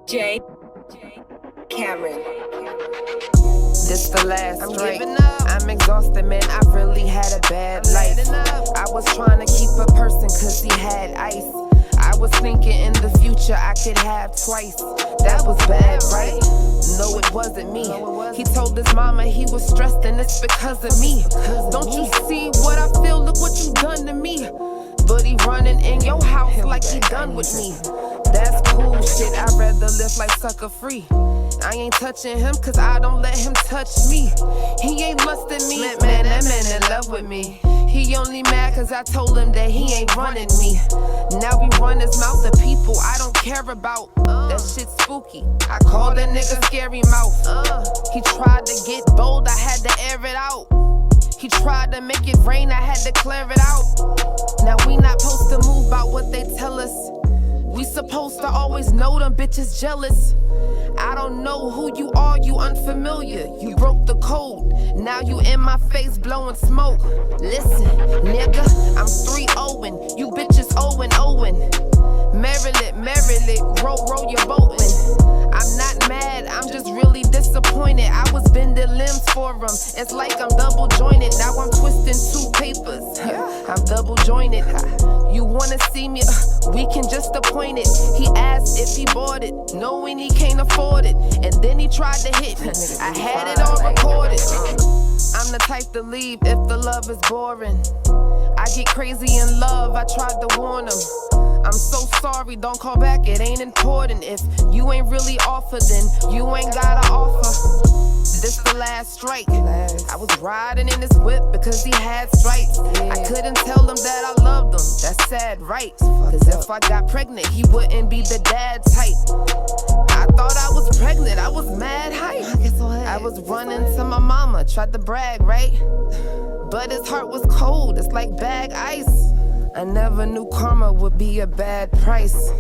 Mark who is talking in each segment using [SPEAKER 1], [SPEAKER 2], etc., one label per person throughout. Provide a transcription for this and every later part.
[SPEAKER 1] J. Cameron.
[SPEAKER 2] This the last strike. I'm exhausted, man. I really had a bad life. I was trying to keep a person cause he had ice. I was thinking in the future I could have twice. That was bad, right? No, it wasn't me. He told his mama he was stressed and it's because of me. Don't you see what I feel? Look what you done to me. But he running in your house like he done with me. That's cool shit, I'd rather live like sucker free. I ain't touching him cause I don't let him touch me. He ain't lusting me, man, that man in love with me. He only mad cause I told him that he ain't running me. Now he run his mouth to people I don't care about. That shit spooky, I call that nigga scary mouth. He tried to get bold, I had to air it out. He tried to make it rain, I had to clear it out. Now we not supposed to move by what they tell us. We supposed to always know them bitches jealous. I don't know who you are, you unfamiliar. You broke the code, now you in my face blowing smoke. Listen, nigga, I'm 3-0, you bitches 0-0. Maryland, roll your boat in. I'm not mad, I'm just really disappointed. I was bending limbs for him, it's like I'm double jointed. Now I'm twisting two papers, I'm double jointed. You wanna see me, we can just appoint it. He asked if he bought it, knowing he can't afford it. And then he tried to hit me, I had it all recorded. I'm the type to leave if the love is boring. I get crazy in love, I tried to warn him. I'm so sorry, don't call back, it ain't important. If you ain't really offer, then you ain't gotta offer. This the last strike. I was riding in his whip because he had stripes. I couldn't tell him that I loved him, that's sad, right? Cause if I got pregnant, he wouldn't be the dad type. I thought I was pregnant, I was mad hype. I was running to my mama, tried to brag, right? But his heart was cold, it's like bag ice. I never knew karma would be a bad price.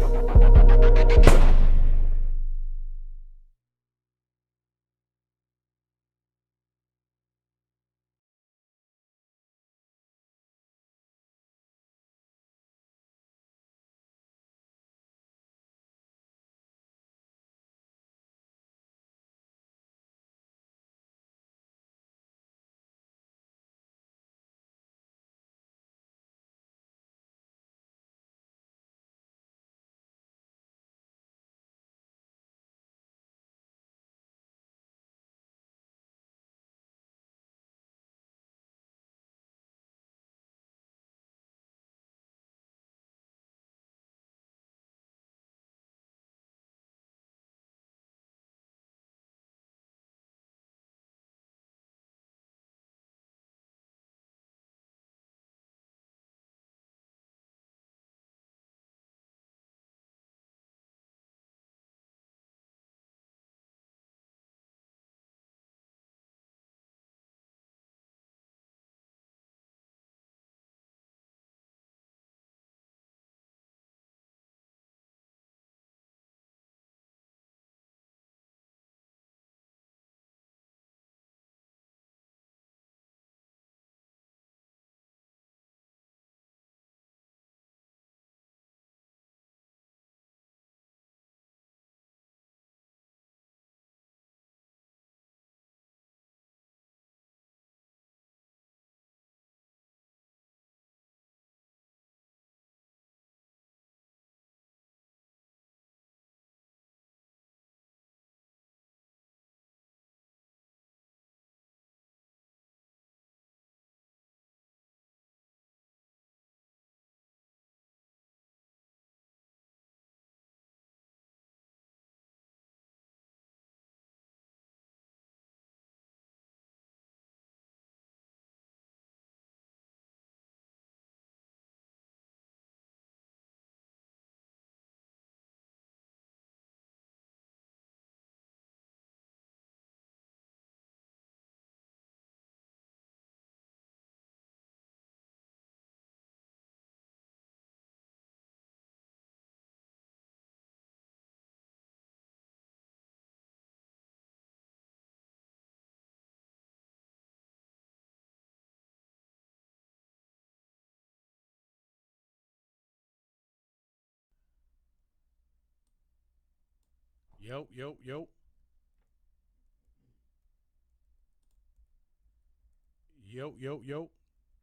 [SPEAKER 3] Yo. Yo.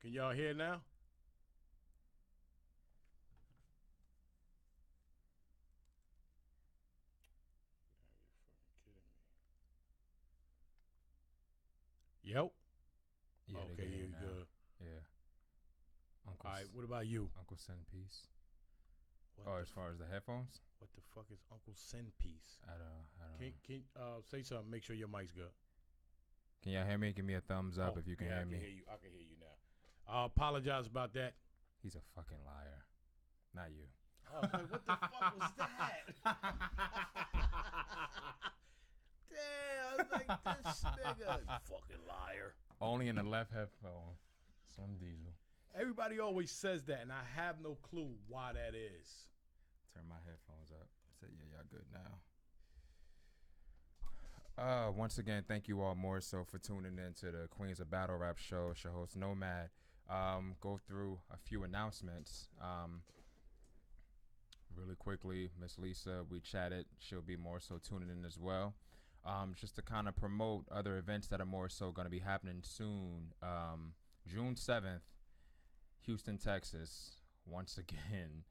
[SPEAKER 3] Can y'all hear now? You're fucking kidding me. Yo.
[SPEAKER 4] Yeah,
[SPEAKER 3] okay, you good.
[SPEAKER 4] Yeah.
[SPEAKER 3] All right, what about you?
[SPEAKER 4] Uncle Send Peace.
[SPEAKER 3] What
[SPEAKER 4] as far as the headphones?
[SPEAKER 3] What the fuck is Uncle Send Peace?
[SPEAKER 4] I don't know.
[SPEAKER 3] Can say something, make sure your mic's good.
[SPEAKER 4] Can y'all hear me? Give me a thumbs up if you can hear me.
[SPEAKER 3] I can hear you now. I apologize about that.
[SPEAKER 4] He's a fucking liar. Not you.
[SPEAKER 3] I was like, what the fuck was that? Damn, I was like, this nigga, fucking liar.
[SPEAKER 4] Only in the left headphone. Some diesel.
[SPEAKER 3] Everybody always says that, and I have no clue why that is.
[SPEAKER 4] Turn my headphones up. I said, yeah, y'all good now. Once again, thank you all more so for tuning in to the Queens of Battle Rap show. It's your host, Nomad. Go through a few announcements. Really quickly, Miss Lisa, we chatted. She'll be more so tuning in as well. Just to kind of promote other events that are more so going to be happening soon. June 7th, Houston, Texas. Once again,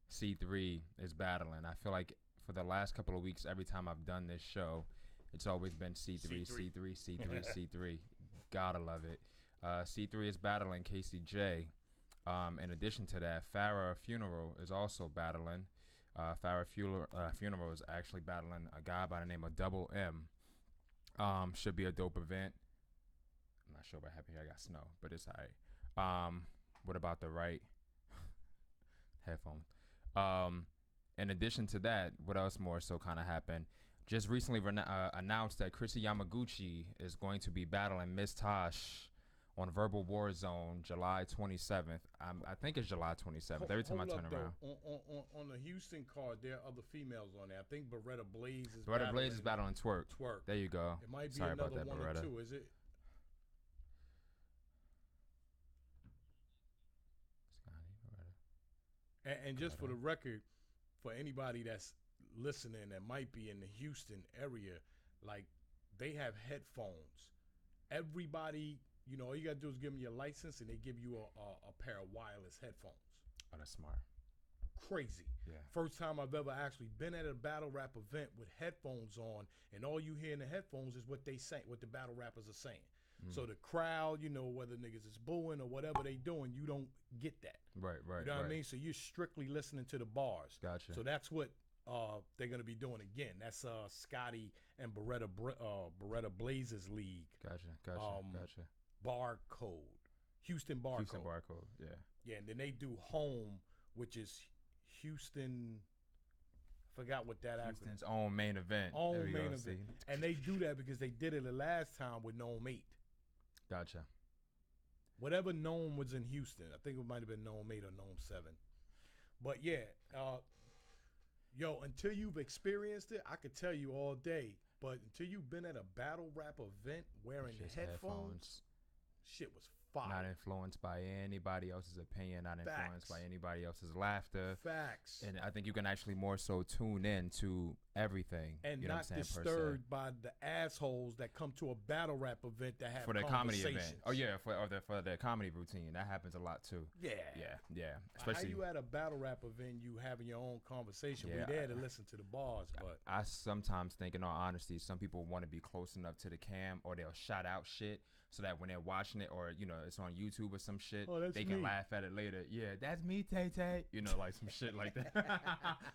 [SPEAKER 4] C3 is battling. I feel like for the last couple of weeks, every time I've done this show, it's always been C3. Gotta love it. C3 is battling KCJ. In addition to that, Farrah Funeral is also battling. Farrah Funeral is actually battling a guy by the name of Double M. Should be a dope event. I'm not sure what happened here. I got snow, but it's all right. What about the right headphone? In addition to that, what else more so kind of happened? Just recently announced that Chrissy Yamaguchi is going to be battling Miss Tosh on Verbal War Zone July 27th. I think it's July 27th. Every time I turn around.
[SPEAKER 3] On the Houston card, there are other females on there. I think Beretta Blaze is
[SPEAKER 4] battling Twerk. There you go.
[SPEAKER 3] It might be
[SPEAKER 4] Sorry
[SPEAKER 3] another
[SPEAKER 4] about that,
[SPEAKER 3] one
[SPEAKER 4] Beretta.
[SPEAKER 3] or two, is it? And just for the record, for anybody that's listening that might be in the Houston area, like, they have headphones. Everybody, all you got to do is give them your license and they give you a pair of wireless headphones.
[SPEAKER 4] Oh, that's smart.
[SPEAKER 3] Crazy.
[SPEAKER 4] Yeah.
[SPEAKER 3] First time I've ever actually been at a battle rap event with headphones on, and all you hear in the headphones is what they say, what the battle rappers are saying. So the crowd, whether niggas is booing or whatever they doing, you don't get that.
[SPEAKER 4] Right.
[SPEAKER 3] You know what I mean? So you're strictly listening to the bars.
[SPEAKER 4] Gotcha.
[SPEAKER 3] So that's what they're going to be doing again. That's Scotty and Beretta Blazers League.
[SPEAKER 4] Gotcha.
[SPEAKER 3] Barcode. Houston Barcode.
[SPEAKER 4] Yeah.
[SPEAKER 3] Yeah, and then they do Home, which is Houston. I forgot what that
[SPEAKER 4] Houston's own main event.
[SPEAKER 3] And they do that because they did it the last time with Gnome 8.
[SPEAKER 4] Gotcha.
[SPEAKER 3] Whatever Gnome was in Houston. I think it might have been Gnome 8 or Gnome 7. But yeah, until you've experienced it, I could tell you all day. But until you've been at a battle rap event wearing headphones, shit was fire.
[SPEAKER 4] Not influenced by anybody else's opinion, not influenced by anybody else's laughter.
[SPEAKER 3] Facts.
[SPEAKER 4] And I think you can actually more so tune in to everything.
[SPEAKER 3] And not disturbed by the assholes that come to a battle rap event that have
[SPEAKER 4] for the comedy event. Oh yeah, for the comedy routine. That happens a lot too.
[SPEAKER 3] Yeah.
[SPEAKER 4] Especially
[SPEAKER 3] how you at a battle rap event, you having your own conversation. We're there to listen to the bars, but
[SPEAKER 4] I sometimes think, in all honesty, some people want to be close enough to the cam, or they'll shout out shit so that when they're watching it, or it's on YouTube or some shit, they can laugh at it later. Yeah, that's me, Tay Tay. Like some shit like that.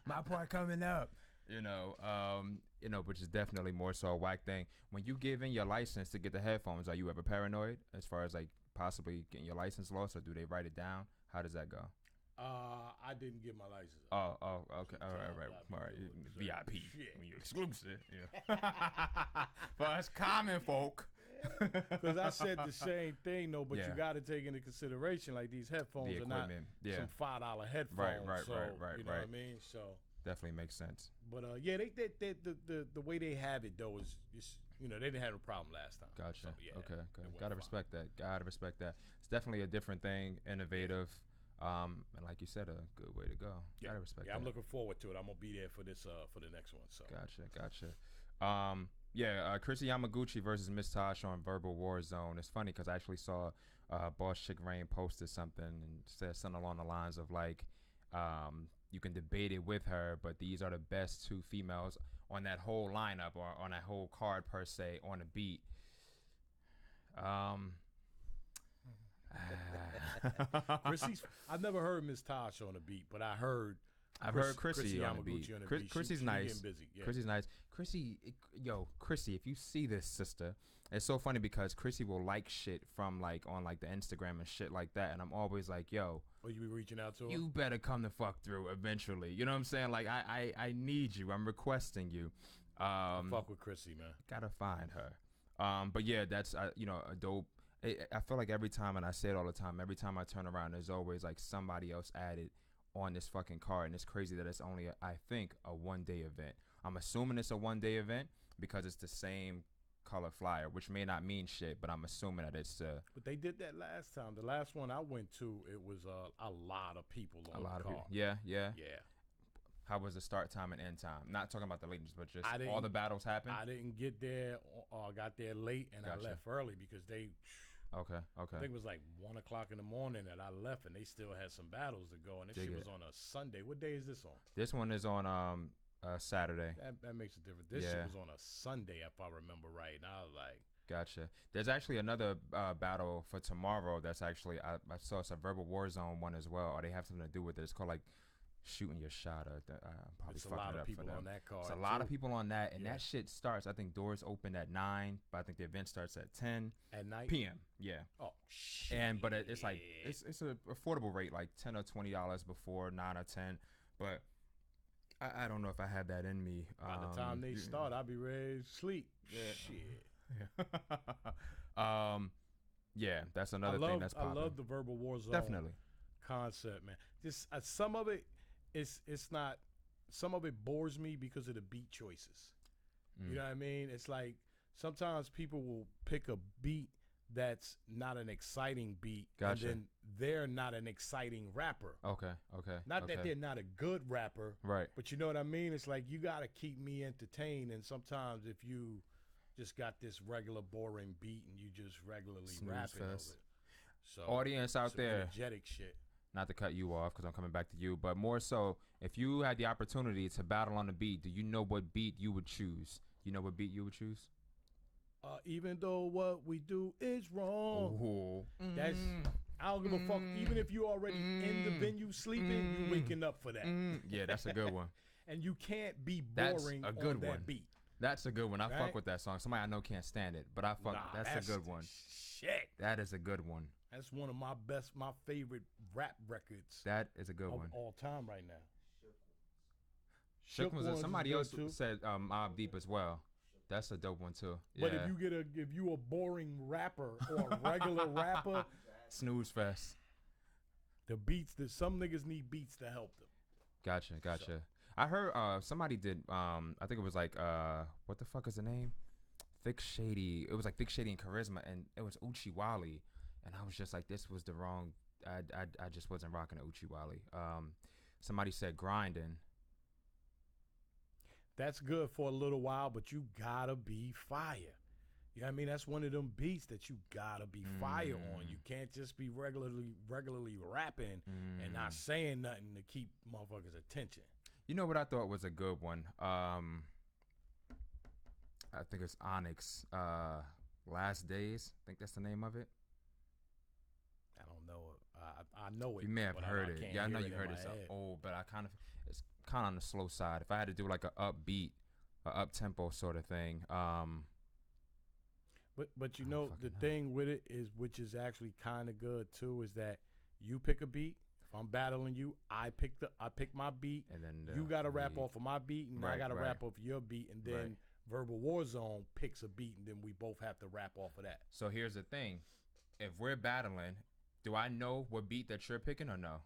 [SPEAKER 4] My part coming up. Which is definitely more so a whack thing. When you give in your license to get the headphones, are you ever paranoid as far as like possibly getting your license lost, or do they write it down? How does that go?
[SPEAKER 3] I didn't get my license.
[SPEAKER 4] Oh, okay. All right. VIP.
[SPEAKER 3] Shit.
[SPEAKER 4] When you exclusive. Yeah. For us common folk.
[SPEAKER 3] Because I said the same thing, though, but you got to take into consideration, like, these headphones are not some $5 headphones.
[SPEAKER 4] Right.
[SPEAKER 3] You know what I mean? So
[SPEAKER 4] definitely makes sense.
[SPEAKER 3] But they the way they have it though is they didn't have a problem last time.
[SPEAKER 4] Gotcha.
[SPEAKER 3] So,
[SPEAKER 4] Okay. Gotta respect that. It's definitely a different thing, innovative. And like you said, a good way to go. Gotta respect that.
[SPEAKER 3] I'm looking forward to it. I'm gonna be there for this for the next one. So
[SPEAKER 4] Gotcha. Chrissy Yamaguchi versus Miss Tosh on Verbal War Zone. It's funny because I actually saw Boss Chick Rain posted something and said something along the lines of like, you can debate it with her, but these are the best two females on that whole lineup or on that whole card per se on the beat.
[SPEAKER 3] Chrissy's, I've never heard Miss Tosh on the beat, but I've heard
[SPEAKER 4] Chrissy on the beat. Chrissy's nice.
[SPEAKER 3] Busy. Yeah.
[SPEAKER 4] Chrissy's nice. Chrissy, if you see this, sister, it's so funny because Chrissy will like shit from like on like the Instagram and shit like that, and I'm always like, yo,
[SPEAKER 3] you be reaching out to her?
[SPEAKER 4] You better come the fuck through eventually. You know what I'm saying? Like I need you. I'm requesting you.
[SPEAKER 3] Fuck with Chrissy, man.
[SPEAKER 4] Gotta find her. But yeah, that's a dope. I feel like every time, and I say it all the time, every time I turn around, there's always like somebody else added on this fucking card, and it's crazy that it's only I think a one-day event. I'm assuming it's a one-day event because it's the same color flyer, which may not mean shit, but I'm assuming that it's
[SPEAKER 3] but they did that last time. The last one I went to, it was a lot of people on the card.
[SPEAKER 4] People. Yeah. How was the start time and end time? Not talking about the lateness, but just all the battles happened.
[SPEAKER 3] I didn't get there. Got there late, and I left early because they.
[SPEAKER 4] Okay.
[SPEAKER 3] I think it was like 1 o'clock in the morning that I left, and they still had some battles to go. And this shit was on a Sunday. What day is this on?
[SPEAKER 4] This one is on Saturday.
[SPEAKER 3] That makes a difference. This shit was on a Sunday, if I remember right. And I was like,
[SPEAKER 4] gotcha. There's actually another battle for tomorrow. That's actually I saw it's a Verbal War Zone one as well. Or they have something to do with it. It's called like shooting your shot.
[SPEAKER 3] It's a lot of people on that card.
[SPEAKER 4] It's a lot of people on that, and that shit starts. I think doors open at 9, but I think the event starts at 10
[SPEAKER 3] at night
[SPEAKER 4] p.m. Yeah.
[SPEAKER 3] Oh shit.
[SPEAKER 4] But it's like it's an affordable rate, like $10 or $20 before 9 or 10. But I don't know if I have that in me.
[SPEAKER 3] By the time they start, I'll be ready to sleep. Yeah.
[SPEAKER 4] Shit. Yeah, that's another thing that's popping.
[SPEAKER 3] I love the Verbal War Zone.
[SPEAKER 4] Definitely.
[SPEAKER 3] Concept, man. Just some of it. It's not. Some of it bores me because of the beat choices. You know what I mean? It's like sometimes people will pick a beat that's not an exciting beat,
[SPEAKER 4] gotcha.
[SPEAKER 3] And then they're not an exciting rapper.
[SPEAKER 4] Okay.
[SPEAKER 3] Not that they're not a good rapper,
[SPEAKER 4] right?
[SPEAKER 3] But you know what I mean? It's like you gotta keep me entertained, and sometimes if you just got this regular boring beat and you just regularly rapping over it. So
[SPEAKER 4] audience out there,
[SPEAKER 3] energetic shit.
[SPEAKER 4] Not to cut you off because I'm coming back to you, but more so, if you had the opportunity to battle on the beat, do you know what beat you would choose? You know what beat you would choose?
[SPEAKER 3] Even though what we do is wrong.
[SPEAKER 4] Ooh.
[SPEAKER 3] That's I don't give a fuck. Even if you already in the venue sleeping, you waking up for that.
[SPEAKER 4] Yeah, that's a good one.
[SPEAKER 3] And you can't be boring
[SPEAKER 4] that's a good
[SPEAKER 3] on that
[SPEAKER 4] one.
[SPEAKER 3] beat.
[SPEAKER 4] That's a good one. I fuck with that song. Somebody I know can't stand it, but I fuck. That's a good one.
[SPEAKER 3] Shit.
[SPEAKER 4] That is a good one.
[SPEAKER 3] That's one of my favorite rap records.
[SPEAKER 4] That is a good one.
[SPEAKER 3] All time right now.
[SPEAKER 4] Shook was somebody else said Mobb Deep as well. That's a dope one too. Yeah.
[SPEAKER 3] But if you a boring rapper or a regular rapper,
[SPEAKER 4] snooze fest.
[SPEAKER 3] The beats that some niggas need beats to help them.
[SPEAKER 4] Gotcha. So. I heard somebody did I think it was like what the fuck is the name? Thick Shady. It was like Thick Shady and Charisma, and it was Uchiwali. And I was just like, this was the wrong. I just wasn't rocking Uchiwali. Somebody said grinding.
[SPEAKER 3] That's good for a little while, but you gotta be fire. You know what I mean? That's one of them beats that you gotta be fire on. You can't just be regularly rapping and not saying nothing to keep motherfuckers' attention.
[SPEAKER 4] You know what I thought was a good one? I think it's Onyx. Last Days. I think that's the name of it.
[SPEAKER 3] I don't know it. I know it.
[SPEAKER 4] You may have heard it. Yeah, I know you heard it.
[SPEAKER 3] It's
[SPEAKER 4] old, but it's kind of on the slow side. If I had to do like a upbeat, up tempo sort of thing.
[SPEAKER 3] But you know the thing with it is, which is actually kind of good too, is that you pick a beat. If I'm battling you, I pick my beat,
[SPEAKER 4] and then
[SPEAKER 3] you got to rap off of my beat, and I got to rap off your beat, and then Verbal War Zone picks a beat, and then we both have to rap off of that.
[SPEAKER 4] So here's the thing: if we're battling, do I know what beat that you're picking or no?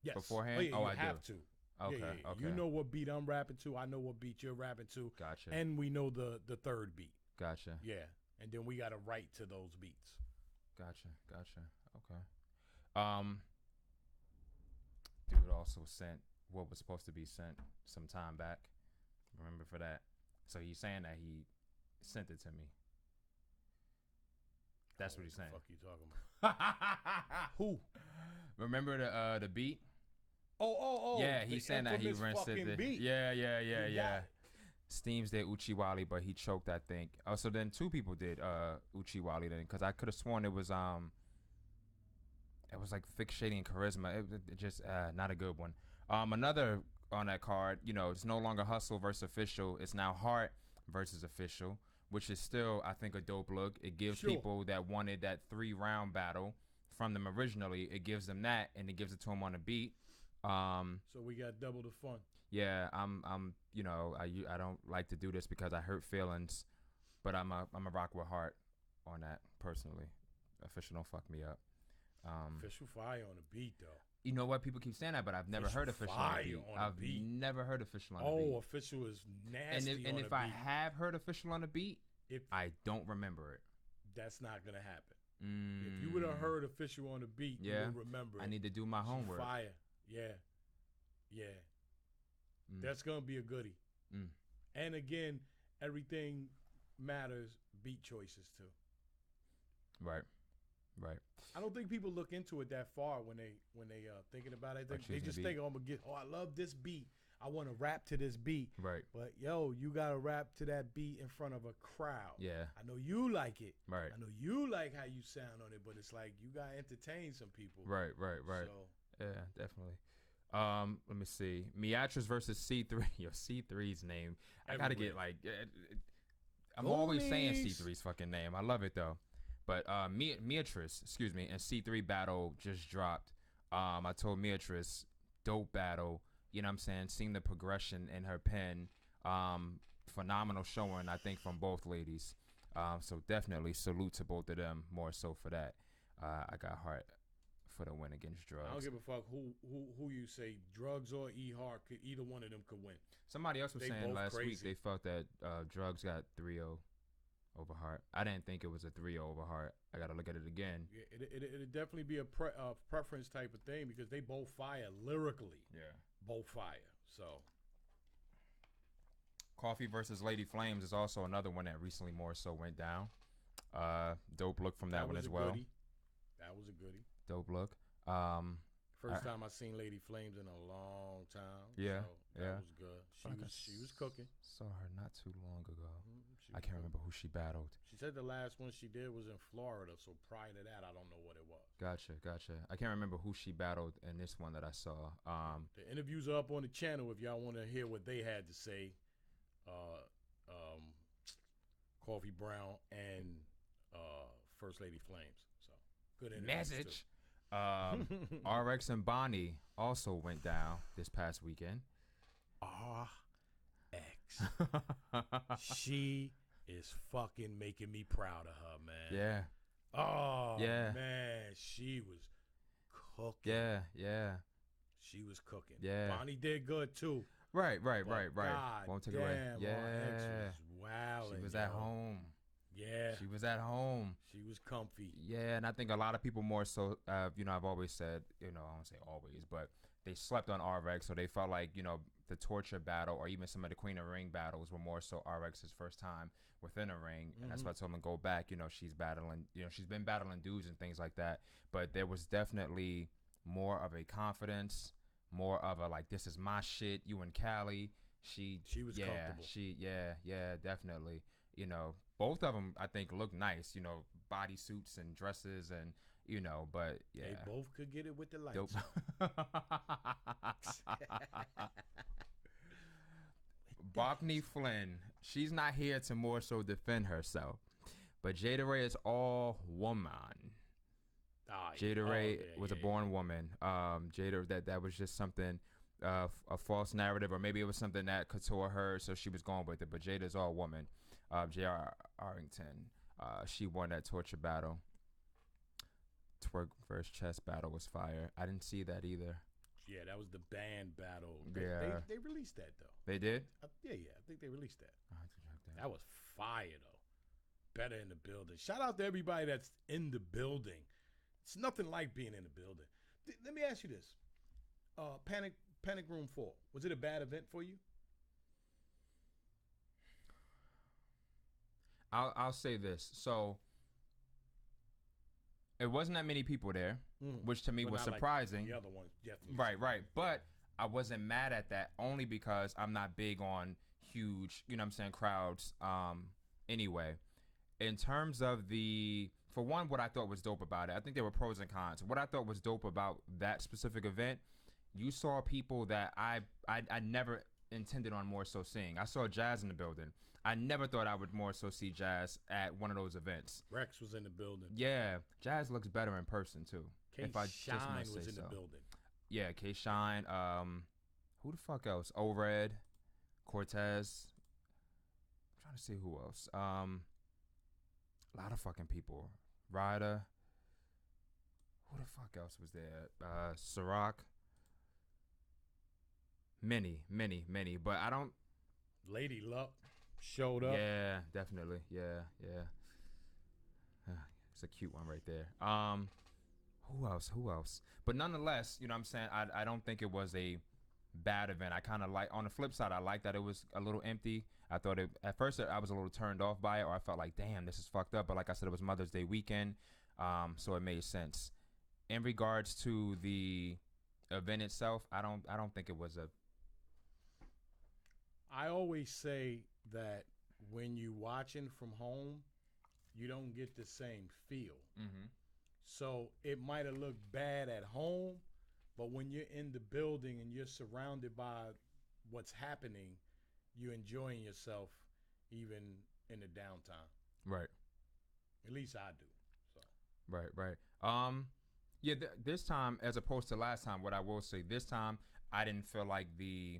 [SPEAKER 3] Yes.
[SPEAKER 4] Beforehand?
[SPEAKER 3] I have to.
[SPEAKER 4] Okay.
[SPEAKER 3] Yeah.
[SPEAKER 4] Okay.
[SPEAKER 3] You know what beat I'm rapping to. I know what beat you're rapping to.
[SPEAKER 4] Gotcha.
[SPEAKER 3] And we know the third beat.
[SPEAKER 4] Gotcha.
[SPEAKER 3] Yeah. And then we got to write to those beats.
[SPEAKER 4] Gotcha. Okay. dude also sent what was supposed to be sent some time back. Remember for that. So he's saying that he sent it to me. That's what he's saying.
[SPEAKER 3] What the fuck you talking about? Who?
[SPEAKER 4] Remember the beat?
[SPEAKER 3] Oh.
[SPEAKER 4] Yeah, he's saying that he rinsed it.
[SPEAKER 3] Beat.
[SPEAKER 4] Yeah. Steams did Uchiwali, but he choked, I think. Oh, so then 2 people did Uchiwali then, because I could have sworn it was like Thick, Shady, and Charisma. It just not a good one. Another on that card, it's no longer Hustle versus Official. It's now Heart versus Official, which is still, I think, a dope look. It gives people that wanted that 3-round battle from them originally, it gives them that, and it gives it to them on a beat.
[SPEAKER 3] So we got double the fun.
[SPEAKER 4] Yeah, I'm I don't like to do this because I hurt feelings, but I'm a rock with Heart on that personally. Official don't fuck me up.
[SPEAKER 3] Official fire on the beat though.
[SPEAKER 4] You know what? People keep saying that, but I've never heard Official on the beat. I've never heard Official on the beat.
[SPEAKER 3] Oh, Official is nasty.
[SPEAKER 4] And if I have heard Official on the beat, I don't remember it.
[SPEAKER 3] That's not gonna happen. If you would have heard Official on the beat, you would remember it.
[SPEAKER 4] I need to do my homework.
[SPEAKER 3] Fire. Yeah. That's gonna be a goodie. And again, everything matters. Beat choices too.
[SPEAKER 4] Right.
[SPEAKER 3] I don't think people look into it that far when they thinking about it. They just think, oh, I'm gonna get. Oh, I love this beat. I want to rap to this beat.
[SPEAKER 4] Right.
[SPEAKER 3] But yo, you gotta rap to that beat in front of a crowd.
[SPEAKER 4] Yeah.
[SPEAKER 3] I know you like it.
[SPEAKER 4] Right.
[SPEAKER 3] I know you like how you sound on it, but it's like you gotta entertain some people.
[SPEAKER 4] Right.
[SPEAKER 3] So
[SPEAKER 4] yeah, definitely. Let me see. Miatrix versus C3. Yo, C3's name. I gotta get like. I'm always saying C3's fucking name. I love it though. But Miatrix, and C3 battle just dropped. I told Miatrix, dope battle. You know what I'm saying? Seeing the progression in her pen. Phenomenal showing, I think, from both ladies. So definitely salute to both of them more so for that. I got Heart for the win against Drugs.
[SPEAKER 3] I don't give a fuck who you say, Drugs or E-Hart, either one of them could win.
[SPEAKER 4] Somebody else was saying last week they felt that Drugs got 3-0 over Heart. I didn't think it was a 3-0 over Heart. I got to look at it again.
[SPEAKER 3] Yeah, it'd definitely be a preference type of thing because they both fire lyrically.
[SPEAKER 4] Yeah.
[SPEAKER 3] Both fire. So.
[SPEAKER 4] Coffee versus Lady Flames is also another one that recently more so went down. Dope look from that one as well.
[SPEAKER 3] Goodie. That was a goodie.
[SPEAKER 4] Dope look.
[SPEAKER 3] First time I seen Lady Flames in a long time.
[SPEAKER 4] Yeah.
[SPEAKER 3] So that was good. She was cooking.
[SPEAKER 4] Saw her not too long ago. I can't remember who she battled.
[SPEAKER 3] She said the last one she did was in Florida, so prior to that, I don't know what it was.
[SPEAKER 4] Gotcha. I can't remember who she battled in this one that I saw.
[SPEAKER 3] The interviews are up on the channel if y'all want to hear what they had to say. Coffee Brown and First Lady Flames. So good interviews.
[SPEAKER 4] Message. RX and Bonnie also went down this past weekend.
[SPEAKER 3] She is fucking making me proud of her, man.
[SPEAKER 4] Yeah.
[SPEAKER 3] Oh, yeah. Man, she was cooking.
[SPEAKER 4] Yeah.
[SPEAKER 3] She was cooking.
[SPEAKER 4] Yeah.
[SPEAKER 3] Bonnie did good too.
[SPEAKER 4] Right.
[SPEAKER 3] God,
[SPEAKER 4] Won't take it away. Yeah.
[SPEAKER 3] Wow.
[SPEAKER 4] She was at home.
[SPEAKER 3] Yeah.
[SPEAKER 4] She was at home.
[SPEAKER 3] She was comfy.
[SPEAKER 4] Yeah, and I think a lot of people more so, I've always said, I don't say always, but they slept on RX, so they felt like, the torture battle or even some of the Queen of Ring battles were more so RX's first time within a ring. And that's why I told them to go back. She's battling, she's been battling dudes and things like that. But there was definitely more of a confidence, more of a like, this is my shit. You and Callie. She was comfortable. Yeah, definitely. Both of them, I think, look nice, bodysuits and dresses and, but yeah.
[SPEAKER 3] They both could get it with the lights.
[SPEAKER 4] Dope. Bachny Flynn, she's not here to more so defend herself, but Jada Ray is all woman. Jada Ray was a born woman. Jada, that was just something, a false narrative, or maybe it was something that Couture heard, so she was going with it. But Jada's all woman. J.R. Arrington, she won that torture battle. Twerk versus chess battle was fire. I didn't see that either.
[SPEAKER 3] Yeah, that was the band battle. They released that though.
[SPEAKER 4] They did?
[SPEAKER 3] Yeah. I think they released that.
[SPEAKER 4] I have to check that.
[SPEAKER 3] That was fire though. Better in the building. Shout out to everybody that's in the building. It's nothing like being in the building. Let me ask you this: Panic Room 4. Was it a bad event for you?
[SPEAKER 4] I'll say this. So it wasn't that many people there, which to me was surprising.
[SPEAKER 3] Like the other ones, definitely.
[SPEAKER 4] Right. But I wasn't mad at that only because I'm not big on huge, crowds. Anyway, in terms of for one, what I thought was dope about it, I think there were pros and cons. What I thought was dope about that specific event, you saw people that I never intended on more so seeing. I saw Jazz in the building. I never thought I would more so see Jazz at one of those events.
[SPEAKER 3] Rex was in the building.
[SPEAKER 4] Yeah, Jazz looks better in person too.
[SPEAKER 3] K-Shine was in the building.
[SPEAKER 4] Yeah, K-Shine. Who the fuck else? O-Red, Cortez. I'm trying to see who else. A lot of fucking people. Ryder. Who the fuck else was there? Ciroc. Many. But I don't.
[SPEAKER 3] Lady Luck showed up.
[SPEAKER 4] Yeah, definitely. Yeah. It's a cute one right there. Who else? But nonetheless, you know what I'm saying? I don't think it was a bad event. I kind of like, on the flip side, I like that it was a little empty. I thought at first I was a little turned off by it, or I felt like, damn, this is fucked up. But like I said, it was Mother's Day weekend, so it made sense. In regards to the event itself, I don't think it was a.
[SPEAKER 3] I always say that when you watching from home, you don't get the same feel.
[SPEAKER 4] Mm-hmm.
[SPEAKER 3] So it might have looked bad at home, but when you're in the building and you're surrounded by what's happening, you're enjoying yourself even in the downtime.
[SPEAKER 4] Right.
[SPEAKER 3] At least I do. So.
[SPEAKER 4] Right. Yeah, this time, as opposed to last time, what I will say, this time, I didn't feel like the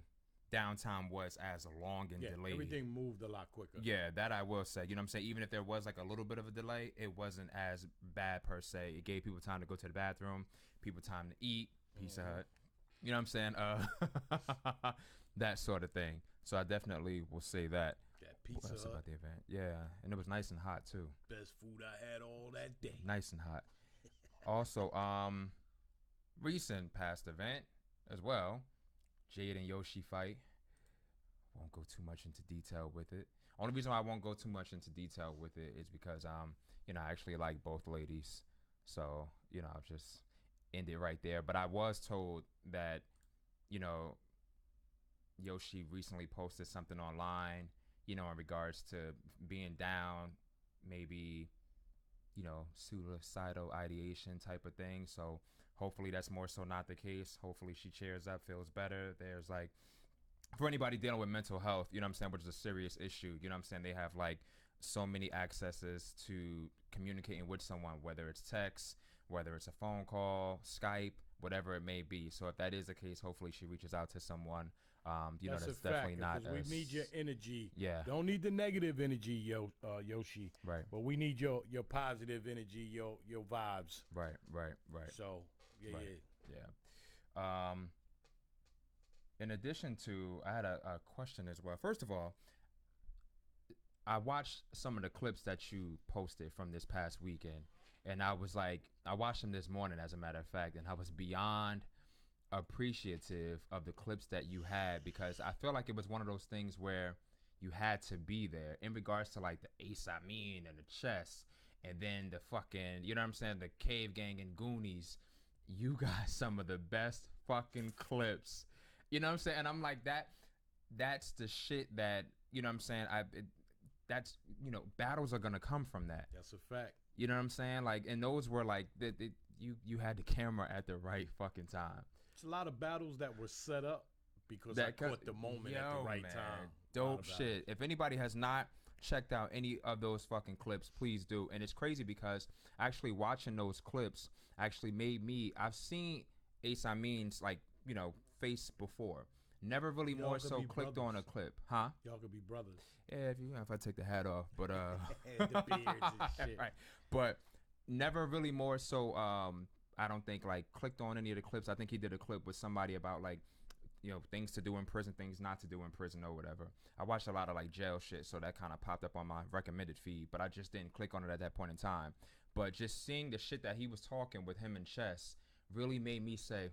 [SPEAKER 4] downtime was as long and delayed.
[SPEAKER 3] Everything moved a lot quicker.
[SPEAKER 4] Yeah, that I will say. You know what I'm saying? Even if there was like a little bit of a delay, it wasn't as bad per se. It gave people time to go to the bathroom, people time to eat, Pizza Hut. You know what I'm saying? That sort of thing. So I definitely will say that.
[SPEAKER 3] That Pizza
[SPEAKER 4] What else
[SPEAKER 3] Hut,
[SPEAKER 4] about the event? Yeah, and it was nice and hot too.
[SPEAKER 3] best food I had all that day.
[SPEAKER 4] Nice and hot. Also, recent past event as well, Jade and Yoshi fight. Won't go too much into detail with it. Only reason why I won't go too much into detail with it is because I actually like both ladies. So, I'll just end it right there. But I was told that, Yoshi recently posted something online, in regards to being down, maybe, suicidal ideation type of thing. So hopefully that's more so not the case. Hopefully she cheers up, feels better. There's like, for anybody dealing with mental health, which is a serious issue, they have like so many accesses to communicating with someone, whether it's text, whether it's a phone call, Skype, whatever it may be. So if that is the case, hopefully she reaches out to someone. That's definitely not us.
[SPEAKER 3] We need your energy.
[SPEAKER 4] Yeah.
[SPEAKER 3] Don't need the negative energy, Yoshi.
[SPEAKER 4] Right.
[SPEAKER 3] But we need your positive energy, your vibes.
[SPEAKER 4] Right.
[SPEAKER 3] So
[SPEAKER 4] Yeah. In addition to, I had a question as well. First of all, I watched some of the clips that you posted from this past weekend, and I watched them this morning, as a matter of fact, and I was beyond appreciative of the clips that you had, because I feel like it was one of those things where you had to be there in regards to like the Ace Amin and the chess, and then the fucking, the Cave Gang and Goonies. You got some of the best fucking clips. You know what I'm saying? And I'm like, that's the shit that, that's, battles are going to come from that.
[SPEAKER 3] That's a fact.
[SPEAKER 4] You know what I'm saying? Like, and those were like, you had the camera at the right fucking time.
[SPEAKER 3] It's a lot of battles that were set up because I caught the moment at the right time.
[SPEAKER 4] Dope shit. If anybody has not checked out any of those fucking clips, please do. And it's crazy because actually watching those clips actually made me, I've seen Ace Amin's like, face before. Never really
[SPEAKER 3] Y'all
[SPEAKER 4] more
[SPEAKER 3] could
[SPEAKER 4] so
[SPEAKER 3] be
[SPEAKER 4] clicked
[SPEAKER 3] brothers.
[SPEAKER 4] on a clip. Huh?
[SPEAKER 3] Y'all could be brothers.
[SPEAKER 4] Yeah, if I take the hat off. But
[SPEAKER 3] The beards and shit.
[SPEAKER 4] right. But never really more so I don't think like clicked on any of the clips. I think he did a clip with somebody about like, things to do in prison, things not to do in prison or whatever. I watched a lot of like jail shit, so that kind of popped up on my recommended feed, but I just didn't click on it at that point in time. But just seeing the shit that he was talking with him and Chess really made me say,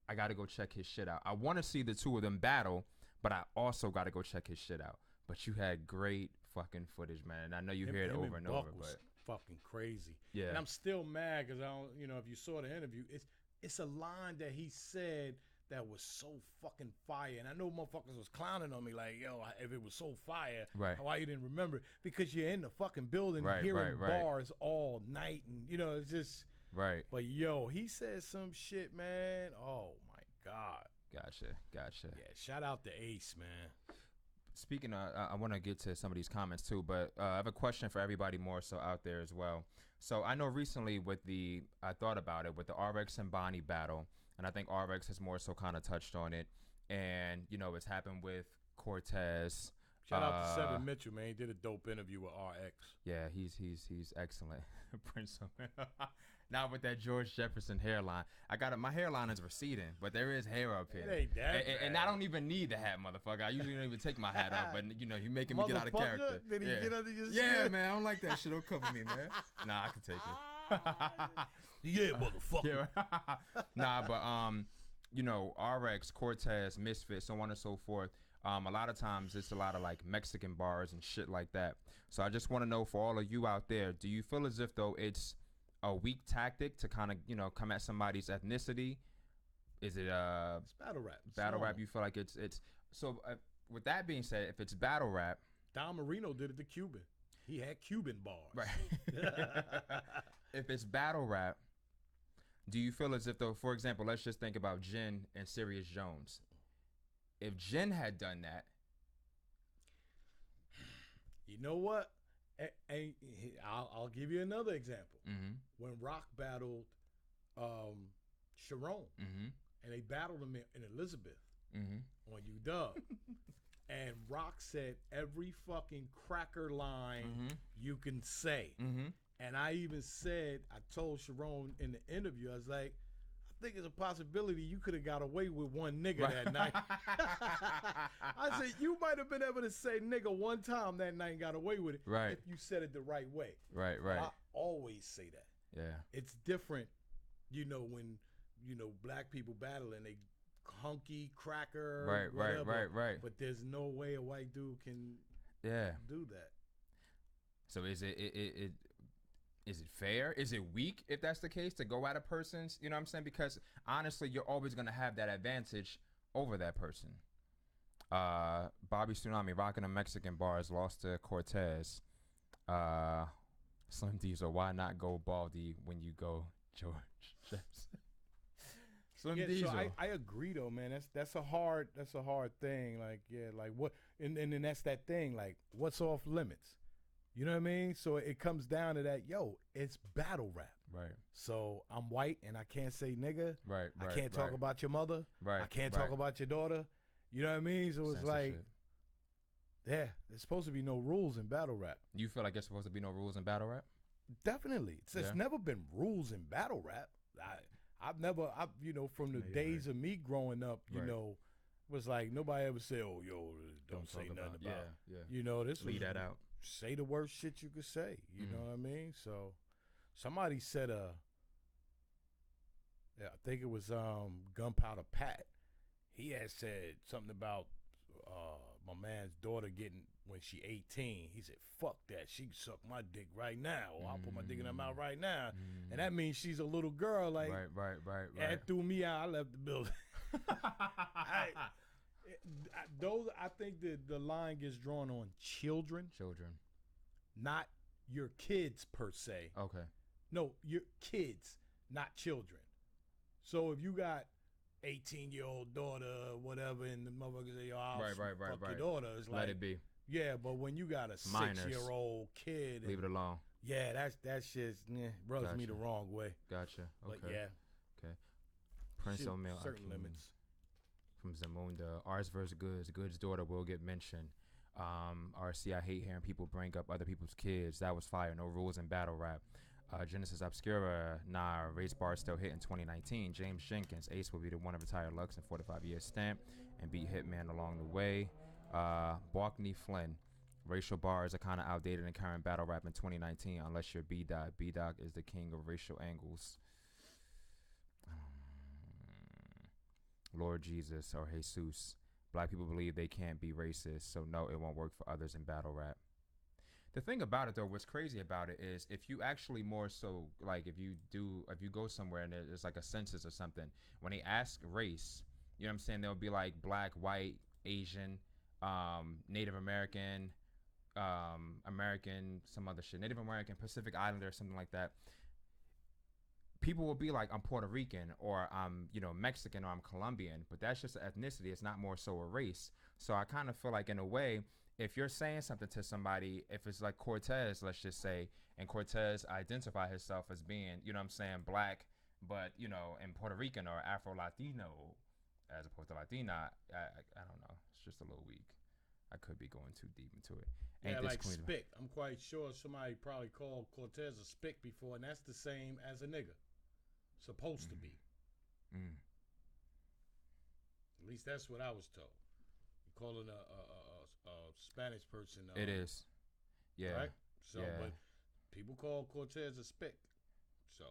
[SPEAKER 4] I got to go check his shit out. I want to see the two of them battle, but I also got to go check his shit out. But you had great fucking footage, man. And I know you hear it over and over, but
[SPEAKER 3] fucking crazy.
[SPEAKER 4] Yeah.
[SPEAKER 3] And I'm still mad because I don't, you know, if you saw the interview, it's a line that he said that was so fucking fire. And I know motherfuckers was clowning on me like, yo, if it was so fire,
[SPEAKER 4] right.
[SPEAKER 3] why you didn't remember it? Because you're in the fucking building hearing bars all night. And, you know, it's just.
[SPEAKER 4] Right.
[SPEAKER 3] But, yo, he said some shit, man. Oh, my God.
[SPEAKER 4] Gotcha.
[SPEAKER 3] Yeah, shout out to Ace, man.
[SPEAKER 4] Speaking of, I want to get to some of these comments too, but I have a question for everybody more so out there as well. So I know recently I thought about it with the RX and Bonnie battle, and I think RX has more so kind of touched on it, and you know it's happened with Cortez.
[SPEAKER 3] Shout out to Seven Mitchell, man. He did a dope interview with RX.
[SPEAKER 4] Yeah, he's excellent. Prince of Not with that George Jefferson hairline. My hairline is receding, but there is hair up here.
[SPEAKER 3] It ain't that
[SPEAKER 4] and I don't even need the hat, motherfucker. I usually don't even take my hat off, but you know, you making me get out of character.
[SPEAKER 3] Did he get under your skin?
[SPEAKER 4] Yeah, man, I don't like that shit. Don't cover me, man. Nah, I can take it.
[SPEAKER 3] Yeah, motherfucker.
[SPEAKER 4] Yeah. Nah, but you know, RX, Cortez, Misfit, so on and so forth. A lot of times it's a lot of like Mexican bars and shit like that. So I just want to know for all of you out there, do you feel as if though it's a weak tactic to kind of, you know, come at somebody's ethnicity? Is it
[SPEAKER 3] it's battle rap?
[SPEAKER 4] Battle rap, you feel like it's so with that being said, if it's battle rap,
[SPEAKER 3] Don Marino did it to Cuban. He had Cuban bars.
[SPEAKER 4] Right. If it's battle rap, do you feel as if though, for example, let's just think about Jin and Sirius Jones. If Jin had done that,
[SPEAKER 3] you know what? I'll give you another example.
[SPEAKER 4] Mm-hmm.
[SPEAKER 3] When Rock battled Sharon,
[SPEAKER 4] mm-hmm.
[SPEAKER 3] and they battled him in Elizabeth
[SPEAKER 4] mm-hmm.
[SPEAKER 3] on UW, and Rock said every fucking cracker line
[SPEAKER 4] mm-hmm.
[SPEAKER 3] you can say.
[SPEAKER 4] Mm-hmm.
[SPEAKER 3] And I even said, I told Sharon in the interview, I was like, I think it's a possibility you could have got away with one nigga that night. I said, you might have been able to say nigga one time that night and got away with it if you said it the right way.
[SPEAKER 4] Right.
[SPEAKER 3] I always say that.
[SPEAKER 4] Yeah.
[SPEAKER 3] It's different, you know, when, you know, black people battle and they hunky, cracker, whatever.
[SPEAKER 4] Right.
[SPEAKER 3] But there's no way a white dude can do that.
[SPEAKER 4] So is it fair? Is it weak if that's the case to go at a person's, you know what I'm saying? Because honestly, you're always going to have that advantage over that person. Bobby Tsunami rocking the Mexican bars, lost to Cortez. Slim Diesel, why not go Baldy when you go George Jefferson? Slim Diesel.
[SPEAKER 3] So I agree though, man. That's a hard thing. Like, yeah, like what and then that's that thing, like what's off limits? You know what I mean? So it comes down to that, yo, it's battle rap.
[SPEAKER 4] Right.
[SPEAKER 3] So I'm white and I can't say nigga.
[SPEAKER 4] Right.
[SPEAKER 3] I can't talk about your mother.
[SPEAKER 4] Right.
[SPEAKER 3] I can't talk about your daughter. You know what I mean? So it's like, yeah, there's supposed to be no rules in battle rap.
[SPEAKER 4] You feel like there's supposed to be no rules in battle rap?
[SPEAKER 3] Definitely. It's never been rules in battle rap. I've you know, from the days of me growing up, you know, was like nobody ever said, oh, yo, don't say nothing about.
[SPEAKER 4] Yeah.
[SPEAKER 3] You know, this
[SPEAKER 4] leave that out.
[SPEAKER 3] Say the worst shit you could say. You know what I mean? So somebody said I think it was Gunpowder Pat. He had said something about my man's daughter getting when she 18. He said, fuck that. She can suck my dick right now. Or I'll put my dick in her mouth right now. And that means she's a little girl. Like,
[SPEAKER 4] right.
[SPEAKER 3] That threw me out. I left the building. I think the line gets drawn on children. Not your kids per se.
[SPEAKER 4] Okay.
[SPEAKER 3] No, your kids, not children. So if you got 18-year-old daughter, whatever, and the motherfucker say, "Oh, fuck your daughter," it's like,
[SPEAKER 4] let it be.
[SPEAKER 3] Yeah, but when you got a 6-year-old kid,
[SPEAKER 4] leave it alone.
[SPEAKER 3] Yeah, that shit rubs me the wrong way.
[SPEAKER 4] Gotcha. Okay.
[SPEAKER 3] But yeah.
[SPEAKER 4] Okay. Prince O'Mail.
[SPEAKER 3] Certain limits.
[SPEAKER 4] From Zamunda, ours versus Goods. Goods' daughter will get mentioned. RC, I hate hearing people bring up other people's kids. That was fire. No rules in battle rap. Genesis Obscura, race bar still hit in 2019. James Jenkins, Ace will be the one to retire Lux in 45-year stamp and beat Hitman along the way. Balkney Flynn, racial bars are kind of outdated in current battle rap in 2019 unless you're B-Dot. B-Dot is the king of racial angles. Lord Jesus or Jesus. Black people believe they can't be racist, so no, it won't work for others in battle rap. The thing about it though, what's crazy about it is if you actually more so like if you go somewhere and there's like a census or something, when they ask race, you know what I'm saying, they'll be like black, white, Asian, Native American, American, some other shit, Native American, Pacific Islander, something like that. People will be like, I'm Puerto Rican or I'm, Mexican or I'm Colombian, but that's just an ethnicity. It's not more so a race. So I kind of feel like in a way, if you're saying something to somebody, if it's like Cortez, let's just say, and Cortez identify himself as being, black, but, and Puerto Rican or Afro-Latino as opposed to Latina, I don't know. It's just a little weak. I could be going too deep into it.
[SPEAKER 3] Yeah, like spick. I'm quite sure somebody probably called Cortez a spick before, and that's the same as a nigga. Supposed to be. At least that's what I was told. You're calling a Spanish person.
[SPEAKER 4] It is. Yeah.
[SPEAKER 3] Right? So,
[SPEAKER 4] yeah.
[SPEAKER 3] But people call Cortez a spick. So.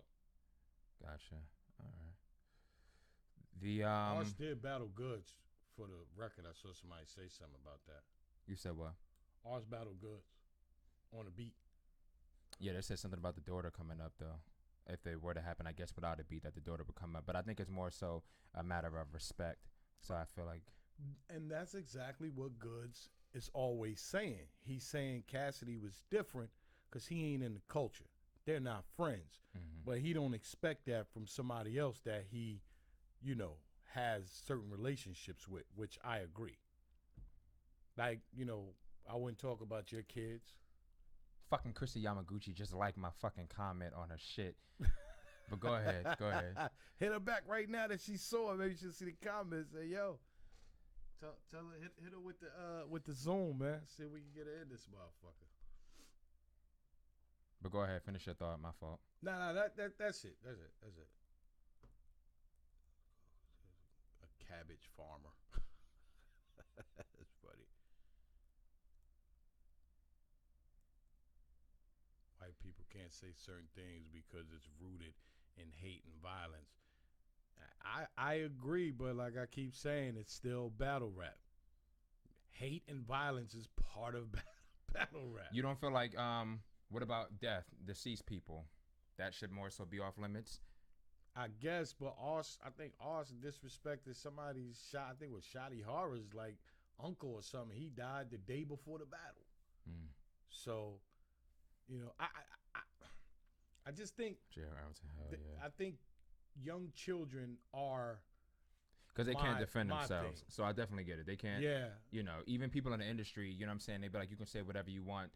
[SPEAKER 4] Gotcha. All right. The
[SPEAKER 3] Ours did battle goods for the record. I saw somebody say something about that.
[SPEAKER 4] You said what?
[SPEAKER 3] Ours battle goods on the beat.
[SPEAKER 4] Yeah, they said something about the daughter coming up though. If they were to happen, I guess without a beat, that the daughter would come up. But I think it's more so a matter of respect. So I feel like,
[SPEAKER 3] and that's exactly what Goods is always saying. He's saying Cassidy was different because he ain't in the culture. They're not friends, but he don't expect that from somebody else that he, has certain relationships with, which I agree. Like, I wouldn't talk about your kids.
[SPEAKER 4] Fucking Chrissy Yamaguchi just liked my fucking comment on her shit. But go ahead.
[SPEAKER 3] Hit her back right now that she saw it. Maybe she'll see the comments. Say, yo, tell her, hit her with the Zoom, man. See if we can get her in this motherfucker.
[SPEAKER 4] But go ahead, finish your thought. My fault.
[SPEAKER 3] Nah, that's it. That's it. A cabbage farmer. That's funny. White people can't say certain things because it's rooted in hate and violence. I agree, but like I keep saying, it's still battle rap. Hate and violence is part of battle rap.
[SPEAKER 4] You don't feel like what about death, deceased people? That should more so be off limits.
[SPEAKER 3] I guess, but I think Austin disrespected somebody's shot. I think it was Shotty Horror's like uncle or something. He died the day before the battle. So, I just think I think young children are
[SPEAKER 4] because they can't defend themselves.
[SPEAKER 3] Thing.
[SPEAKER 4] So I definitely get it. They can't.
[SPEAKER 3] Yeah.
[SPEAKER 4] Even people in the industry. You know what I'm saying? They be like, you can say whatever you want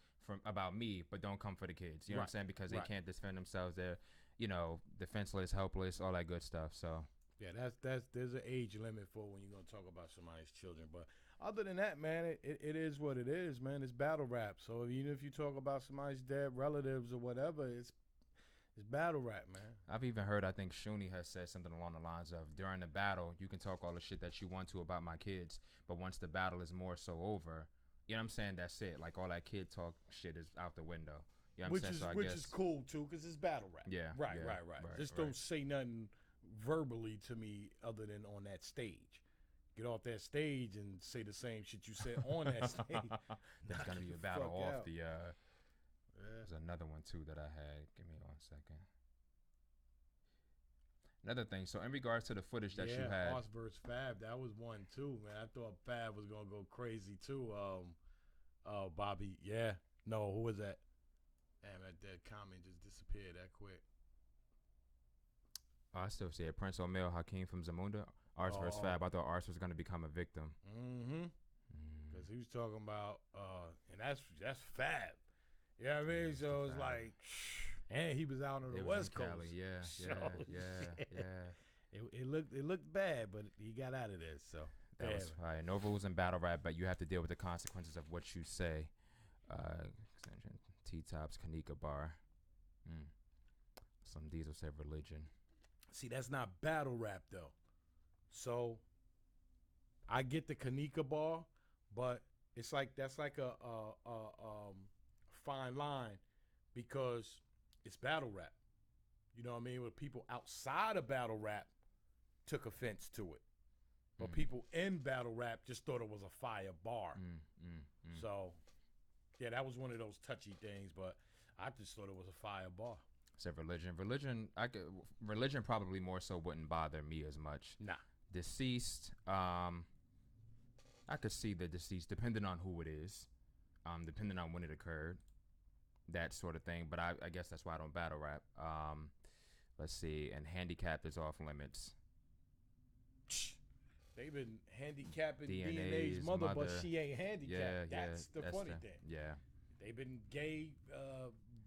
[SPEAKER 4] about me, but don't come for the kids. You know what I'm saying? Because they can't defend themselves. They're defenseless, helpless, all that good stuff. So
[SPEAKER 3] yeah, there's an age limit for when you're gonna talk about somebody's children. But other than that, man, it is what it is, man. It's battle rap. So even if you talk about somebody's dead relatives or whatever, it's battle rap, man.
[SPEAKER 4] I've even heard, I think Shuni has said something along the lines of, during the battle, you can talk all the shit that you want to about my kids, but once the battle is more so over, you know what I'm saying, that's it. Like, all that kid talk shit is out the window. You know what I'm saying?
[SPEAKER 3] Which is cool, too, because it's battle rap.
[SPEAKER 4] Yeah.
[SPEAKER 3] Right. Just don't say nothing verbally to me other than on that stage. Get off that stage and say the same shit you said on that stage.
[SPEAKER 4] There's going to be a battle off the... There's another one, too, that I had. Give me 1 second. Another thing. So, in regards to the footage that you had...
[SPEAKER 3] Hoss vs. Fab, that was one, too, man. I thought Fab was going to go crazy, too. Bobby. Yeah. No, who was that? Damn, that comment just disappeared that quick.
[SPEAKER 4] I still see it. Prince O'Mill, Hakeem from Zamunda. Ars vs. Fab. I thought Ars was going to become a victim.
[SPEAKER 3] Because he was talking about... and that's Fab. You know what I mean? So it's like, and he was out on the West Coast.
[SPEAKER 4] Cali. Yeah.
[SPEAKER 3] It looked bad, but he got out of there. So
[SPEAKER 4] that was all right. No rules in battle rap, but you have to deal with the consequences of what you say. T-Tops, Kanika Bar. Some Diesel said religion.
[SPEAKER 3] See, that's not battle rap though. So I get the Kanika Bar, but it's like that's like a fine line because it's battle rap. You know what I mean? Where people outside of battle rap took offense to it. but people in battle rap just thought it was a fire bar. So, yeah, that was one of those touchy things, but I just thought it was a fire bar.
[SPEAKER 4] Said religion probably more so wouldn't bother me as much.
[SPEAKER 3] Nah.
[SPEAKER 4] Deceased, I could see the deceased depending on who it is, depending on when it occurred, that sort of thing. But I guess that's why I don't battle rap. Let's see, and handicapped is off limits.
[SPEAKER 3] They've been handicapping DNA's mother, but she ain't handicapped. That's the funny thing.
[SPEAKER 4] Yeah.
[SPEAKER 3] They've been gay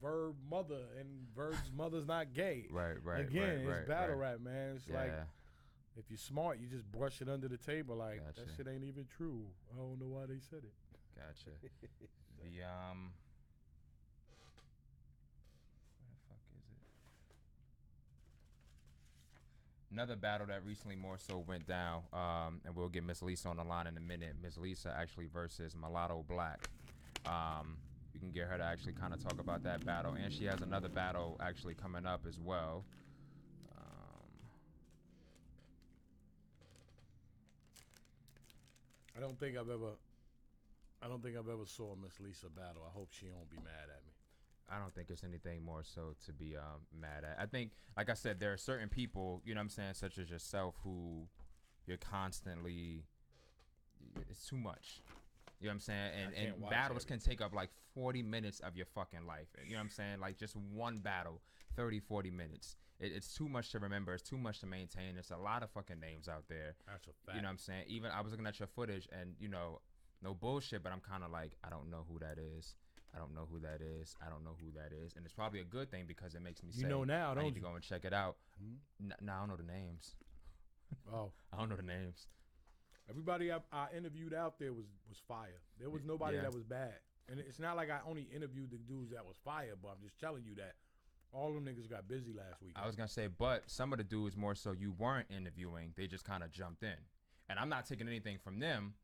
[SPEAKER 3] Verb mother, and Verb's mother's not gay.
[SPEAKER 4] Right.
[SPEAKER 3] Again, it's battle rap, man. It's like, if you're smart, you just brush it under the table like, that shit ain't even true. I don't know why they said it.
[SPEAKER 4] Gotcha. Where the fuck is it? Another battle that recently more so went down, and we'll get Miss Lisa on the line in a minute. Miss Lisa actually versus Mulatto Black. We can get her to actually kind of talk about that battle, and she has another battle actually coming up as well.
[SPEAKER 3] I don't think I've ever saw Miss Lisa battle. I hope she don't be mad at me.
[SPEAKER 4] I don't think it's anything more so to be mad at. I think, like I said, there are certain people, you know what I'm saying, such as yourself, who you're constantly, it's too much. You know what I'm saying? And battles can take up like 40 minutes of your fucking life. You know what I'm saying? Like just one battle, 30, 40 minutes. It's too much to remember. It's too much to maintain. There's a lot of fucking names out there.
[SPEAKER 3] That's a fact.
[SPEAKER 4] You know what I'm saying? Even I was looking at your footage and, you know, no bullshit, but I'm kind of like, I don't know who that is. I don't know who that is. I don't know who that is. And it's probably a good thing because it makes me say,
[SPEAKER 3] know now, don't
[SPEAKER 4] I need
[SPEAKER 3] you?
[SPEAKER 4] to go and check it out. No, I don't know the names.
[SPEAKER 3] Oh.
[SPEAKER 4] I don't know the names.
[SPEAKER 3] Everybody I interviewed out there was fire. There was nobody that was bad. And it's not like I only interviewed the dudes that was fire, but I'm just telling you that all them niggas got busy last week.
[SPEAKER 4] I was going to say, but some of the dudes more so you weren't interviewing. They just kind of jumped in. And I'm not taking anything from them,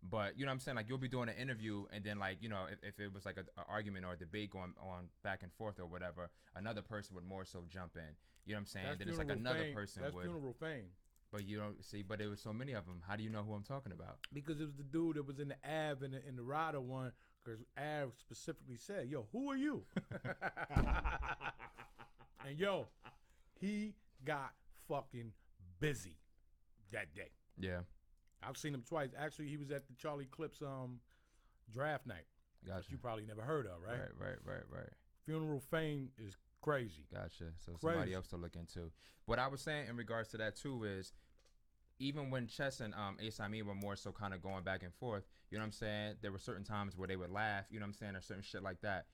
[SPEAKER 4] but you know what I'm saying? Like you'll be doing an interview and then like, you know, if it was like an argument or a debate going on back and forth or whatever, another person would more so jump in. You know what I'm saying? Then it's like another person would.
[SPEAKER 3] That's funeral fame.
[SPEAKER 4] But you don't see, but there was so many of them. How do you know who I'm talking about?
[SPEAKER 3] Because it was the dude that was in the Av and the Rider one. Because Av specifically said, "Yo, who are you?" And yo, he got fucking busy that day.
[SPEAKER 4] Yeah,
[SPEAKER 3] I've seen him twice. Actually, he was at the Charlie Clips draft night.
[SPEAKER 4] Gotcha.
[SPEAKER 3] That you probably never heard of, right?
[SPEAKER 4] Right.
[SPEAKER 3] Funeral fame is crazy.
[SPEAKER 4] Gotcha. So somebody else to look into. What I was saying in regards to that too is, even when Chess and Ace Amin were more so kind of going back and forth, you know what I'm saying? There were certain times where they would laugh, you know what I'm saying, or certain shit like that.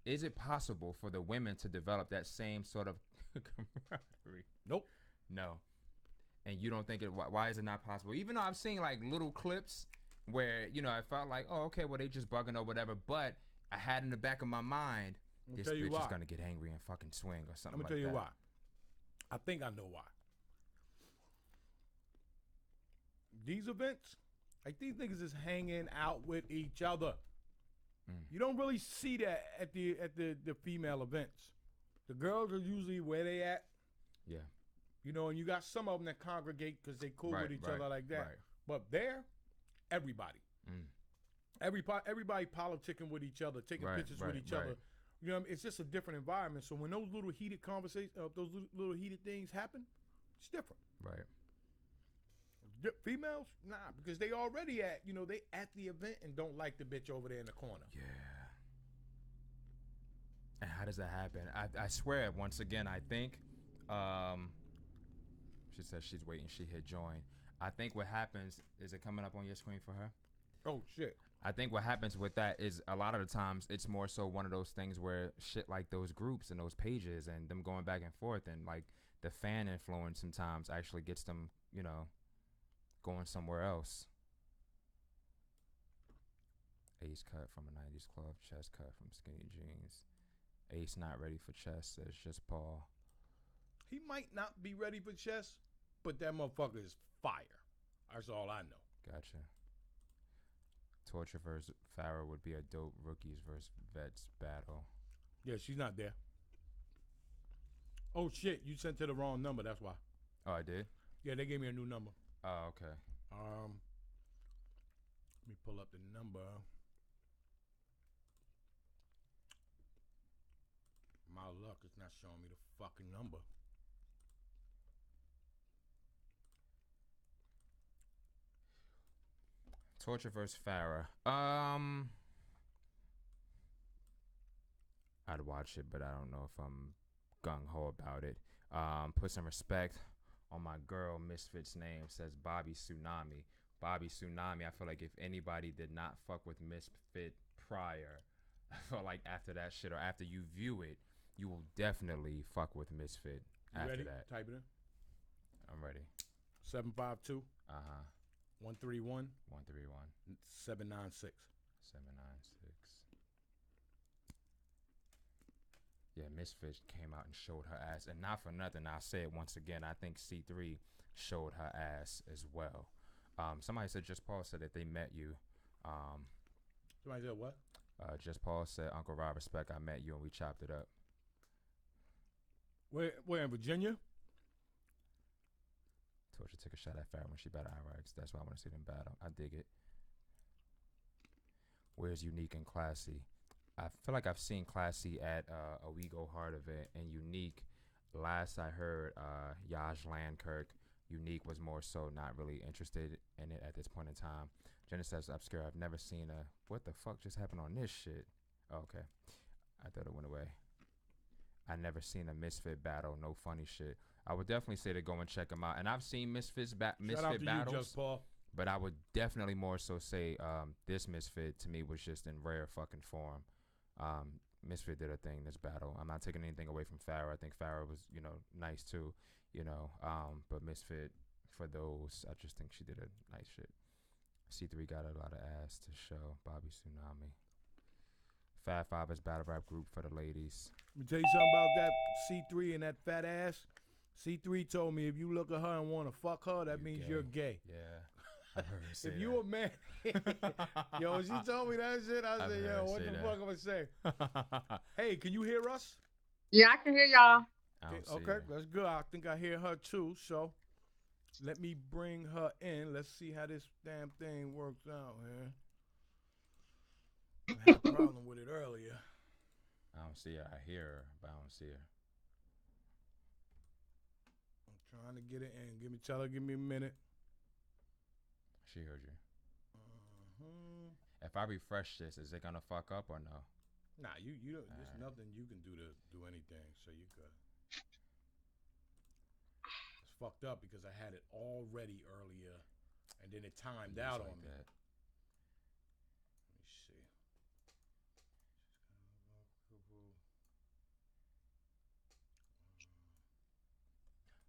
[SPEAKER 4] Is it possible for the women to develop that same sort of camaraderie?
[SPEAKER 3] Nope.
[SPEAKER 4] No. And you don't think it? Why is it not possible? Even though I've seen like little clips where, you know, I felt like, oh, okay, well they just bugging or whatever, but I had in the back of my mind, this bitch is gonna get angry and fucking swing or something like that.
[SPEAKER 3] I'm gonna tell you why. I think I know why. These events, like these niggas is hanging out with each other. You don't really see that at the female events. The girls are usually where they at. Yeah. You know, and you got some of them that congregate because they cool with each other like that. Right. But there, everybody. Everybody politicking with each other, taking pictures with each other. You know what I mean? It's just a different environment. So when those little heated conversations, those little heated things happen, it's different. Right. Females, nah, because they already at, you know, they at the event and don't like the bitch over there in the corner.
[SPEAKER 4] Yeah. And how does that happen? I swear, once again, I think, she says she's waiting. She hit join. I think what happens, is it coming up on your screen for her?
[SPEAKER 3] Oh, shit.
[SPEAKER 4] I think what happens with that is a lot of the times it's more so one of those things where shit like those groups and those pages and them going back and forth and like the fan influence sometimes actually gets them, you know, going somewhere else. Ace cut from a 90s club, Chess cut from skinny jeans. Ace not ready for Chess, says just Paul.
[SPEAKER 3] He might not be ready for Chess, but that motherfucker is fire. That's all I know.
[SPEAKER 4] Gotcha. Torture versus Farrah would be a dope rookies versus vets battle.
[SPEAKER 3] Yeah, she's not there. Oh shit, you sent to the wrong number, that's why.
[SPEAKER 4] Oh, I did?
[SPEAKER 3] Yeah, they gave me a new number.
[SPEAKER 4] Oh, okay.
[SPEAKER 3] Let me pull up the number. My luck, it's not showing me the fucking number.
[SPEAKER 4] Torture versus Farrah. I'd watch it, but I don't know if I'm gung ho about it. Put some respect on my girl Misfit's name. Says Bobby Tsunami. Bobby Tsunami. I feel like if anybody did not fuck with Misfit prior, I feel like after that shit or after you view it, you will definitely fuck with Misfit
[SPEAKER 3] You
[SPEAKER 4] after
[SPEAKER 3] ready?
[SPEAKER 4] that.
[SPEAKER 3] Type it in.
[SPEAKER 4] I'm ready.
[SPEAKER 3] 752
[SPEAKER 4] Uh-huh.
[SPEAKER 3] 131
[SPEAKER 4] 131
[SPEAKER 3] 796.
[SPEAKER 4] 796. Yeah, Misfit came out and showed her ass. And not for nothing, I'll say it once again, I think C3 showed her ass as well. Somebody said, Just Paul said that they met you.
[SPEAKER 3] Somebody said what?
[SPEAKER 4] Just Paul said, Uncle Rob, respect, I met you and we chopped it up.
[SPEAKER 3] Where in Virginia?
[SPEAKER 4] Torture took a shot at Farrah when she battled Iraqs. That's why I want to see them battle. I dig it. Where's Unique and Classy? I feel like I've seen Classy at a We Go Hard event, and Unique, last I heard, Yaj Landkirk, Unique was more so not really interested in it at this point in time. Jenna says, Obscure, I've never seen a, what the fuck just happened on this shit? Oh, okay. I thought it went away. I never seen a Misfit battle, no funny shit. I would definitely say to go and check them out. And I've seen Misfit battles.
[SPEAKER 3] You, Just Paul.
[SPEAKER 4] But I would definitely more so say this Misfit to me was just in rare fucking form. Misfit did a thing this battle. I'm not taking anything away from Farrah. I think Farrah was, nice too, but Misfit, for those, I just think she did a nice shit. C3 got a lot of ass to show. Bobby Tsunami. Fat Five's battle rap group for the ladies.
[SPEAKER 3] Let me tell you something about that C3 and that fat ass. C3 told me if you look at her and want to fuck her, that means you're gay.
[SPEAKER 4] Yeah. I've heard her say
[SPEAKER 3] If
[SPEAKER 4] that.
[SPEAKER 3] you a man, yo, when she told me that shit, I said, yo, what the fuck am I say? Hey, can you hear us?
[SPEAKER 5] Yeah, I can hear y'all.
[SPEAKER 3] Okay, that's good. I think I hear her too. So let me bring her in. Let's see how this damn thing works out here. I had a problem with it earlier.
[SPEAKER 4] I don't see her. I hear her, but I don't see her.
[SPEAKER 3] I'm trying to get it in. Tell her, give me a minute.
[SPEAKER 4] She heard you. If I refresh this, is it gonna fuck up or no?
[SPEAKER 3] Nah, you don't. There's nothing you can do to do anything, so you good. It's fucked up because I had it already earlier, and then it timed out on me. Let me see.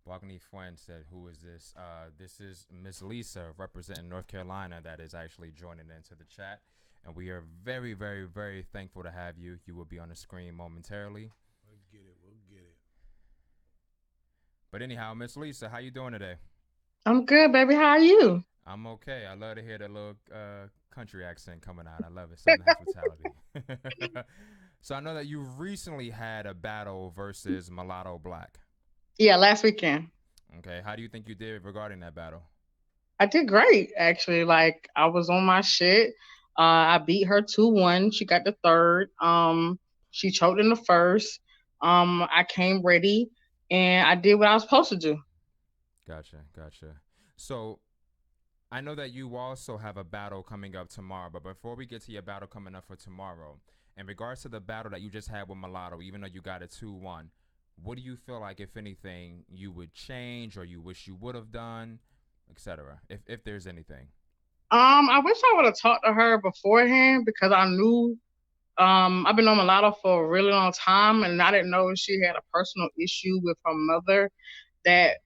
[SPEAKER 4] Wagner Fuen said, who is this? This is Miss Lisa representing North Carolina that is actually joining into the chat. And we are very, very, very thankful to have you. You will be on the screen momentarily.
[SPEAKER 3] We'll get it.
[SPEAKER 4] But anyhow, Miss Lisa, how you doing today?
[SPEAKER 5] I'm good, baby. How are you?
[SPEAKER 4] I'm okay. I love to hear the little country accent coming out. I love it. Southern hospitality. So I know that you recently had a battle versus Mulatto Black.
[SPEAKER 5] Yeah, last weekend.
[SPEAKER 4] Okay. How do you think you did regarding that battle?
[SPEAKER 5] I did great, actually. Like, I was on my shit. I beat her 2-1. She got the third. She choked in the first. I came ready, and I did what I was supposed to do.
[SPEAKER 4] Gotcha. So I know that you also have a battle coming up tomorrow, but before we get to your battle coming up for tomorrow, in regards to the battle that you just had with Mulatto, even though you got it 2-1, what do you feel like, if anything, you would change or you wish you would have done, etc., if there's anything?
[SPEAKER 5] I wish I would have talked to her beforehand because I knew I've been on Mulatto for a really long time, and I didn't know she had a personal issue with her mother. That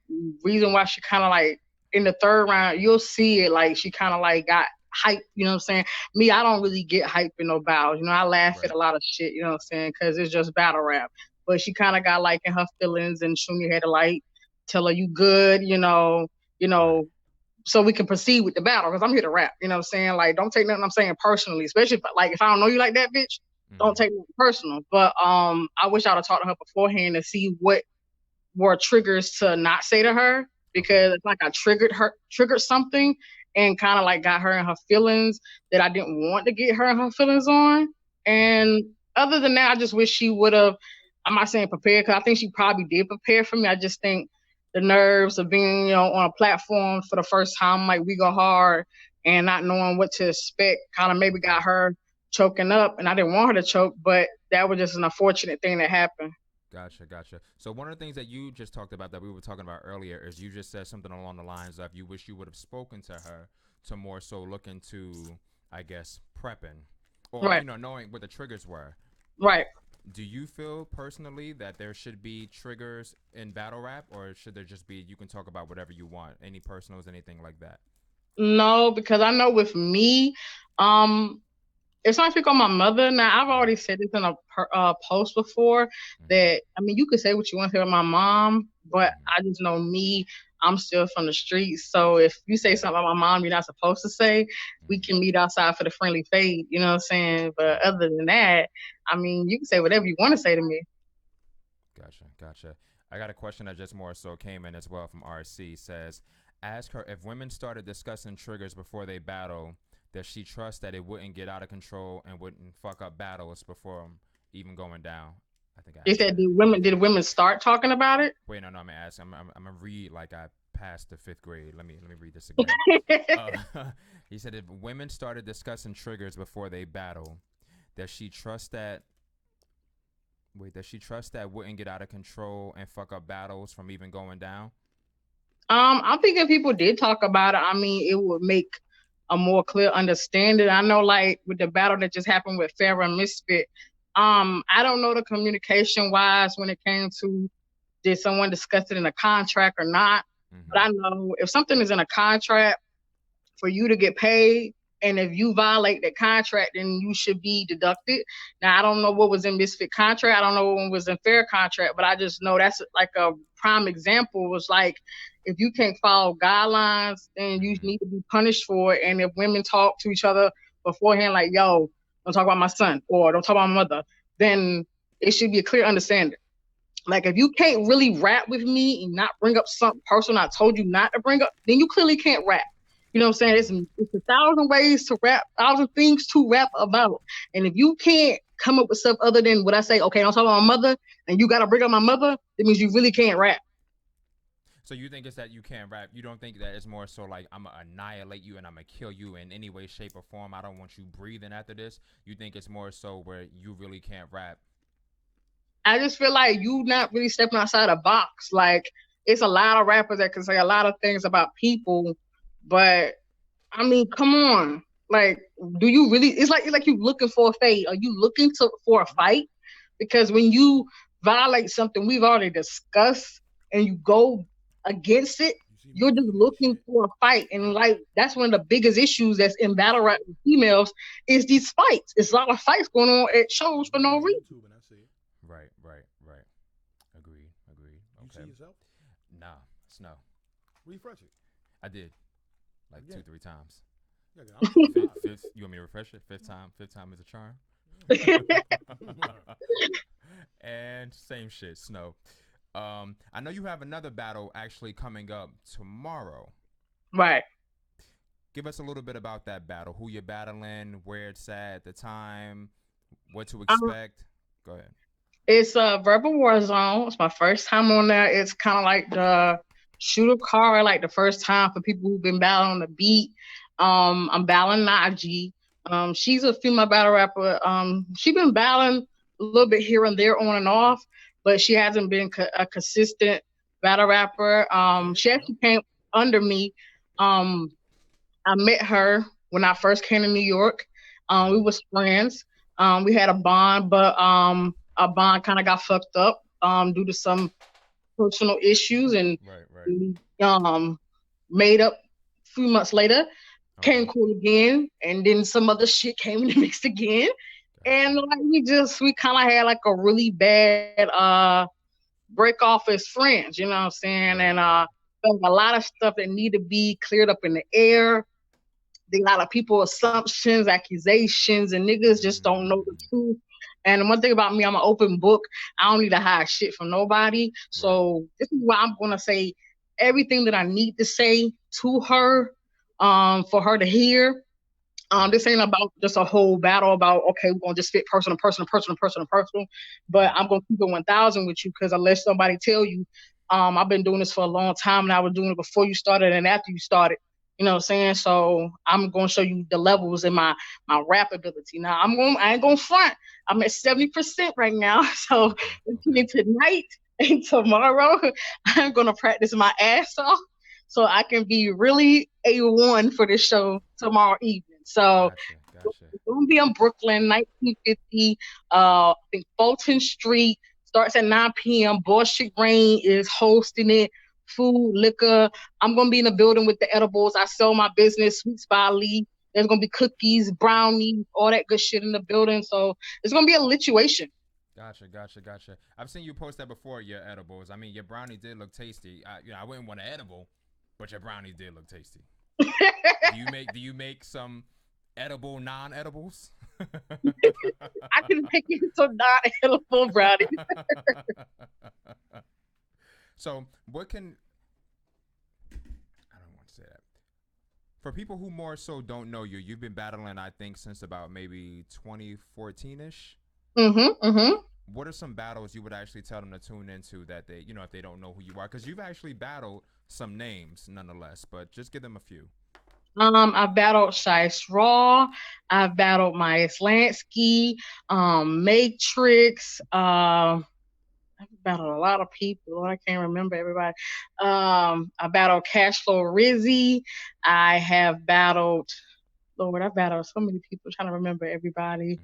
[SPEAKER 5] reason why she kind of like in the third round, you'll see it, like she kind of like got hype, you know what I'm saying? Me, I don't really get hype in no battles. I laugh at a lot of shit, you know what I'm saying? Because it's just battle rap. But she kind of got like in her feelings, and Shuni had to like tell her you good,
[SPEAKER 4] Right.
[SPEAKER 5] so we can proceed with the battle, because I'm here to rap, you know what I'm saying? Like, don't take nothing I'm saying personally, especially if I don't know you like that, bitch, don't take it personal. But I wish I would have talked to her beforehand to see what were triggers to not say to her, because it's like I triggered something, and kind of like got her in her feelings that I didn't want to get her in her feelings on. And other than that, I just wish she would have, I'm not saying prepared, because I think she probably did prepare for me. I just think the nerves of being, on a platform for the first time, like We Go Hard, and not knowing what to expect kind of maybe got her choking up. And I didn't want her to choke, but that was just an unfortunate thing that happened.
[SPEAKER 4] Gotcha. So one of the things that you just talked about that we were talking about earlier is you just said something along the lines of you wish you would have spoken to her to more so look into, I guess, prepping or
[SPEAKER 5] Right.
[SPEAKER 4] knowing what the triggers were.
[SPEAKER 5] Right.
[SPEAKER 4] Do you feel personally that there should be triggers in battle rap, or should there just be you can talk about whatever you want, any personals, anything like that?
[SPEAKER 5] No, because I know with me, if I speak on my mother, now I've already said this in a post before that, I mean, you could say what you want to say about my mom, but I just know me, I'm still from the streets. So if you say something about my mom you're not supposed to say, we can meet outside for the friendly fade, you know what I'm saying? But other than that, I mean, you can say whatever you want to say to me.
[SPEAKER 4] Gotcha. I got a question that just more so came in as well from RC. Says, ask her if women started discussing triggers before they battle, does she trust that it wouldn't get out of control and wouldn't fuck up battles before even going down? I think
[SPEAKER 5] You said, did women start talking about it?
[SPEAKER 4] Wait, no, I'm gonna ask. I'm gonna read like I passed the 5th grade. Let me read this again. He said if women started discussing triggers before they battle, does she trust that? Does she trust that wouldn't get out of control and fuck up battles from even going down?
[SPEAKER 5] I think if people did talk about it, I mean, it would make a more clear understanding. I know, like with the battle that just happened with Farrah and Misfit, I don't know the communication wise when it came to did someone discuss it in a contract or not. But I know if something is in a contract for you to get paid, and if you violate that contract, then you should be deducted. Now, I don't know what was in Misfit contract. I don't know what was in Fair contract, but I just know that's like a prime example was like, if you can't follow guidelines, then you need to be punished for it. And if women talk to each other beforehand, like, yo, don't talk about my son or don't talk about my mother, then it should be a clear understanding. Like, if you can't really rap with me and not bring up something personal I told you not to bring up, then you clearly can't rap. You know what I'm saying? It's 1,000 ways to rap, 1,000 things to rap about. And if you can't come up with stuff other than what I say, okay, don't talk about my mother, and you got to bring up my mother, it means you really can't rap.
[SPEAKER 4] So you think it's that you can't rap. You don't think that it's more so like I'm going to annihilate you and I'm going to kill you in any way, shape, or form. I don't want you breathing after this. You think it's more so where you really can't rap.
[SPEAKER 5] I just feel like you not really stepping outside the box. Like, it's a lot of rappers that can say a lot of things about people, but I mean, come on. Like, do you really? It's like you looking for a fade. Are you looking for a fight? Because when you violate something we've already discussed and you go against it, you're just looking for a fight. And like, that's one of the biggest issues that's in battle rap with females is these fights. It's a lot of fights going on at shows for no reason.
[SPEAKER 4] Right. Agreed.
[SPEAKER 3] You see yourself?
[SPEAKER 4] Nah, it's no.
[SPEAKER 3] Refresh it.
[SPEAKER 4] I did. Like 2-3 times.
[SPEAKER 3] Yeah,
[SPEAKER 4] fifth, you want me to refresh it? Fifth time is a charm. And same shit, Snow. I know you have another battle actually coming up tomorrow.
[SPEAKER 5] Right.
[SPEAKER 4] Give us a little bit about that battle. Who you're battling, where it's at, the time, what to expect. Go ahead.
[SPEAKER 5] It's a Verbal Warzone. It's my first time on there. It's kind of like the shooter card, like the first time for people who've been battling on the beat. I'm battling Najee. She's a female battle rapper. She's been battling a little bit here and there on and off, but she hasn't been a consistent battle rapper. She actually came under me. I met her when I first came to New York. We was friends. We had a bond, but our bond kind of got fucked up due to some personal issues, and we made up a few months later. Came cool again, and then some other shit came in the mix again, and like we kind of had like a really bad break off as friends, you know what I'm saying? And there's a lot of stuff that need to be cleared up in the air. A lot of people assumptions, accusations, and niggas just don't know the truth. And one thing about me, I'm an open book. I don't need to hide shit from nobody. So this is why I'm gonna say everything that I need to say to her for her to hear. This ain't about just a whole battle about, okay, we're gonna just fit personal, but I'm gonna keep it 1,000 with you, because unless somebody tell you, I've been doing this for a long time, and I was doing it before you started and after you started. You know what I'm saying? So I'm gonna show you the levels in my rap ability. Now I ain't gonna front. I'm at 70% right now. So between tonight and tomorrow, I'm gonna practice my ass off so I can be really A1 for this show tomorrow evening. So
[SPEAKER 4] Gotcha.
[SPEAKER 5] it's gonna be in Brooklyn, 1950. I think Fulton Street starts at 9 p.m. Bullshit Rain is hosting it. Food, liquor. I'm gonna be in the building with the edibles. I sell my business, Sweets by Lee. There's gonna be cookies, brownies, all that good shit in the building. So it's gonna be a lituation.
[SPEAKER 4] Gotcha. I've seen you post that before, your edibles. I mean, your brownie did look tasty. I wouldn't want an edible, but your brownie did look tasty. Do you make some edible non-edibles?
[SPEAKER 5] I can make you some non-edible brownies.
[SPEAKER 4] So what can, I don't want to say that. For people who more so don't know you, you've been battling, I think, since about maybe 2014-ish. What are some battles you would actually tell them to tune into that they, if they don't know who you are? Because you've actually battled some names nonetheless, but just give them a few.
[SPEAKER 5] I've battled Shice Raw. I've battled Myers Lansky, Matrix. I've battled a lot of people. I can't remember everybody. I battled Cashflow Rizzy. I have battled, Lord, I've battled so many people. I'm trying to remember everybody.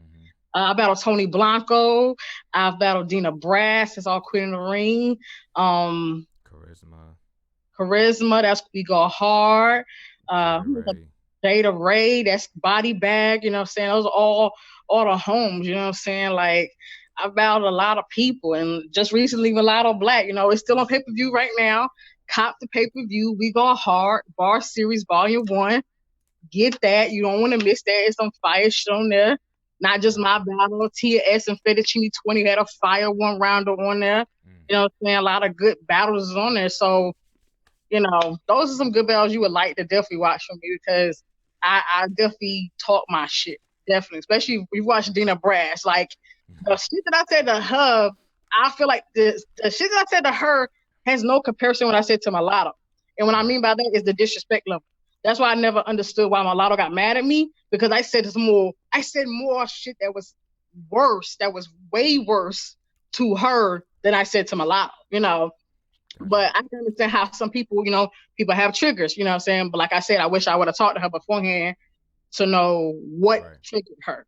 [SPEAKER 5] I battled Tony Blanco. I've battled Dina Brass. It's all Queen in the Ring. Charisma. That's We Go Hard. Jada Ray. That's Body Bag. You know what I'm saying? Those are all the homes. You know what I'm saying? Like, I've battled a lot of people, and just recently Mulatto Black. It's still on pay-per-view right now. Cop the pay-per-view. We Go Hard. Bar Series Volume 1. Get that. You don't want to miss that. It's some fire shit on there. Not just my battle. Tia S and Fettuccine 20 had a fire one rounder on there. You know what I'm saying? A lot of good battles is on there. So, those are some good battles you would like to definitely watch from me, because I definitely talk my shit. Definitely. Especially if you watch Dina Brass. Like, the shit that I said to her, I feel like the shit that I said to her has no comparison to what I said to Mulatto. And what I mean by that is the disrespect level. That's why I never understood why Mulatto got mad at me, because I said more shit that was worse, that was way worse to her than I said to Mulatto, But I can understand how some people, people have triggers, you know what I'm saying? But like I said, I wish I would have talked to her beforehand to know what triggered her.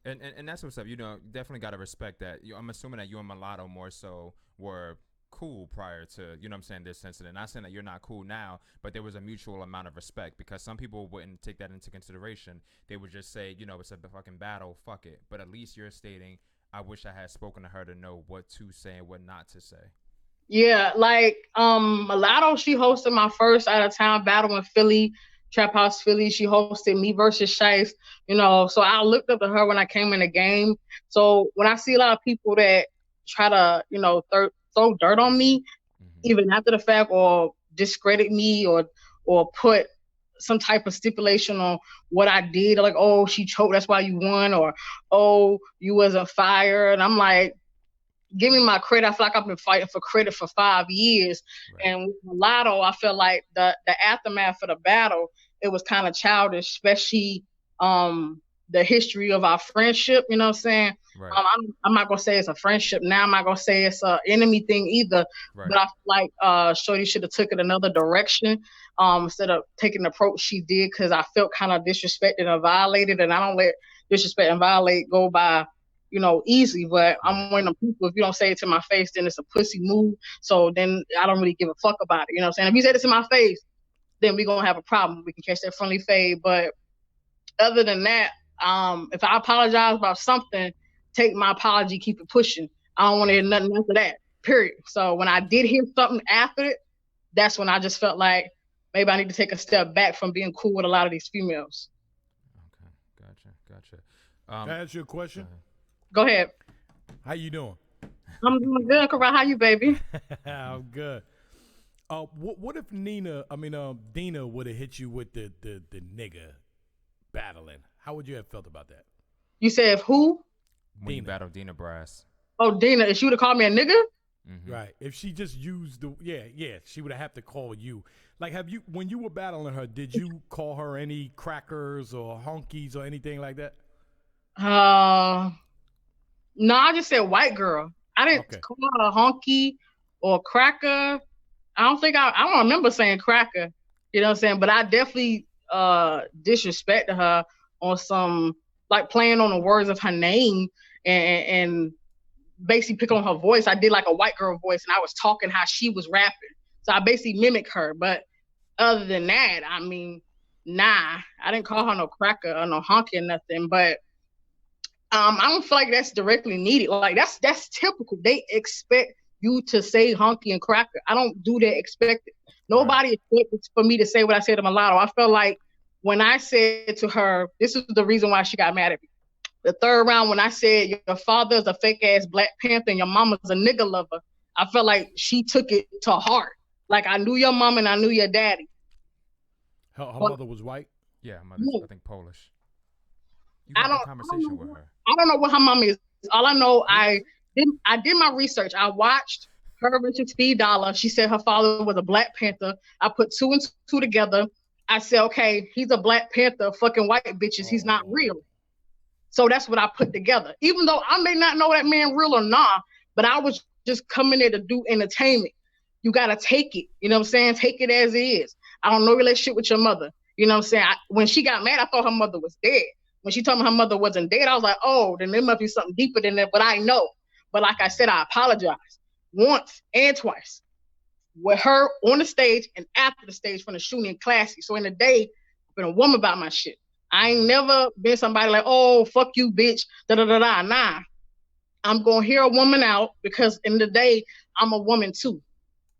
[SPEAKER 4] And that's what's up. Definitely got to respect that. I'm assuming that you and Mulatto more so were cool prior to, this incident. Not saying that you're not cool now, but there was a mutual amount of respect, because some people wouldn't take that into consideration. They would just say, it's a fucking battle, fuck it. But at least you're stating, I wish I had spoken to her to know what to say and what not to say.
[SPEAKER 5] Yeah, like Mulatto, she hosted my first out of town battle in Philly, Trap House Philly. She hosted me versus Shice, so I looked up to her when I came in the game. So when I see a lot of people that try to, throw dirt on me, even after the fact, or discredit me, or put some type of stipulation on what I did, like, oh, she choked, that's why you won, or oh, you wasn't fired. And I'm like, give me my credit. I feel like I've been fighting for credit for 5 years. Right. And with Mulatto, I feel like the aftermath of the battle, it was kind of childish, especially the history of our friendship, you know what I'm saying? Right. I'm not going to say it's a friendship now. I'm not going to say it's an enemy thing either. Right. But I feel like Shorty should have took it another direction instead of taking the approach she did, because I felt kind of disrespected and violated, and I don't let disrespect and violate go by easy, but I'm one of them people, if you don't say it to my face, then it's a pussy move. So then I don't really give a fuck about it. You know what I'm saying? If you say it to my face, then we're going to have a problem. We can catch that friendly fade. But other than that, if I apologize about something, take my apology, keep it pushing. I don't want to hear nothing after that, period. So when I did hear something after it, that's when I just felt like maybe I need to take a step back from being cool with a lot of these females.
[SPEAKER 4] Okay, gotcha.
[SPEAKER 3] Can I ask you a question?
[SPEAKER 5] Go ahead.
[SPEAKER 3] How you doing?
[SPEAKER 5] I'm doing good, Karan. How you, baby?
[SPEAKER 3] I'm good. What if Dina would have hit you with the nigga battling? How would you have felt about that?
[SPEAKER 5] You said who?
[SPEAKER 4] When you
[SPEAKER 3] Dina.
[SPEAKER 4] battle Dina Brass.
[SPEAKER 5] Oh, Dina. If she would have called me a nigga?
[SPEAKER 4] Mm-hmm.
[SPEAKER 3] Right. If she just used she would have to call you. Like, when you were battling her, did you call her any crackers or honkies or anything like that?
[SPEAKER 5] No, I just said white girl. I didn't call her a honky or cracker. I don't remember saying cracker. You know what I'm saying? But I definitely disrespected her on some, like, playing on the words of her name and basically pick on her voice. I did like a white girl voice and I was talking how she was rapping. So I basically mimicked her. But other than that, I mean, nah, I didn't call her no cracker or no honky or nothing. But I don't feel like that's directly needed. Like, that's typical. They expect you to say honky and cracker. I don't do that expected. Nobody expected for me to say what I said to Mulatto. I felt like when I said to her, this is the reason why she got mad at me. The third round, when I said your father's a fake ass Black Panther and your mama's a nigga lover, I felt like she took it to heart. Like, I knew your mom and I knew your daddy.
[SPEAKER 3] Her mother was white?
[SPEAKER 4] Yeah, her mother's, I think, Polish. You
[SPEAKER 5] I
[SPEAKER 4] had
[SPEAKER 5] don't,
[SPEAKER 4] a conversation with her.
[SPEAKER 5] I don't know what her mom is. All I know, I did my research. I watched her Richard Speed Dollar. She said her father was a Black Panther. I put two and two together. I said, okay, he's a Black Panther, fucking white bitches. He's not real. So that's what I put together. Even though I may not know that man real or not, but I was just coming there to do entertainment. You got to take it. You know what I'm saying? Take it as it is. I don't know relationship with your mother. You know what I'm saying? When she got mad, I thought her mother was dead. When she told me her mother wasn't dead, I was like, oh, then there must be something deeper than that. But I know. But like I said, I apologize once and twice with her on the stage and after the stage from the shooting in Classy. So in the day, I've been a woman about my shit. I ain't never been somebody like, oh, fuck you, bitch, da-da-da-da. Nah, I'm going to hear a woman out because in the day, I'm a woman too.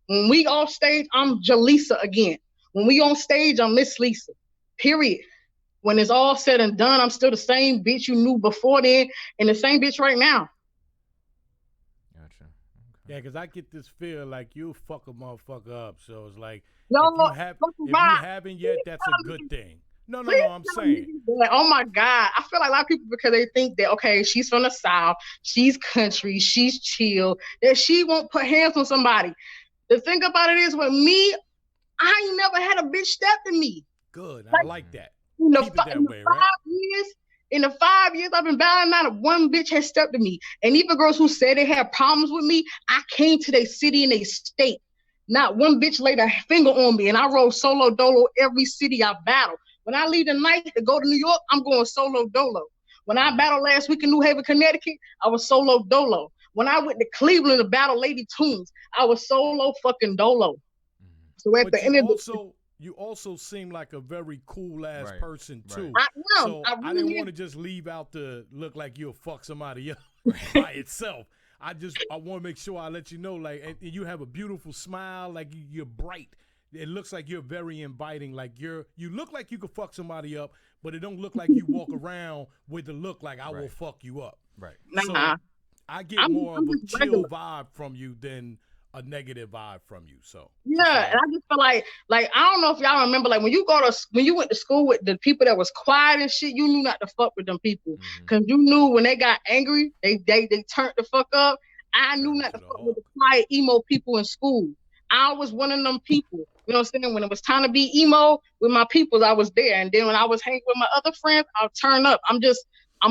[SPEAKER 5] When we off stage, I'm Jaleesa again. When we on stage, I'm Miss Lisa, period. When it's all said and done, I'm still the same bitch you knew before then and the same bitch right now.
[SPEAKER 4] Gotcha. Okay.
[SPEAKER 3] Yeah, because I get this feel like you fuck a motherfucker up. So it's like,
[SPEAKER 5] Yo,
[SPEAKER 3] if you haven't yet, that's a good thing. No, I'm saying.
[SPEAKER 5] Oh my God. I feel like a lot of people, because they think that, okay, she's from the South, she's country, she's chill, that she won't put hands on somebody. The thing about it is, with me, I ain't never had a bitch step to me.
[SPEAKER 3] Good. I like that.
[SPEAKER 5] Keep it that way, right? In the 5 years I've been battling, not one bitch has stepped to me. And even girls who said they had problems with me, I came to their city and their state. Not one bitch laid a finger on me. And I rode solo dolo every city I battled. When I leave tonight to go to New York, I'm going solo dolo. When I battled last week in New Haven, Connecticut, I was solo dolo. When I went to Cleveland to battle Lady Tunes, I was solo fucking dolo. So at the end of the
[SPEAKER 3] you also seem like a very cool ass person too.
[SPEAKER 5] I am.
[SPEAKER 3] So I didn't want to just leave out to look like you'll fuck somebody up by itself. I want to make sure I let you know, like, and you have a beautiful smile, like you're bright. It looks like you're very inviting. Like you look like you could fuck somebody up, but it don't look like you walk around with the look like I will fuck you up.
[SPEAKER 4] Right.
[SPEAKER 3] So I get more of a chill vibe from you than a negative vibe from you. So
[SPEAKER 5] yeah, and I just feel like I don't know if y'all remember, like when you went to school with the people that was quiet and shit, you knew not to fuck with them people because you knew when they got angry, they turned the fuck up. I knew not to fuck with the quiet emo people in school. I was one of them people. You know what I'm saying? When it was time to be emo with my peoples, I was there. And then when I was hanging with my other friends, I'll turn up. I'm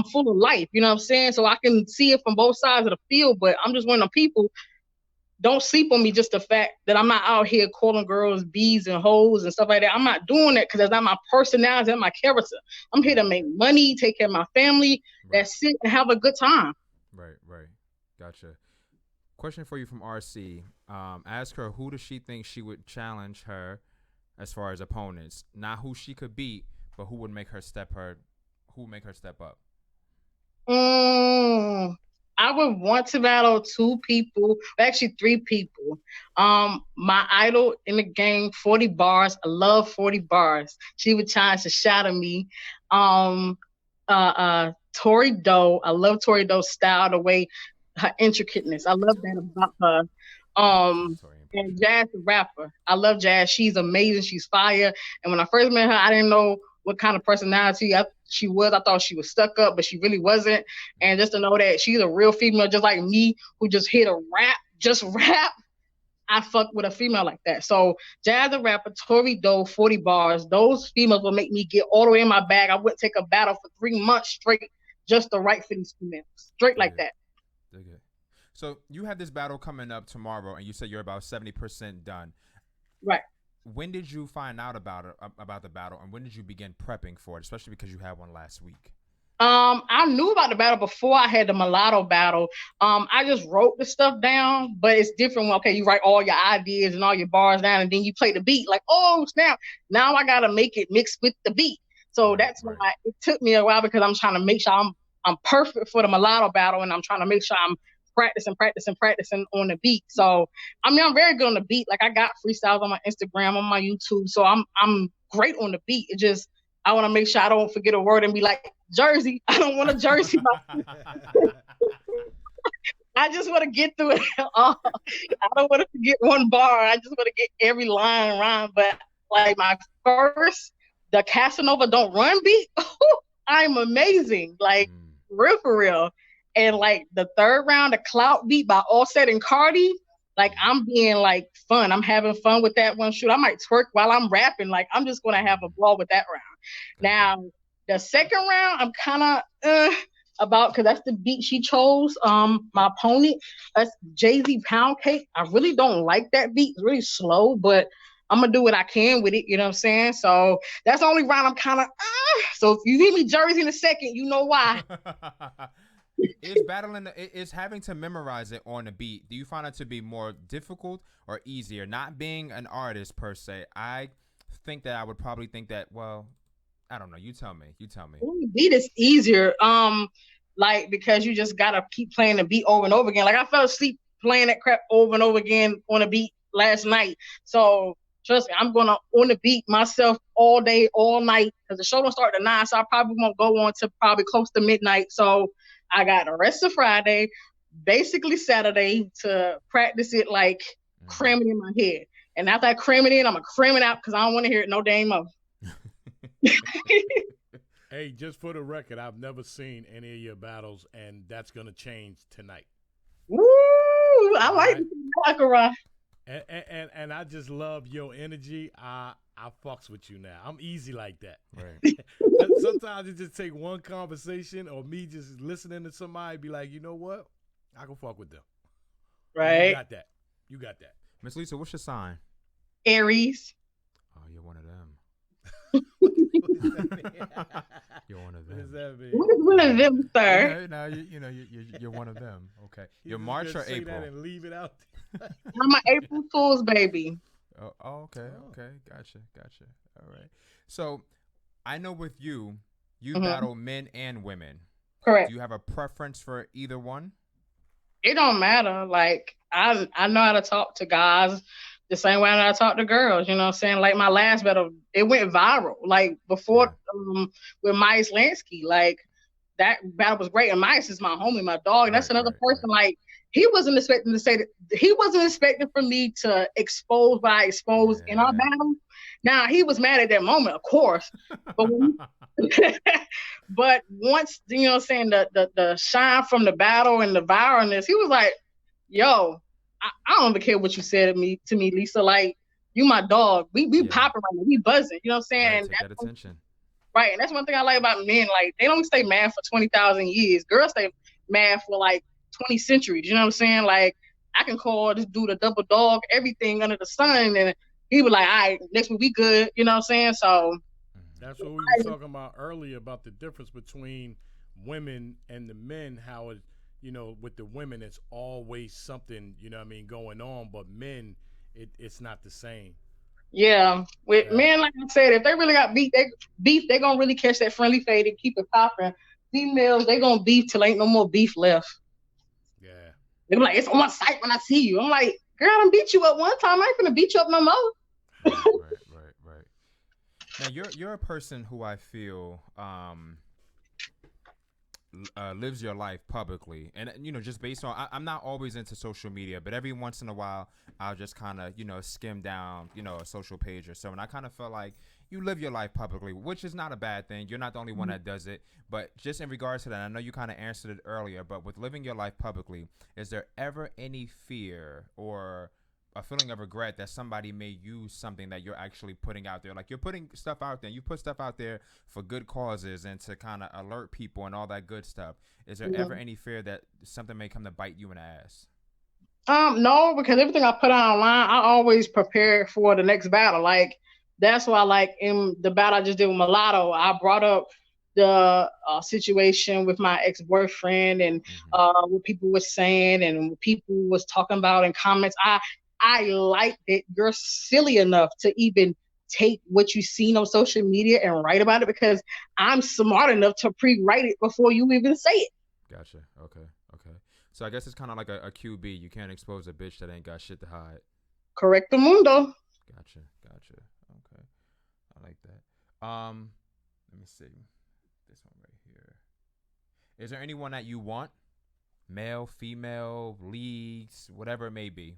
[SPEAKER 5] full of life. You know what I'm saying? So I can see it from both sides of the field, but I'm just one of them people. Don't sleep on me, just the fact that I'm not out here calling girls bees and hoes and stuff like that. I'm not doing that because that's not my personality, that's my character. I'm here to make money, take care of my family, that's it, and have a good time.
[SPEAKER 4] Right. Gotcha. Question for you from RC. Ask her, who does she think she would challenge her as far as opponents? Not who she could beat, but who would make her step up?
[SPEAKER 5] I would want to battle actually three people. My idol in the game, 40 bars. I love 40 bars. She would challenge the shot of me. Tori Doe. I love Tori Doe's style, the way her intricateness. I love that about her. And Jazz the rapper. I love Jazz. She's amazing. She's fire. And when I first met her, I didn't know what kind of personality she was. I thought she was stuck up, but she really wasn't. And just to know that she's a real female, just like me, who just hit a rap, just rap. I fuck with a female like that. So Jazz the rapper, Tori Doe, 40 bars. Those females will make me get all the way in my bag. I wouldn't take a battle for 3 months straight just to write for these females. Straight like that.
[SPEAKER 4] Okay. So you have this battle coming up tomorrow, and you said you're about 70% done.
[SPEAKER 5] Right.
[SPEAKER 4] When did you find out about the battle, and when did you begin prepping for it, especially because you had one last week?
[SPEAKER 5] I knew about the battle before I had the mulatto battle. I just wrote the stuff down, but it's different when, okay, you write all your ideas and all your bars down, and then you play the beat. Like, oh, snap. Now I got to make it mix with the beat. So that's why it took me a while, because I'm trying to make sure I'm perfect for the mulatto battle, and I'm trying to make sure I'm practicing on the beat. So, I mean, I'm very good on the beat. Like, I got freestyles on my Instagram, on my YouTube. So I'm great on the beat. It just, I want to make sure I don't forget a word and be like, Jersey. I don't want a Jersey. I just want to get through it all. I don't want to forget one bar. I just want to get every line rhyme. But like my first, the Casanova Don't Run beat, I'm amazing. Like, real for real. And like the third round, the Clout beat by Offset and Cardi, like I'm being like fun. I'm having fun with that one. Shoot, I might twerk while I'm rapping. Like, I'm just going to have a ball with that round. Now, the second round, I'm kind of about, because that's the beat she chose. My opponent, that's Jay-Z Pound Cake. I really don't like that beat. It's really slow, but I'm going to do what I can with it. You know what I'm saying? So that's the only round I'm kind of, so if you hear me Jersey in a second, you know why.
[SPEAKER 4] Is having to memorize it on a beat, do you find it to be more difficult or easier? Not being an artist per se, I think that I would probably think that, well, I don't know. You tell me.
[SPEAKER 5] Beat is easier. Like, because you just gotta keep playing the beat over and over again. Like, I fell asleep playing that crap over and over again on a beat last night. So trust me, I'm gonna on the beat myself all day, all night, because the show don't start at 9, so I probably won't go on to probably close to midnight. So I got the rest of Friday, basically Saturday, to practice it, like cram it in my head. And after I cram it in, I'm gonna cram it out, because I don't want to hear it no dang more.
[SPEAKER 3] Hey, just for the record, I've never seen any of your battles, and that's gonna change tonight.
[SPEAKER 5] Woo! I like Baccarat.
[SPEAKER 3] And I just love your energy. I fucks with you now. I'm easy like that.
[SPEAKER 4] Right.
[SPEAKER 3] Sometimes it just take one conversation or me just listening to somebody be like, you know what? I can fuck with them.
[SPEAKER 5] Right.
[SPEAKER 3] You got that. You got that.
[SPEAKER 4] Miss Lisa, what's your sign?
[SPEAKER 5] Aries.
[SPEAKER 4] Oh, you're one of them. You're one of them.
[SPEAKER 3] What does that mean?
[SPEAKER 5] What is one of them, sir?
[SPEAKER 4] No, you're one of them. Okay. You're March or April?
[SPEAKER 3] Say that and leave it out.
[SPEAKER 5] I'm an April Fool's baby.
[SPEAKER 4] Oh, okay. Gotcha. All right. So, I know with you battle men and women.
[SPEAKER 5] Correct.
[SPEAKER 4] Do you have a preference for either one?
[SPEAKER 5] It don't matter. Like, I know how to talk to guys the same way I talk to girls. You know what I'm saying? Like, my last battle, it went viral. Like, before with Myers Lansky, like, that battle was great. And Myers is my homie, my dog. And that's another person. Like, he wasn't expecting to say that. He wasn't expecting for me to expose what I exposed in our battle. Now, he was mad at that moment, of course. But but once, you know what I'm saying, the shine from the battle and the viralness, he was like, yo, I don't even care what you said to me, Lisa. Like, you my dog. We popping right now. We buzzing. You know what I'm saying?
[SPEAKER 4] Right, take that attention.
[SPEAKER 5] Right. And that's one thing I like about men. Like, they don't stay mad for 20,000 years. Girls stay mad for like 20 centuries. You know what I'm saying? Like, I can call this dude a double dog, everything under the sun, and he was like, all right, next week we good. You know what I'm saying? So
[SPEAKER 3] that's what we were talking about earlier, about the difference between women and the men, how it, you know, with the women, it's always something, you know what I mean, going on, but men, it's not the same.
[SPEAKER 5] Yeah. With men, like I said, if they really got beef, they gonna really catch that friendly fade and keep it popping. Females, they gonna beef till ain't no more beef left.
[SPEAKER 3] Yeah.
[SPEAKER 5] They're like, it's on my sight when I see you. I'm like, girl, I done beat you up one time. I ain't gonna beat you up no more.
[SPEAKER 4] Right. Now you're a person who I feel lives your life publicly, and just based on I'm not always into social media, but every once in a while I'll just kind of skim down a social page or so, and I kind of feel like you live your life publicly, which is not a bad thing. You're not the only one that does it, but just in regards to that, I know you kind of answered it earlier, but with living your life publicly, is there ever any fear or a feeling of regret that somebody may use something that you're actually putting out there? Like, you're putting stuff out there, you put stuff out there for good causes and to kind of alert people and all that good stuff. Is there ever any fear that something may come to bite you in the ass?
[SPEAKER 5] No, because everything I put out online, I always prepare for the next battle. Like, that's why, like, in the battle I just did with Mulatto, I brought up the situation with my ex-boyfriend and what people were saying and what people was talking about in comments. I like that you're silly enough to even take what you've seen on social media and write about it, because I'm smart enough to pre-write it before you even say it.
[SPEAKER 4] Gotcha. Okay. So I guess it's kind of like a QB. You can't expose a bitch that ain't got shit to hide.
[SPEAKER 5] Correcto mundo.
[SPEAKER 4] Gotcha. Okay. I like that. Let me see. This one right here. Is there anyone that you want? Male, female, leagues, whatever it may be.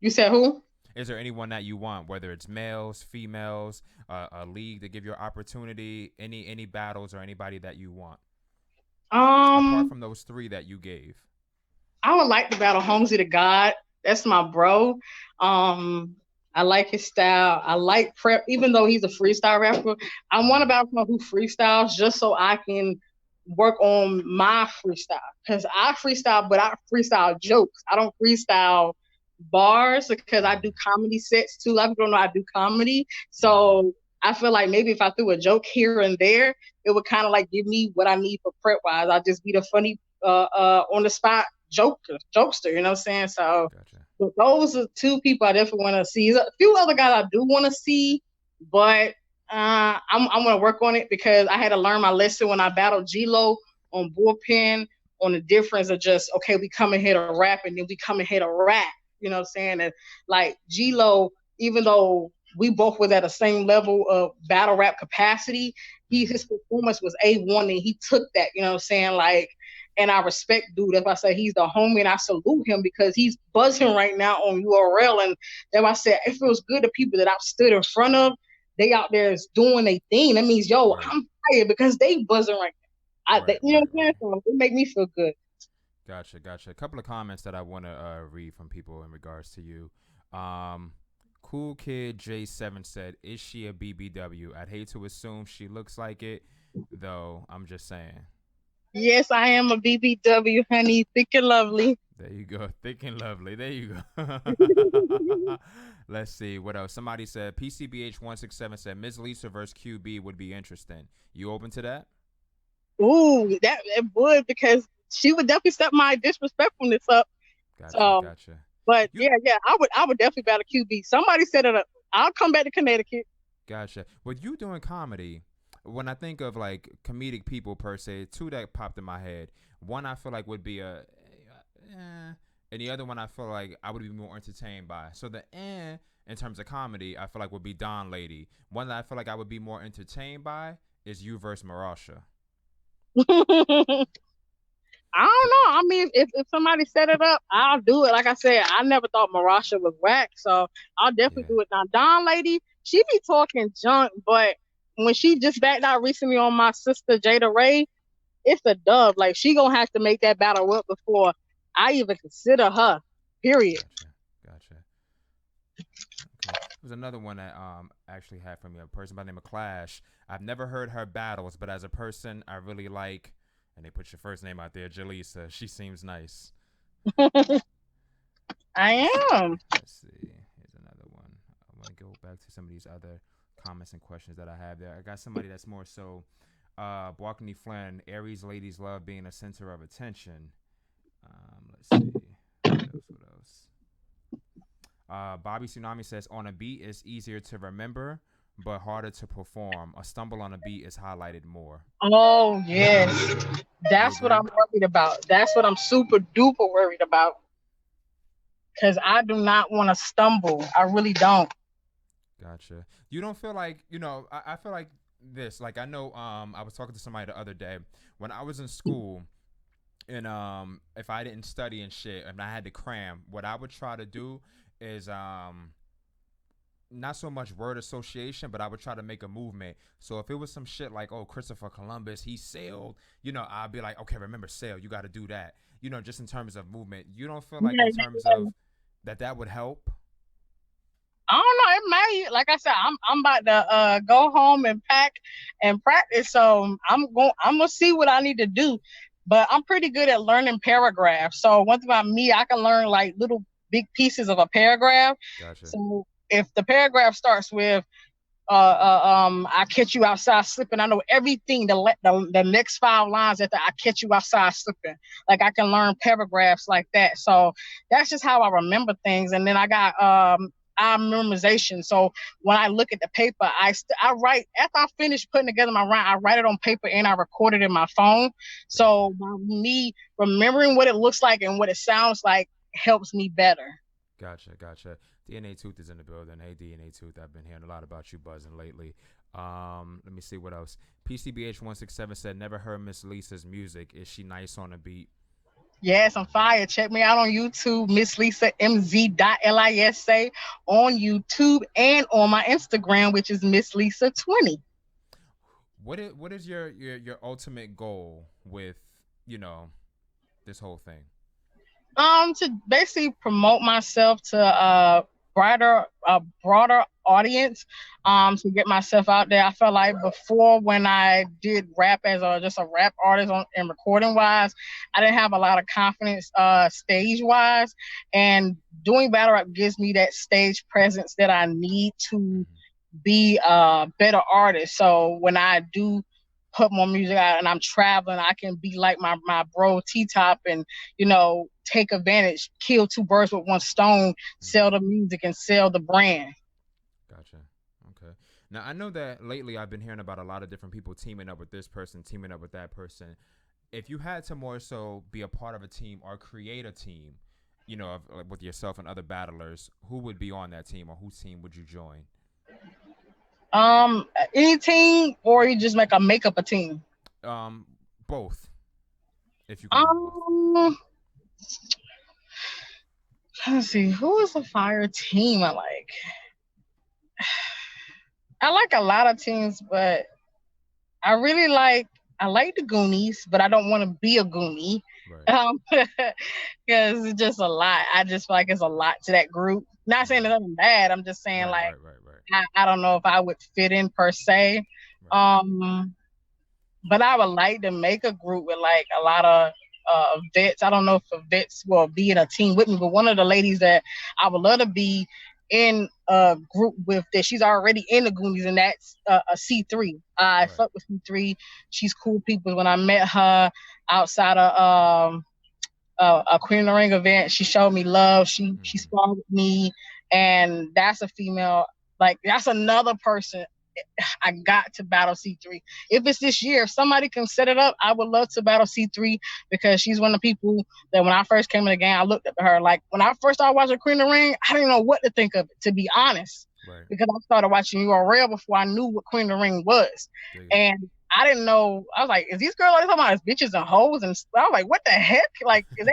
[SPEAKER 5] You said who?
[SPEAKER 4] Is there anyone that you want, whether it's males, females, a league to give you an opportunity, any battles or anybody that you want? Apart from those 3 that you gave.
[SPEAKER 5] I would like to battle Holmesy the God. That's my bro. I like his style. I like Prep, even though he's a freestyle rapper. I want to battle someone who freestyles just so I can work on my freestyle. Because I freestyle, but I freestyle jokes. I don't freestyle bars because I do comedy sets too. A lot of people don't know I do comedy. So I feel like maybe if I threw a joke here and there, it would kind of like give me what I need for prep wise. I'll just be the funny on the spot jokester, you know what I'm saying? So gotcha. Those are 2 people I definitely want to see. There's a few other guys I do want to see, but I'm going to work on it because I had to learn my lesson when I battled G-Lo on Bullpen on the difference of just, okay, we come in here to rap and then we come in here to rap. You know what I'm saying? And like G-Lo, even though we both was at the same level of battle rap capacity, his performance was A1 and he took that, you know what I'm saying? Like, and I respect dude. That's why I say he's the homie and I salute him because he's buzzing right now on URL. And that's why I said it feels good to people that I've stood in front of. They out there is doing a thing. That means, yo, I'm tired because they buzzing right now. You know what I'm saying? So it make me feel good.
[SPEAKER 4] Gotcha. A couple of comments that I want to read from people in regards to you. Cool Kid J7 said, "Is she a BBW? I'd hate to assume she looks like it, though. I'm just saying."
[SPEAKER 5] Yes, I am a BBW, honey. Thick and lovely.
[SPEAKER 4] There you go. Thick and lovely. There you go. Let's see. What else? Somebody said, PCBH167 said, Ms. Lisa versus QB would be interesting. You open to that?
[SPEAKER 5] Ooh, that it would, because she would definitely step my disrespectfulness up.
[SPEAKER 4] Gotcha.
[SPEAKER 5] But yeah, I would definitely battle QB. Somebody set it up. I'll come back to Connecticut.
[SPEAKER 4] Gotcha. With you doing comedy, when I think of like comedic people per se, 2 that popped in my head. One I feel like would be and the other one I feel like I would be more entertained by. So the in terms of comedy, I feel like would be Don Lady. One that I feel like I would be more entertained by is you versus Marasha.
[SPEAKER 5] I don't know. I mean, if somebody set it up, I'll do it. Like I said, I never thought Marasha was whack, so I'll definitely do it. Now, Don Lady, she be talking junk, but when she just backed out recently on my sister Jada Ray, it's a dub. Like, she gonna have to make that battle work before I even consider her. Period.
[SPEAKER 4] Gotcha. Okay. There's another one that actually had from me, a person by the name of Clash. I've never heard her battles, but as a person, I really like. And they put your first name out there, Jaleesa. She seems nice.
[SPEAKER 5] I am.
[SPEAKER 4] Let's see. Here's another one. I want to go back to some of these other comments and questions that I have there. I got somebody that's more so Balcony Flynn. Aries ladies love being a center of attention. Let's see. What else? Bobby Tsunami says, on a beat, it's easier to remember, but harder to perform. A stumble on a beat is highlighted more.
[SPEAKER 5] Oh, yes. That's what I'm worried about. That's what I'm super duper worried about. Because I do not want to stumble. I really don't.
[SPEAKER 4] Gotcha. You don't feel like, I feel like this. Like I know I was talking to somebody the other day when I was in school, and if I didn't study and shit and I had to cram, what I would try to do is not so much word association, but I would try to make a movement. So if it was some shit like, oh, Christopher Columbus, he sailed, I'd be like, okay, remember sail, you got to do that. Just in terms of movement. You don't feel like
[SPEAKER 5] Yeah,
[SPEAKER 4] in terms of that would help?
[SPEAKER 5] I don't know. It may, like I said, I'm about to go home and pack and practice. So I'm gonna see what I need to do. But I'm pretty good at learning paragraphs. So one thing about me, I can learn like little big pieces of a paragraph.
[SPEAKER 4] Gotcha.
[SPEAKER 5] So if the paragraph starts with I catch you outside slipping. I know everything. The next 5 lines after I catch you outside slipping. Like I can learn paragraphs like that. So that's just how I remember things. And then I got eye memorization. So when I look at the paper, I write after I finish putting together my rhyme. I write it on paper and I record it in my phone. So by me remembering what it looks like and what it sounds like helps me better.
[SPEAKER 4] Gotcha. DNA Tooth is in the building. Hey, DNA Tooth, I've been hearing a lot about you buzzing lately. Let me see what else. PCBH167 said, never heard Miss Lisa's music. Is she nice on the beat?
[SPEAKER 5] Yes, I'm fire. Check me out on YouTube, Miss Lisa MZ.LISA on YouTube and on my Instagram, which is Miss Lisa 20.
[SPEAKER 4] What is your ultimate goal with, this whole thing?
[SPEAKER 5] To basically promote myself to a broader audience, to get myself out there. I felt like before when I did rap as just a rap artist and recording wise, I didn't have a lot of confidence stage wise, and doing battle rap gives me that stage presence that I need to be a better artist. So when I do put more music out and I'm traveling, I can be like my bro T Top and take advantage, kill two birds with one stone, sell the music and sell the brand.
[SPEAKER 4] Gotcha. Okay. Now I know that lately I've been hearing about a lot of different people teaming up with this person, teaming up with that person. If you had to more so be a part of a team or create a team, with yourself and other battlers, who would be on that team or whose team would you join?
[SPEAKER 5] Um, any team, or you just make up a team?
[SPEAKER 4] Both. If you can do both.
[SPEAKER 5] Let's see, who is a fire team I like? I like a lot of teams, but I really I like the Goonies, but I don't want to be a Goonie.
[SPEAKER 4] Right.
[SPEAKER 5] Because it's just a lot. I just feel like it's a lot to that group. Not saying there's nothing bad. I'm just saying
[SPEAKER 4] Right.
[SPEAKER 5] I don't know if I would fit in per se.
[SPEAKER 4] Right.
[SPEAKER 5] But I would like to make a group with like a lot of vets. I don't know if the vets will be in a team with me, but one of the ladies that I would love to be in a group with, that she's already in the Goonies, and that's a C3. I fuck with C3. She's cool people. When I met her outside of a Queen of the Ring event, she showed me love. She sparred with me, and that's a female. Like that's another person I got to battle C3. If it's this year, if somebody can set it up, I would love to battle C3 because she's one of the people that when I first came in the game, I looked up to her. Like when I first started watching Queen of the Ring, I didn't know what to think of it, to be honest.
[SPEAKER 4] Right.
[SPEAKER 5] Because I started watching URL before I knew what Queen of the Ring was. And I didn't know. I was like, is these girls talking about as bitches and hoes? And I was like, what the heck? Like, is they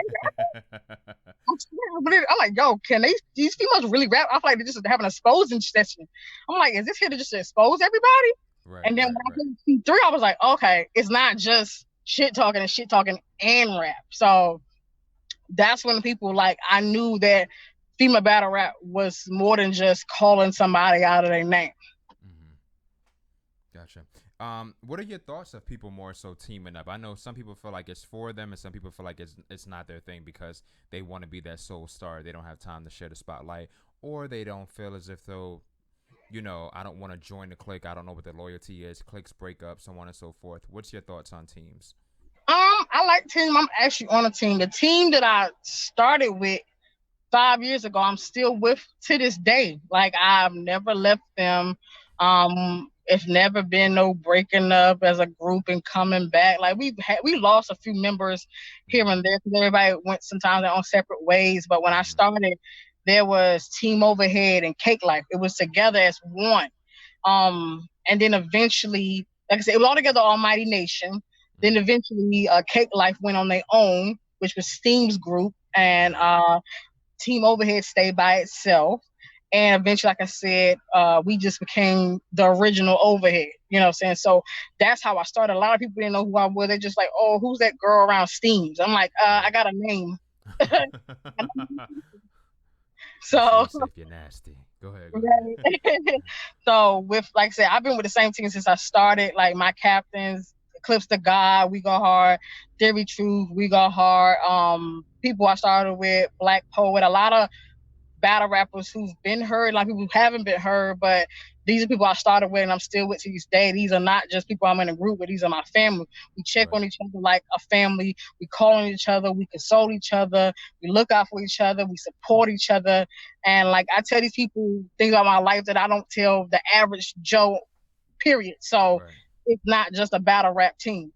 [SPEAKER 5] I'm like, yo, can these females really rap? I feel like they're just having an exposing session. I'm like, is this here to just expose everybody?
[SPEAKER 4] Right.
[SPEAKER 5] And then when I put C3, I was like, okay, it's not just shit talking and rap. So that's when people I knew that female battle rap was more than just calling somebody out of their name.
[SPEAKER 4] Gotcha. What are your thoughts of people more so teaming up? I know some people feel like it's for them, and some people feel like it's not their thing because they want to be that sole star. They don't have time to share the spotlight, or they don't feel as if though, I don't want to join the clique. I don't know what the loyalty is. Cliques break up, so on and so forth. What's your thoughts on teams?
[SPEAKER 5] I like team. I'm actually on a team. The team that I started with 5 years ago, I'm still with to this day. Like I've never left them. It's never been no breaking up as a group and coming back. Like we lost a few members here and there because everybody went sometimes their own separate ways. But when I started, there was Team Overhead and Cake Life. It was together as one. And then eventually, like I said, it was all together Almighty Nation. Then eventually, Cake Life went on their own, which was Steam's group, and Team Overhead stayed by itself. And eventually, like I said, we just became the original Overhead. You know what I'm saying? So that's how I started. A lot of people didn't know who I was. They're just like, oh, who's that girl around Steams? I'm like, I got a name. So
[SPEAKER 4] If you're nasty, go ahead.
[SPEAKER 5] so with, like I said, I've been with the same team since I started. Like my captains, Eclipse the God, we go hard. Theory Truth, we go hard. People I started with, Black Poet, a lot of battle rappers who've been heard, like people who haven't been heard, but these are people I started with and I'm still with to this day. These are not just people I'm in a group with, these are my family. We check on each other like a family. We call on each other. We console each other. We look out for each other. We support each other. And like I tell these people things about my life that I don't tell the average Joe, period. So it's not just a battle rap team.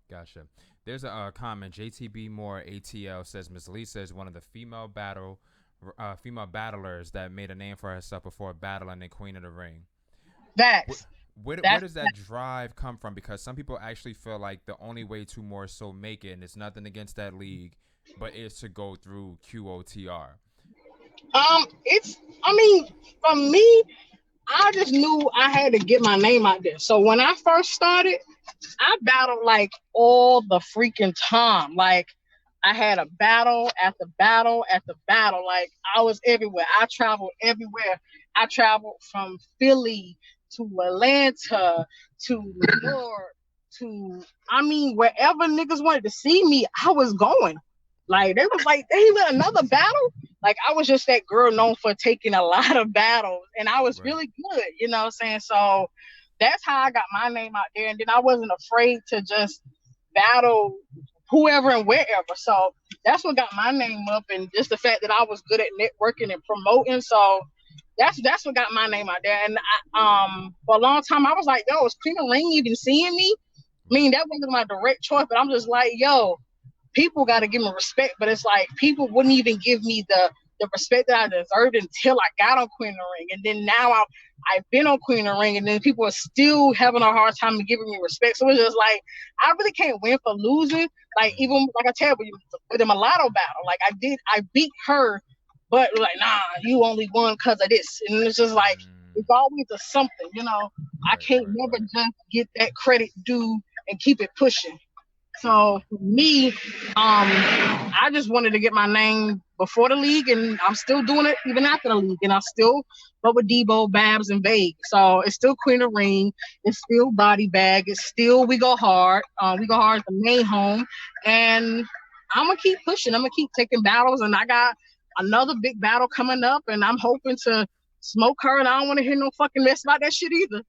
[SPEAKER 4] Gotcha. There's a comment. JTB Moore ATL says Miss Lisa is one of the female battlers that made a name for herself before battling in Queen of the Ring.
[SPEAKER 5] Facts.
[SPEAKER 4] Where does that drive come from? Because some people actually feel like the only way to more so make it, and it's nothing against that league, but is to go through QOTR.
[SPEAKER 5] For me, I just knew I had to get my name out there. So when I first started, I battled like all the freaking time. Like I had a battle after battle after battle. Like I was everywhere. I traveled everywhere. I traveled from Philly to Atlanta to New York to, wherever niggas wanted to see me, I was going. Like they was like, hey, another battle? Like I was just that girl known for taking a lot of battles, and I was really good, you know what I'm saying? So that's how I got my name out there. And then I wasn't afraid to just battle whoever and wherever. So that's what got my name up, and just the fact that I was good at networking and promoting. So that's what got my name out there. And for a long time I was like, yo, is Queen of Ring even seeing me? That wasn't my direct choice, but I'm just like, yo, people got to give me respect. But it's like people wouldn't even give me the respect that I deserved until I got on Queen of the Ring. And then now I've been on Queen of the Ring, and then people are still having a hard time giving me respect. So it's just like, I really can't win for losing. Like, even like I tell you, with the mulatto battle, like I beat her, but like, nah, you only won because of this. And it's just like, it's always a something, you know. I can't never just get that credit due and keep it pushing. So for me, I just wanted to get my name before the league, and I'm still doing it even after the league. And I still go with Debo, Babs, and Vague. So it's still Queen of Ring. It's still Body Bag. It's still We Go Hard. We Go Hard is the main home. And I'm going to keep pushing. I'm going to keep taking battles. And I got another big battle coming up, and I'm hoping to smoke her. And I don't want to hear no fucking mess about that shit either.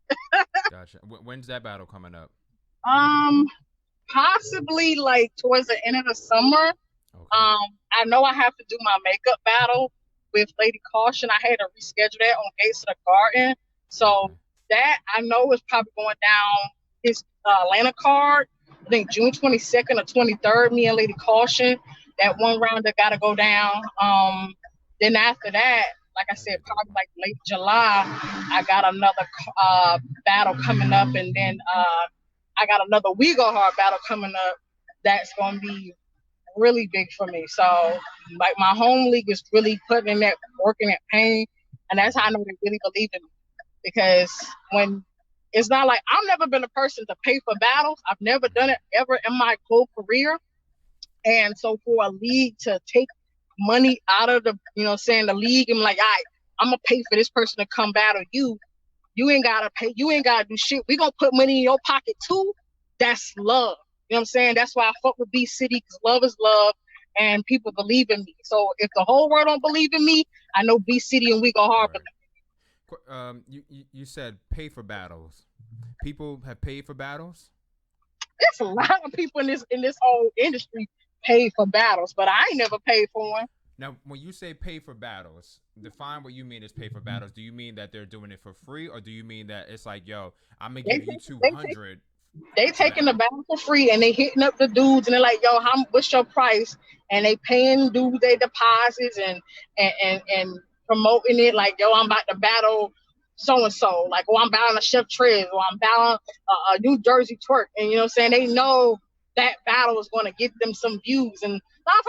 [SPEAKER 4] Gotcha. When's that battle coming up?
[SPEAKER 5] Possibly like towards the end of the summer. Okay. I know I have to do my makeup battle with Lady Caution. I had to reschedule that on Gates of the Garden. So that I know is probably going down his Atlanta card. I think June 22nd or 23rd, me and Lady Caution. That one round that got to go down. Then after that, like I said, probably like late July, I got another battle coming up. And then I got another We Go Hard battle coming up that's going to be really big for me. So, like, my home league is really putting in that work and that pain, and that's how I know they really believe in me. Because when it's not like I've never been a person to pay for battles. I've never done it ever in my whole career. And so for a league to take money out of the, the league, and like, all right, I'm going to pay for this person to come battle you. You ain't gotta pay. You ain't gotta do shit. We gonna put money in your pocket too. That's love. You know what I'm saying? That's why I fuck with B City, because love is love, and people believe in me. So if the whole world don't believe in me, I know B City and We Go Hard.
[SPEAKER 4] Right. You said pay for battles. People have paid for battles.
[SPEAKER 5] There's a lot of people in this whole industry pay for battles, but I ain't never paid for one.
[SPEAKER 4] Now, when you say pay for battles, define what you mean as pay for battles. Do you mean that they're doing it for free, or do you mean that it's like, yo, I'm going to give you 200?
[SPEAKER 5] They taking the battle for free, and they hitting up the dudes, and they're like, yo, what's your price? And they paying dudes their deposits and promoting it like, yo, I'm about to battle so and so, like, oh, I'm battling a Chef Trez, or I'm battling a New Jersey twerk, and you know what I'm saying? They know that battle is going to get them some views, and 9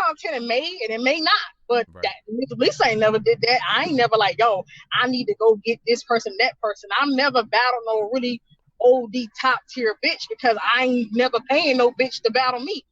[SPEAKER 5] times 10 it may, and it may not. But
[SPEAKER 4] Right.
[SPEAKER 5] that Lisa ain't never did that. I ain't never like, yo, I need to go get this person, that person. I'm never battled no really OD top tier bitch because I ain't never paying no bitch to battle me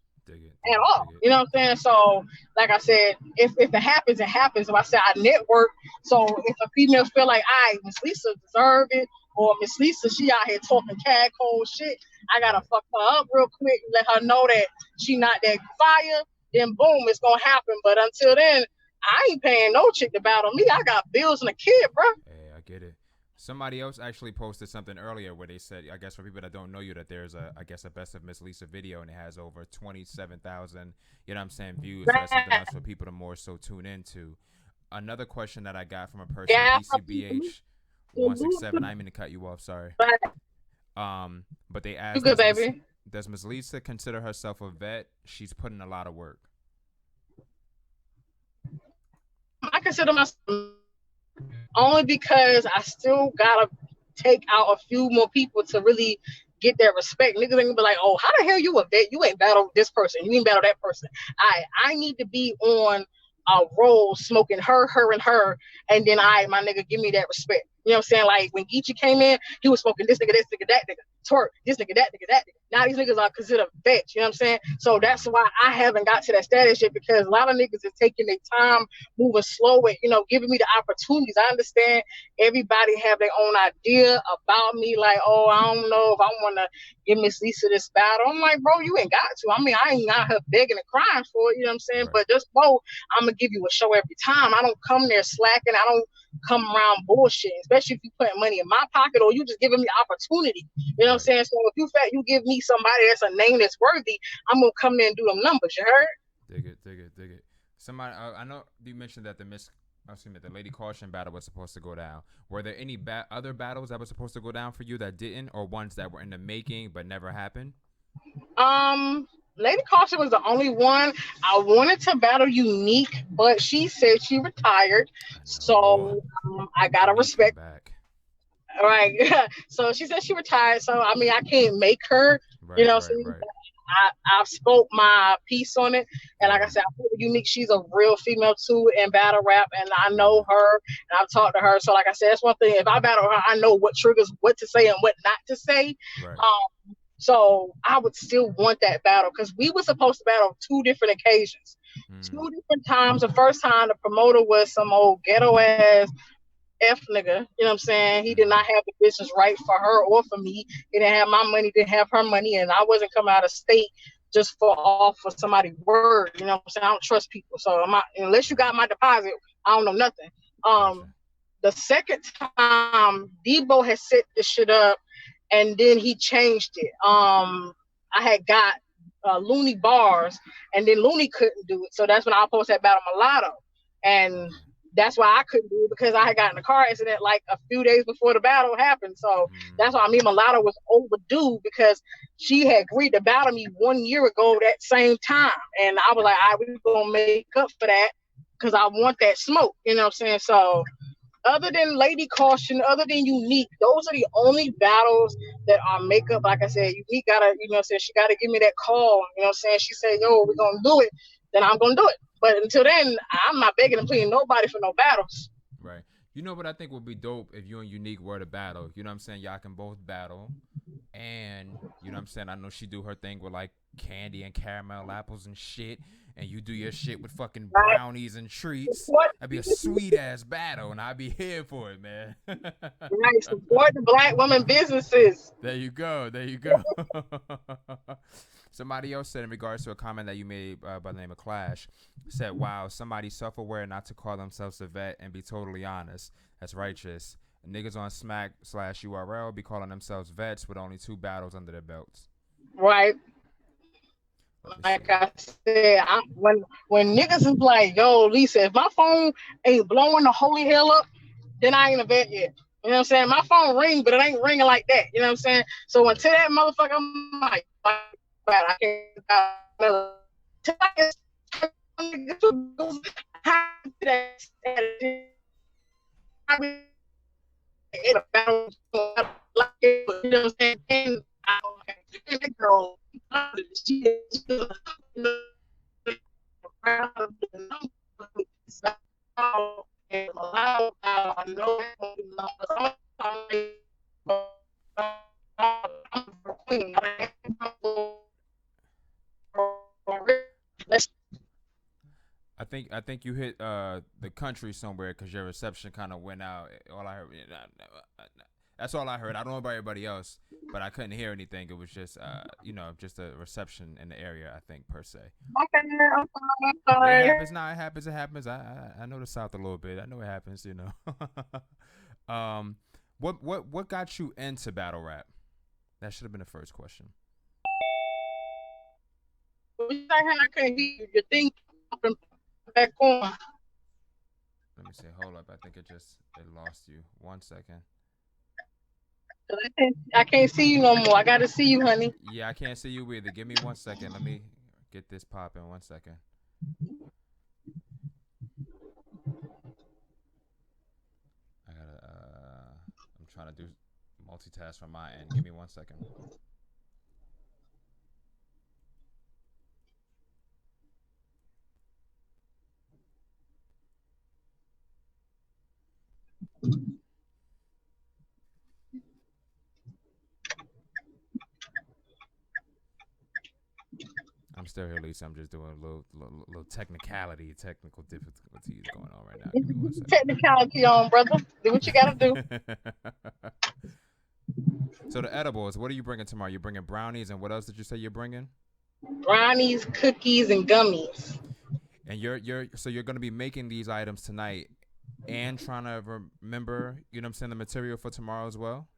[SPEAKER 5] at all. You know what I'm saying? So, like I said, if it happens, it happens. If I said I network, so if a female feel like, all right, Miss Lisa deserve it, or Miss Lisa, she out here talking cat cold shit, I gotta fuck her up real quick and let her know that she not that fire, then boom, it's gonna happen. But until then, I ain't paying no chick to battle me. I got bills and a kid, bro.
[SPEAKER 4] Hey, I get it. Somebody else actually posted something earlier where they said, I guess for people that don't know you, that there's a best of Miss Lisa video, and it has over 27,000, you know what I'm saying, views. So that's something else for people to more so tune into. Another question that I got from a person, PCBH 167. I didn't mean to cut you off, sorry. But they asked,
[SPEAKER 5] good, baby.
[SPEAKER 4] Does Miss Lisa consider herself a vet? She's putting a lot of work.
[SPEAKER 5] I consider myself only because I still gotta take out a few more people to really get that respect. Niggas ain't gonna be like, oh, how the hell you a vet? You ain't battle this person. You ain't battle that person. I need to be on a roll smoking her, and then my nigga, give me that respect. You know what I'm saying? Like when Geechee came in, he was smoking this nigga, that nigga, twerk, this nigga, that nigga. Now these niggas are considered vets. You know what I'm saying? So that's why I haven't got to that status yet, because a lot of niggas is taking their time, moving slow, and giving me the opportunities. I understand everybody have their own idea about me. Like, oh, I don't know if I want to give Miss Lisa this battle. I'm like, bro, you ain't got to. I mean, I ain't out here begging and crying for it. You know what I'm saying? Right. But just know I'm gonna give you a show every time. I don't come there slacking. I don't come around bullshit, especially if you putting money in my pocket or you just giving me opportunity. You know what I'm saying? So if you give me somebody that's a name that's worthy, I'm gonna come there and do them numbers. You heard?
[SPEAKER 4] Dig it. Somebody, I know you mentioned that the Lady Caution battle was supposed to go down. Were there any other battles that were supposed to go down for you that didn't, or ones that were in the making but never happened?
[SPEAKER 5] Lady Caution was the only one. I wanted to battle Unique, but she said she retired. So I gotta respect.
[SPEAKER 4] Back.
[SPEAKER 5] All right. So she said she retired. So I mean, I can't make her.
[SPEAKER 4] Right, right.
[SPEAKER 5] I spoke my piece on it, and like I said, I feel Unique. She's a real female too in battle rap, and I know her, and I've talked to her. So like I said, that's one thing. If I battle her, I know what triggers what to say and what not to say.
[SPEAKER 4] Right.
[SPEAKER 5] So I would still want that battle, because we were supposed to battle 2 different occasions, 2 different times. The first time the promoter was some old ghetto ass F nigga, you know what I'm saying? He did not have the business right for her or for me. He didn't have my money, didn't have her money, and I wasn't coming out of state just off of somebody's word. You know what I'm saying? I don't trust people. So unless you got my deposit, I don't know nothing. The second time, Debo had set this shit up, and then he changed it. I had got Looney bars, and then Looney couldn't do it. So that's when I posted that battle Mulatto. And that's why I couldn't do it, because I had gotten in a car accident like a few days before the battle happened. So that's why Mulatto was overdue, because she had agreed to battle me 1 year ago that same time. And I was like, all right, we're going to make up for that, because I want that smoke. You know what I'm saying? So other than Lady Caution, other than Unique, those are the only battles that are makeup. Like I said, Unique gotta, she gotta give me that call. You know what I'm saying? She said, yo, we're gonna do it, then I'm gonna do it. But until then, I'm not begging and pleading nobody for no battles.
[SPEAKER 4] Right. You know what I think would be dope if you and Unique were to battle? You know what I'm saying? Y'all can both battle. And, you know what I'm saying? I know she do her thing with, like, candy and caramel apples and shit. And you do your shit with fucking brownies and treats. That'd be a sweet-ass battle, and I'd be here for it, man.
[SPEAKER 5] Right. Support the Black women businesses.
[SPEAKER 4] There you go. Somebody else said, in regards to a comment that you made by the name of Clash, said, wow, somebody self-aware not to call themselves a vet and be totally honest. That's righteous. Niggas on Smack/URL be calling themselves vets with only 2 battles under their belts.
[SPEAKER 5] Right. Like I said, when niggas is like, yo, Lisa, if my phone ain't blowing the holy hell up, then I ain't a vet yet. You know what I'm saying? My phone ring, but it ain't ringing like that. You know what I'm saying? So until that motherfucker, I'm like, I can't in a battle, like, you know what I'm saying? And that girl, she is proud of the numbers. And allow, I know
[SPEAKER 4] I think you hit the country somewhere because your reception kind of went out. All I heard, that's all I heard. I don't know about everybody else, but I couldn't hear anything. It was just just a reception in the area. I think per se.
[SPEAKER 5] okay, I'm
[SPEAKER 4] It
[SPEAKER 5] sorry.
[SPEAKER 4] happens now. It happens. It happens. I know the South a little bit. I know it happens. What got you into battle rap? That should have been the first question.
[SPEAKER 5] I couldn't hear you. Your thing back on.
[SPEAKER 4] Let me see. Hold up. I think it lost you. 1 second.
[SPEAKER 5] I can't see you no more. I gotta see you, honey.
[SPEAKER 4] Yeah, I can't see you either. Give me 1 second. Let me get this popping. 1 second. I'm trying to do multitask from my end. Give me 1 second. I'm still here, Lisa. I'm just doing a little technical difficulties going on right now. Give me 1 second.
[SPEAKER 5] Technicality on, brother. Do what you gotta do.
[SPEAKER 4] So the edibles, what are you bringing tomorrow? You're bringing brownies, and what else did you say you're bringing?
[SPEAKER 5] Brownies, cookies, and gummies.
[SPEAKER 4] And you're going to be making these items tonight and trying to remember, the material for tomorrow as well?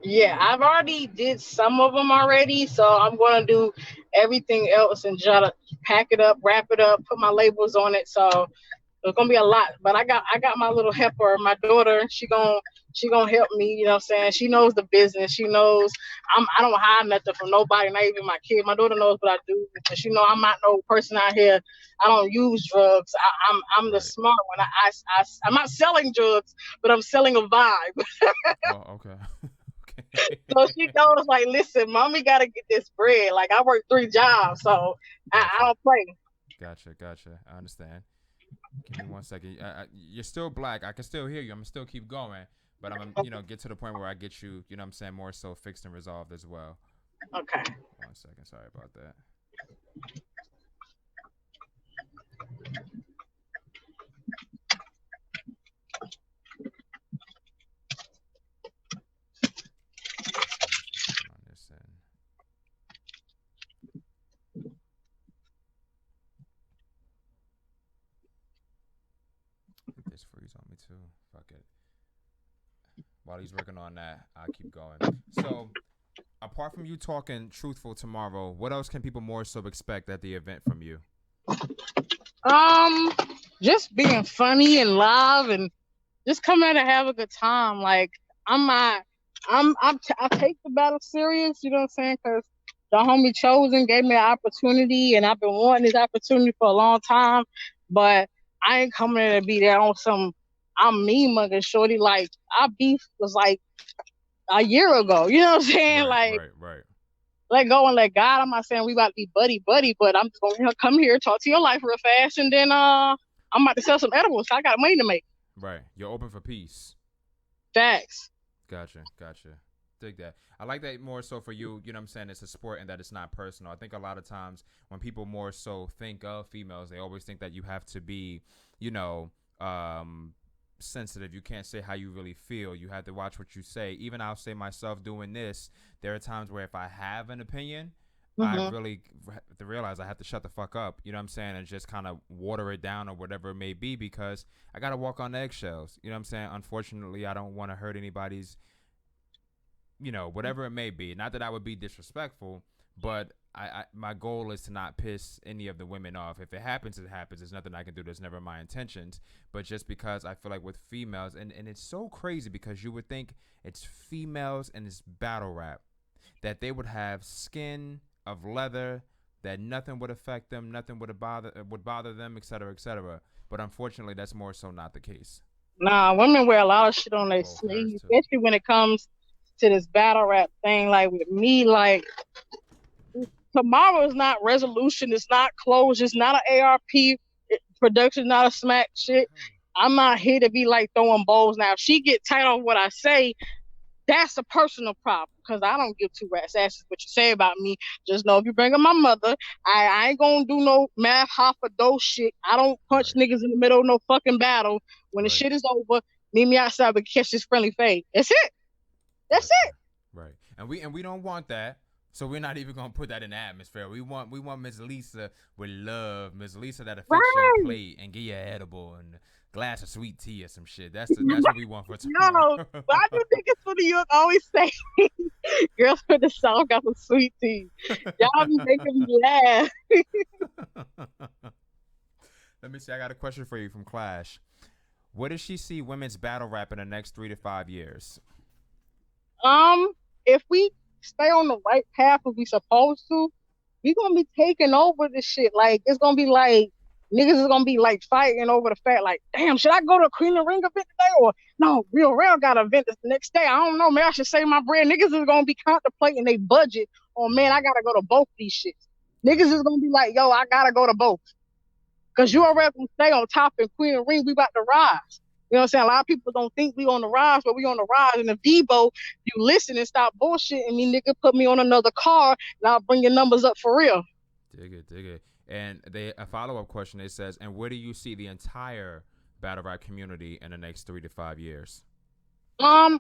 [SPEAKER 5] Yeah, I've already did some of them already, so I'm gonna do everything else and try to pack it up, wrap it up, put my labels on it. So it's gonna be a lot. But I got my little helper, my daughter. She gonna help me. You know what I'm saying? She knows the business. She knows I don't hide nothing from nobody, not even my kid. My daughter knows what I do because I'm not no person out here. I don't use drugs. I'm the
[SPEAKER 4] Right.
[SPEAKER 5] smart one. I'm not selling drugs, but I'm selling a vibe.
[SPEAKER 4] Oh, okay. Okay.
[SPEAKER 5] So she knows, like, listen, mommy got to get this bread. Like, I work 3 jobs, so I
[SPEAKER 4] Gotcha.
[SPEAKER 5] don't play.
[SPEAKER 4] Gotcha. I understand. Give me 1 second. You're still black. I can still hear you. I'm gonna still keep going, but I'm gonna get to the point where I get you. You know what I'm saying, more so fixed and resolved as well.
[SPEAKER 5] Okay.
[SPEAKER 4] 1 second. Sorry about that. On this end. I think there's freeze on me too. Fuck it. While he's working on that, I'll keep going. So, apart from you talking truthful tomorrow, what else can people more so expect at the event from you?
[SPEAKER 5] Just being funny and live and just come out and have a good time. Like, I take the battle serious. You know what I'm saying? Because the homie Chosen gave me an opportunity, and I've been wanting this opportunity for a long time. But I ain't coming in to be there on some I'm mean mugging shorty. Like, our beef was like a year ago. You know what I'm saying? Like,
[SPEAKER 4] Right.
[SPEAKER 5] let go and let God. I'm not saying we about to be buddy, but I'm just gonna come here, talk to your life real fast, and then I'm about to sell some edibles. So I got money to make.
[SPEAKER 4] Right. You're open for peace.
[SPEAKER 5] Facts.
[SPEAKER 4] Gotcha. Dig that. I like that more so for you. You know what I'm saying? It's a sport and that it's not personal. I think a lot of times when people more so think of females, they always think that you have to be, sensitive. You can't say how you really feel. You have to watch what you say. Even I'll say myself doing this, there are times where if I have an opinion, I really have to realize I have to shut the fuck up, you know what I'm saying, and just kind of water it down or whatever it may be because I got to walk on eggshells, you know what I'm saying? Unfortunately, I don't want to hurt anybody's, whatever it may be. Not that I would be disrespectful, but my goal is to not piss any of the women off. If it happens, it happens. There's nothing I can do. There's never my intentions. But just because I feel like with females, and it's so crazy because you would think it's females and it's battle rap, that they would have skin of leather, that nothing would affect them, nothing would bother them, et cetera, et cetera. But unfortunately, that's more so not the case.
[SPEAKER 5] Nah, women wear a lot of shit on their
[SPEAKER 4] Both hers
[SPEAKER 5] sleeves,
[SPEAKER 4] too.
[SPEAKER 5] especially when it comes to this battle rap thing. Like with me, like tomorrow is not resolution, it's not close, it's not an ARP production, not a smack shit. I'm not here to be like throwing bowls. Now, if she get tight on what I say, that's a personal problem because I don't give two rats asses what you say about me. Just know if you bring up my mother, I ain't gonna do no math half of those shit. I don't punch
[SPEAKER 4] Right.
[SPEAKER 5] niggas in the middle of no fucking battle. When the
[SPEAKER 4] Right.
[SPEAKER 5] shit is over, meet me outside but catch this friendly fade. That's it. That's
[SPEAKER 4] Right.
[SPEAKER 5] it.
[SPEAKER 4] Right. And we don't want that. So we're not even gonna put that in the atmosphere. We want Miss Lisa with love, Miss Lisa that'll fix your
[SPEAKER 5] Right.
[SPEAKER 4] plate and give you an edible and a glass of sweet tea or some shit. That's what we want for tomorrow.
[SPEAKER 5] Yo, why do niggas from New York always say girls from the South got some sweet tea? Y'all be making me laugh.
[SPEAKER 4] Let me see. I got a question for you from Clash. Where does she see women's battle rap in the next 3 to 5 years?
[SPEAKER 5] Um, if we stay on the right path as we supposed to, we gonna be taking over this shit. Like it's gonna be like niggas is gonna be like fighting over the fact, like, damn, should I go to a Queen of the Ring event today? Or no, Real Rare got an event the next day. I don't know, man. I should save my bread. Niggas is gonna be contemplating their budget. Oh man, I gotta go to both these shits. Niggas is gonna be like, yo, I gotta go to both. Cause you already gonna stay on top and Queen of the Ring, we about to rise. You know what I'm saying? A lot of people don't think we on the rise, but we on the rise. And if Debo, you listen and stop bullshitting me, nigga, put me on another car and I'll bring your numbers up for real.
[SPEAKER 4] Dig it, dig it. And a follow up question. It says, and where do you see the entire battle rap community in the next 3 to 5 years?
[SPEAKER 5] I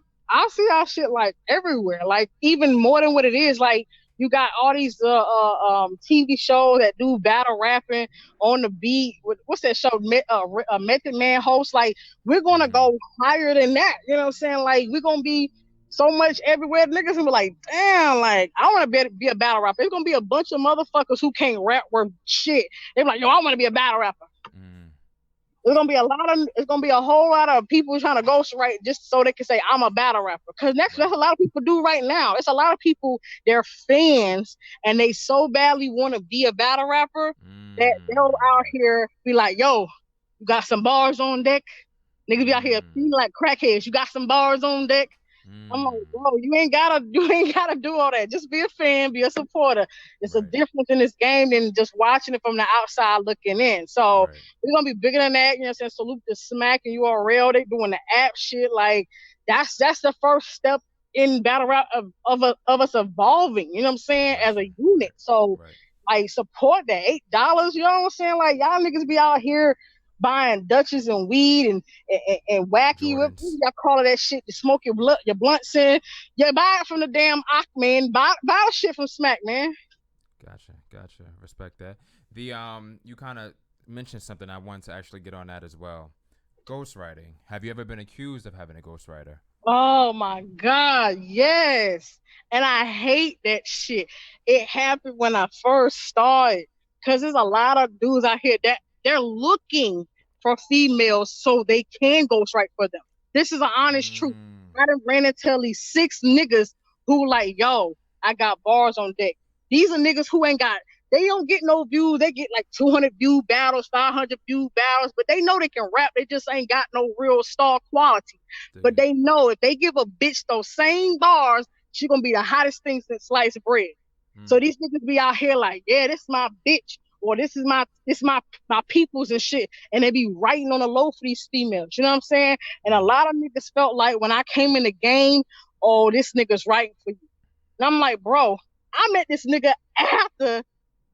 [SPEAKER 5] see our shit like everywhere, like even more than what it is. Like you got all these TV shows that do battle rapping on the beat. What's that show? Method Man host. Like we're gonna
[SPEAKER 4] Mm-hmm.
[SPEAKER 5] go higher than that. You know what I'm saying? Like we're gonna be so much everywhere. Niggas gonna be like, damn, like I want to be a battle rapper. It's gonna be a bunch of motherfuckers who can't rap worth shit. They're like, yo, I want to be a battle rapper.
[SPEAKER 4] Mm-hmm.
[SPEAKER 5] It's gonna be a whole lot of people trying to ghostwrite just so they can say I'm a battle rapper. Cause that's
[SPEAKER 4] Right.
[SPEAKER 5] a lot of people do right now. It's a lot of people, they're fans and they so badly want to be a battle rapper that they'll out here be like, yo, you got some bars on deck. Niggas be out here feeling like crackheads. You got some bars on deck. I'm like,
[SPEAKER 4] Mm-hmm.
[SPEAKER 5] bro, you ain't gotta do all that. Just be a fan, be a supporter. It's a
[SPEAKER 4] Right.
[SPEAKER 5] difference in this game than just watching it from the outside looking in. So
[SPEAKER 4] Right.
[SPEAKER 5] we're gonna be bigger than that. You know what I'm saying? Salute to Smack and URL. They doing the app shit. Like that's the first step in battle rap of us evolving, you know what I'm saying, as a
[SPEAKER 4] Gotcha.
[SPEAKER 5] unit.
[SPEAKER 4] Right.
[SPEAKER 5] So
[SPEAKER 4] Right.
[SPEAKER 5] like support that $8, you know what I'm saying? Like y'all niggas be out here buying Dutches and weed and wacky. What
[SPEAKER 4] Jordans.
[SPEAKER 5] y'all call that shit? To smoke your blunts in. Yeah, buy it from the damn Ock, man. Buy the shit from Smack, man.
[SPEAKER 4] Gotcha. Respect that. You kind of mentioned something I wanted to actually get on that as well. Ghostwriting. Have you ever been accused of having a ghostwriter?
[SPEAKER 5] Oh my God, yes. And I hate that shit. It happened when I first started. Cause there's a lot of dudes out here that they're looking for females so they can ghostwrite for them. This is an honest truth.
[SPEAKER 4] Mm.
[SPEAKER 5] I done ran into at least 6 niggas who like, yo, I got bars on deck. These are niggas who ain't got, they don't get no views. They get like 200 view battles, 500 view battles, but they know they can rap. They just ain't got no real star quality.
[SPEAKER 4] Dig
[SPEAKER 5] But
[SPEAKER 4] it.
[SPEAKER 5] they know if they give a bitch those same bars, she gonna be the hottest thing since sliced bread.
[SPEAKER 4] Mm.
[SPEAKER 5] So these niggas be out here like, yeah, this is my bitch, or this is my peoples and shit, and they be writing on the low for these females. You know what I'm saying? And a lot of niggas felt like when I came in the game, oh, this nigga's writing for you. And I'm like, bro, I met this nigga after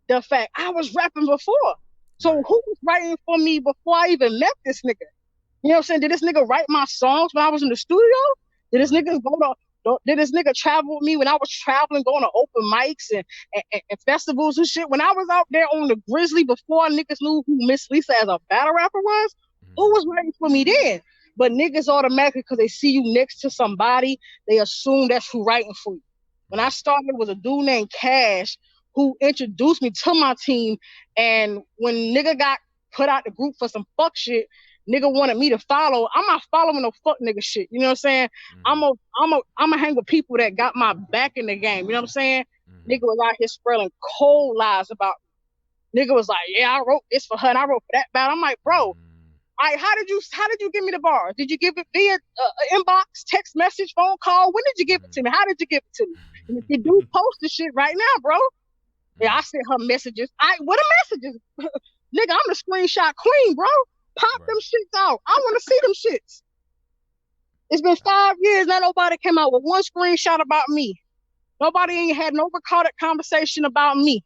[SPEAKER 5] the fact. I was rapping before. So
[SPEAKER 4] Right.
[SPEAKER 5] who was writing for me before I even met this nigga? You know what I'm saying? Did this nigga write my songs when I was in the studio? Did this
[SPEAKER 4] Right.
[SPEAKER 5] nigga did this nigga travel with me when I was traveling, going to open mics and festivals and shit? When I was out there on the Grizzly before niggas knew who Miss Lisa as a battle rapper was, who
[SPEAKER 4] Mm.
[SPEAKER 5] was writing for me then? But niggas automatically, because they see you next to somebody, they assume that's who writing for you. When I
[SPEAKER 4] Right.
[SPEAKER 5] started, it was a dude named Cash who introduced me to my team. And when nigga got put out the group for some fuck shit, nigga wanted me to follow. I'm not following no fuck nigga shit. You know what I'm saying?
[SPEAKER 4] Mm-hmm.
[SPEAKER 5] I'm a hang with people that got my back in the game. You know what I'm saying?
[SPEAKER 4] Mm-hmm.
[SPEAKER 5] Nigga was out here spreading cold lies about me. Nigga was like, yeah, I wrote this for her and I wrote for that battle. I'm like, bro,
[SPEAKER 4] Mm.
[SPEAKER 5] All right, how did you give me the bars? Did you give it via inbox, text message, phone call? When did you give it to me? How did you give it to me? And if you do post the shit right now, bro. Yeah, I sent her messages. What are messages? Nigga, I'm the screenshot queen, bro. Pop them shits out. I want to see them shits. It's been 5 years, now nobody came out with one screenshot about me. Nobody ain't had no recorded conversation about me.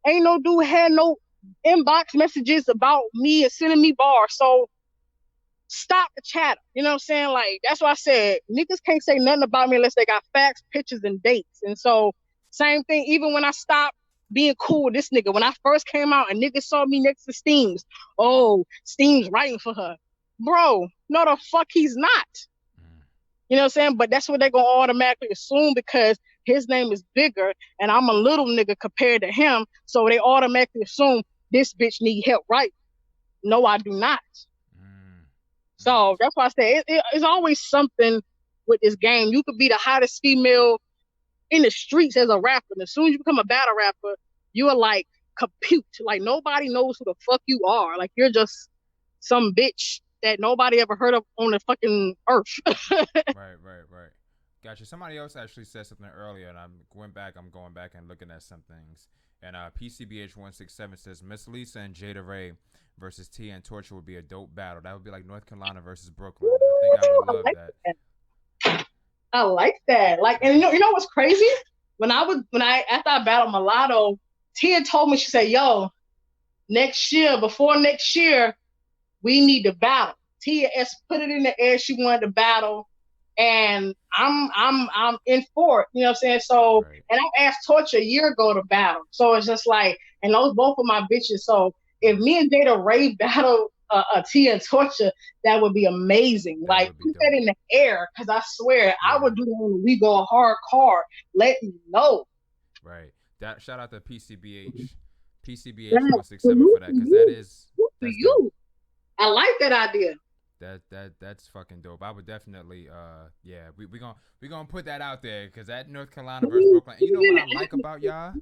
[SPEAKER 5] Ain't no dude had no inbox messages about me and sending me bars. So stop the chatter. You know what I'm saying? Like, that's why I said niggas can't say nothing about me unless they got facts, pictures, and dates. And so same thing, even when I stopped being cool with this nigga, when I first came out and niggas saw me next to Steams, oh, Steams writing for her. Bro, no the fuck he's not. You know what I'm saying? But that's what they're going to automatically assume because his name is bigger and I'm a little nigga compared to him. So they automatically assume this bitch need help, right? No, I do not. So that's why I say it's always something with this game. You could be the hottest female in the streets as a rapper. And as soon as you become a battle rapper, you are like compute. Like nobody knows who the fuck you are. Like you're just some bitch that nobody ever heard of on the fucking earth.
[SPEAKER 4] Right. Gotcha. Somebody else actually said something earlier, and I'm going back and looking at some things. And PCBH167 says Miss Lisa and Jada Ray versus Tia and Torture would be a dope battle. That would be like North Carolina versus Brooklyn. I think I would love that.
[SPEAKER 5] I like that. Like, and you know what's crazy? After I battled Mulatto, Tia told me, she said, "Yo, before next year, we need to battle." Tia put it in the air. She wanted to battle, and I'm in for it. You know what I'm saying? So, right. And I asked Torture a year ago to battle. So it's just like, and those both of my bitches. So if me and Jada Ray battle Tia and Torture, that would be amazing. Like put that in the air, because I swear I would do it when we go hard card. Let me know.
[SPEAKER 4] Right. That shout out to PCBH 167 for that, because that is that's you. Dope.
[SPEAKER 5] I like that idea.
[SPEAKER 4] That's fucking dope. I would definitely we gonna put that out there, because that North Carolina versus Brooklyn. And you know what I like about y'all?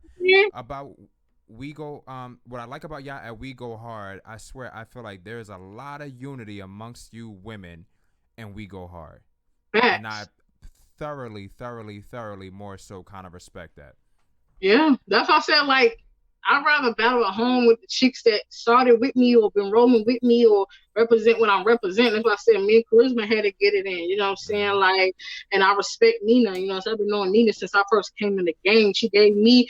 [SPEAKER 4] What I like about y'all at We Go Hard, I swear I feel like there's a lot of unity amongst you women and We Go Hard. And I thoroughly more so kind of respect that.
[SPEAKER 5] Yeah, that's why I said, like, I'd rather battle at home with the chicks that started with me or been rolling with me or represent what I'm representing. That's why I said me and Charisma had to get it in, you know what I'm saying? Like, and I respect Nina, you know, so I've been knowing Nina since I first came in the game. She gave me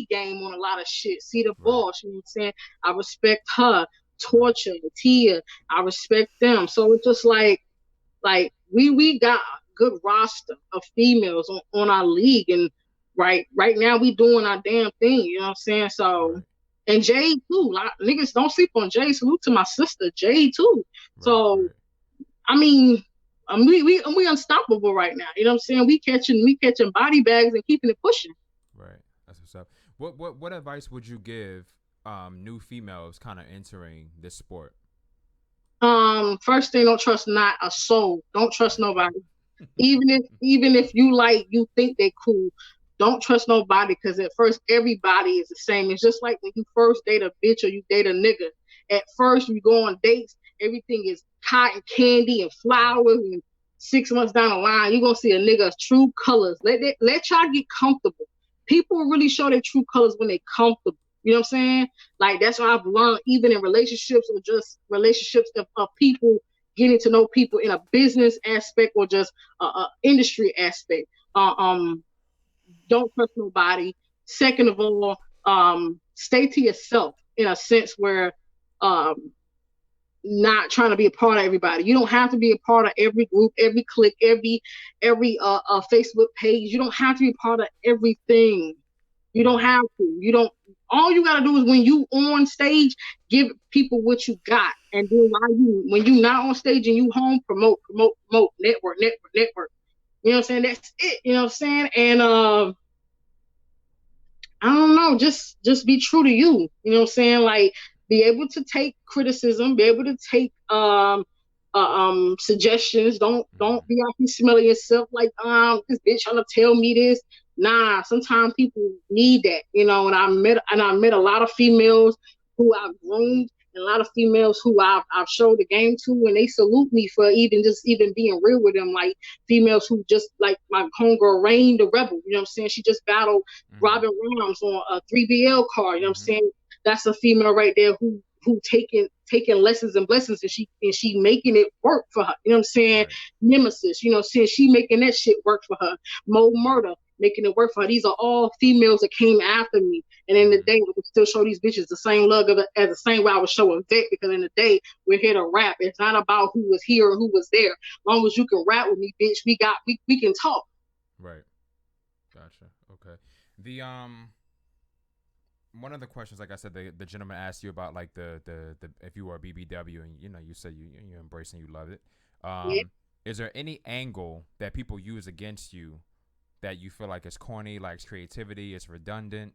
[SPEAKER 5] game on a lot of shit. See the boss, you know what I'm saying? I respect her. Torture, Tia, I respect them. So it's just like we got a good roster of females on our league, and right now we doing our damn thing, you know what I'm saying? So, and Jade too, like, niggas don't sleep on Jade. Salute to my sister Jade too. So I mean, we unstoppable right now, you know what I'm saying? We catching body bags and keeping it pushing.
[SPEAKER 4] Right, that's what's up. What advice would you give new females kind of entering this sport?
[SPEAKER 5] First thing, don't trust not a soul. Don't trust nobody. even if you think they cool, don't trust nobody, because at first everybody is the same. It's just like when you first date a bitch or you date a nigga. At first you go on dates, everything is cotton candy and flowers, and 6 months down the line you're gonna see a nigga's true colors. Let y'all get comfortable. People really show their true colors when they're comfortable. You know what I'm saying? Like, that's what I've learned, even in relationships or just relationships of people getting to know people in a business aspect or just a industry aspect. Don't trust nobody. Second of all, stay to yourself in a sense where not trying to be a part of everybody. You don't have to be a part of every group, every clique, every Facebook page. You don't have to be a part of everything. You don't have to. All you gotta do is when you on stage, give people what you got, and then when you not on stage and you home, promote, network. You know what I'm saying? That's it. You know what I'm saying? And I don't know, just be true to you. You know what I'm saying? Like, be able to take criticism, be able to take suggestions. Don't be out here smelling yourself like this bitch trying to tell me this. Nah, sometimes people need that, you know. And I met a lot of females who I've groomed, and a lot of females who I've showed the game to, and they salute me for even being real with them. Like females who just like my homegirl Rain the Rebel, you know what I'm saying? She just battled Robin Rams on a 3BL card, you know what I'm saying? That's a female right there who taking lessons and blessings, and she making it work for her. You know what I'm saying?
[SPEAKER 4] Right.
[SPEAKER 5] Nemesis, you know, saying she making that shit work for her. Mo Murder making it work for her. These are all females that came after me, and in the day, I would still show these bitches the same love as the same way I was showing Vic, because in the day we're here to rap. It's not about who was here or who was there. As long as you can rap with me, bitch, we can talk.
[SPEAKER 4] Right. Gotcha. Okay. The one of the questions, like I said, the gentleman asked you about like the if you were a BBW, and you know you said you embrace and you love it.
[SPEAKER 5] Yeah.
[SPEAKER 4] Is there any angle that people use against you that you feel like is corny, like creativity, it's redundant?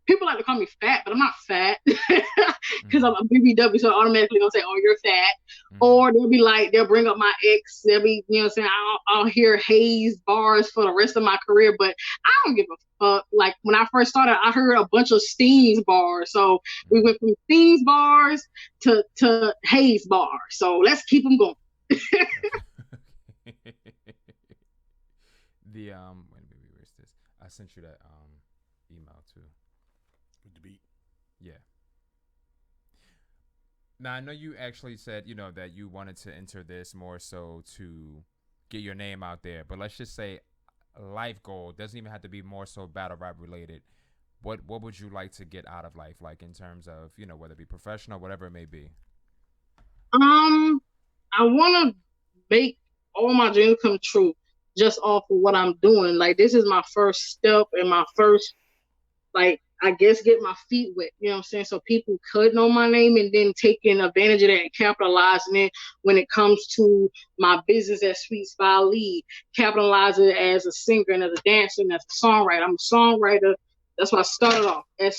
[SPEAKER 5] People like to call me fat, but I'm not fat because I'm a BBW, so automatically gonna say, "Oh, you're fat," or they'll bring up my ex. They'll be, you know, what I'm saying I'll hear Hayes bars for the rest of my career, but I don't give a fuck. Like when I first started, I heard a bunch of Steens bars, so we went from Steens bars to Hayes bars. So let's keep them going.
[SPEAKER 4] When did we erase this? I sent you that email too.
[SPEAKER 3] With the beat.
[SPEAKER 4] Yeah. Now I know you actually said, you know, that you wanted to enter this more so to get your name out there, but let's just say a life goal doesn't even have to be more so battle rap related. What would you like to get out of life, like in terms of, you know, whether it be professional, whatever it may be?
[SPEAKER 5] I want to make all my dreams come true just off of what I'm doing. Like this is my first step and my first, like, I guess get my feet wet, you know what I'm saying? So people could know my name, and then taking advantage of that and capitalizing it when it comes to my business as Sweet Spy Lead, capitalizing it as a singer and as a dancer and as a songwriter. I'm a songwriter. That's why I started off with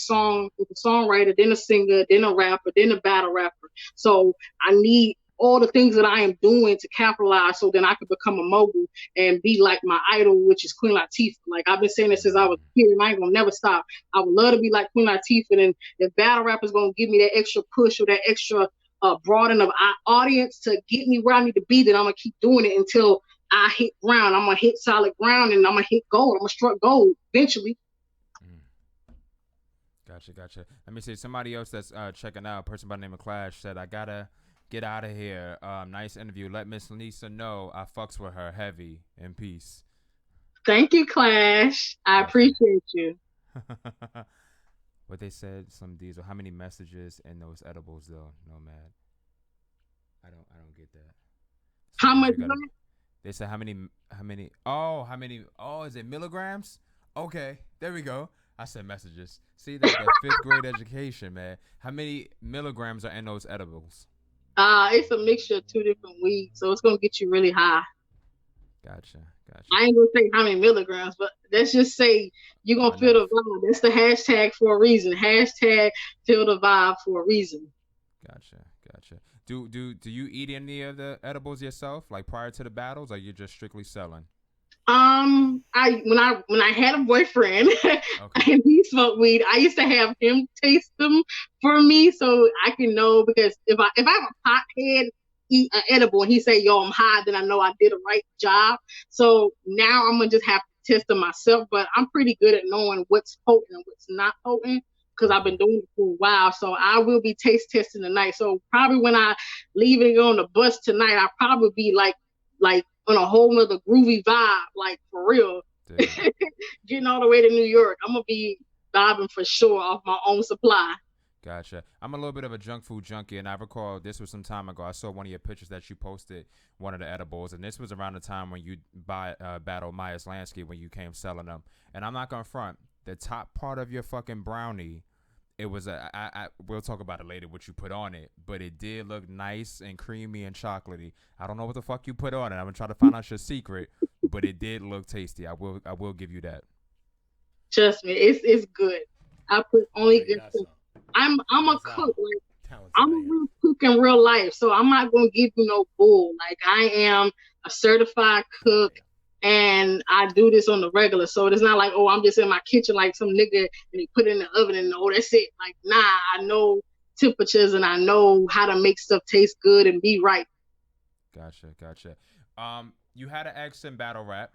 [SPEAKER 5] a songwriter, then a singer, then a rapper, then a battle rapper. So I need all the things that I am doing to capitalize so then I could become a mogul and be like my idol, which is Queen Latifah. Like I've been saying this since I was a kid, and I ain't gonna never stop. I would love to be like Queen Latifah, and if battle rap is gonna give me that extra push or that extra broaden of audience to get me where I need to be, then I'm gonna keep doing it until I hit ground. I'm gonna hit solid ground, and I'm gonna hit gold. I'm gonna struck gold eventually.
[SPEAKER 4] Gotcha. Let me see. Somebody else that's checking out, a person by the name of Clash, said, I gotta get out of here. Nice interview. Let Miss Lisa know I fucks with her heavy. In peace.
[SPEAKER 5] Thank you, Clash. I appreciate you.
[SPEAKER 4] What they said, some diesel. How many messages in those edibles though, Nomad? I don't get that.
[SPEAKER 5] How much?
[SPEAKER 4] They said how many? Oh, is it milligrams? Okay, there we go. I said messages. See, that 5th grade education, man. How many milligrams are in those edibles?
[SPEAKER 5] It's a mixture of 2 different weeds, so it's gonna get you really high.
[SPEAKER 4] Gotcha.
[SPEAKER 5] I ain't gonna say how many milligrams, but let's just say you're gonna feel the vibe. That's the hashtag for a reason. Hashtag feel the vibe for a reason.
[SPEAKER 4] Gotcha. Do you eat any of the edibles yourself, like prior to the battles, or you're just strictly selling?
[SPEAKER 5] When I had a boyfriend, okay, and he smoked weed, I used to have him taste them for me so I can know, because if I have a pothead eat an edible and he say, yo, I'm high, then I know I did a right job. So now I'm gonna just have to test them myself, but I'm pretty good at knowing what's potent and what's not potent because I've been doing it for a while. So I will be taste testing tonight. So probably when I leave and go on the bus tonight, I'll probably be like on a whole nother groovy vibe, like for real. Getting all the way to New York, I'm gonna be vibing for sure off my own supply.
[SPEAKER 4] Gotcha. I'm a little bit of a junk food junkie, and I recall this was some time ago. I saw one of your pictures that you posted, one of the edibles, and this was around the time when you battled Maya Slansky when you came selling them. And I'm not gonna front, the top part of your fucking brownie, it was we'll talk about it later what you put on it, but it did look nice and creamy and chocolatey. I don't know what the fuck you put on it. I'm gonna try to find out your secret, but it did look tasty. I will give you that.
[SPEAKER 5] Trust me, it's good. I put only good stuff. I'm a cook. Like, I'm a real cook in real life, so I'm not gonna give you no bull. Like I am a certified cook, and I do this on the regular. So it's not like, oh, I'm just in my kitchen like some nigga and they put it in the oven and oh, that's it. Like, nah, I know temperatures and I know how to make stuff taste good and be right.
[SPEAKER 4] Gotcha. You had an ex in battle rap.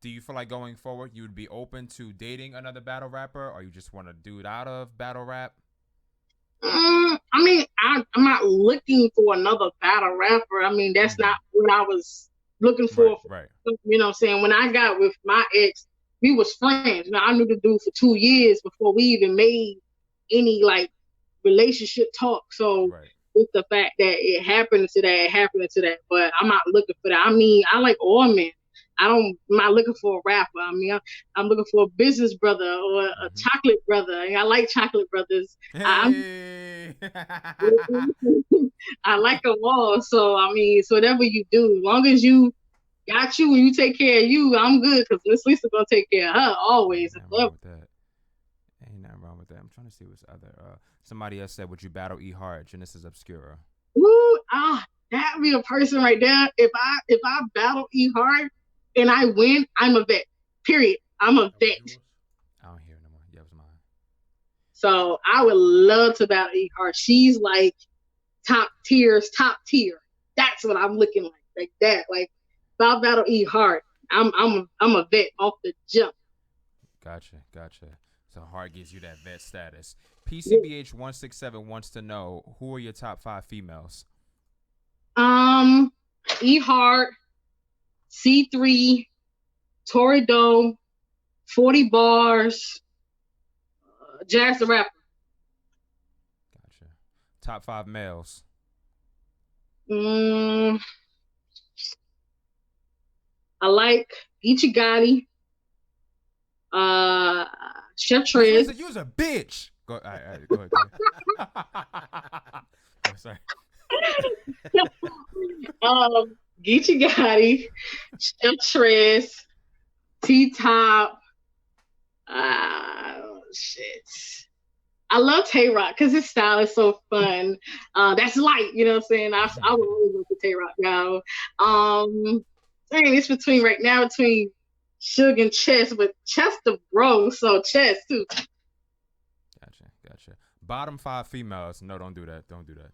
[SPEAKER 4] Do you feel like going forward you would be open to dating another battle rapper, or you just want a dude out of battle rap?
[SPEAKER 5] I mean, I'm not looking for another battle rapper. I mean, that's not what I was looking for.
[SPEAKER 4] Right.
[SPEAKER 5] You know what I'm saying? When I got with my ex, we was friends. Now, I knew the dude for 2 years before we even made any like relationship talk. So with the fact that it happened to that, but I'm not looking for that. I mean, I like all men. I'm not looking for a rapper. I mean, I'm looking for a business brother or a chocolate brother. I like chocolate brothers.
[SPEAKER 4] Hey.
[SPEAKER 5] I like them all. So, I mean, so whatever you do, as long as you got you and you take care of you, I'm good, because Miss Lisa going to take care of her always.
[SPEAKER 4] Ain't nothing wrong with that. I'm trying to see what's other. Somebody else said, would you battle E Hart, Genesis Obscura?
[SPEAKER 5] Ooh, that'd be a person right there. If I battle E Hart and I win, I'm a vet. Period. I'm a vet.
[SPEAKER 4] I don't hear no more. Yeah, it was mine.
[SPEAKER 5] So I would love to battle E Hart. She's like top tier. That's what I'm looking like that. Like if I battle E Hart, I'm a vet off the jump.
[SPEAKER 4] Gotcha. So Hart gives you that vet status. PCBH 167 wants to know, who are your top 5 females?
[SPEAKER 5] E Hart, C3, Tori Doe, 40 Bars, Jazz the Rapper.
[SPEAKER 4] Gotcha. Top 5 males.
[SPEAKER 5] I like Geechee Gotti, Chef Trez.
[SPEAKER 4] You was a bitch. Go ahead. Go sorry.
[SPEAKER 5] Geechee Gotti, Chef Trez, T-Top. Shit. I love Tay-Rock because his style is so fun. That's light, you know what I'm saying? I would really go for Tay-Rock now. It's between Suge and Chess, but Chess the bro, so Chess too.
[SPEAKER 4] Gotcha. Bottom 5 females. No, don't do that. Don't do that.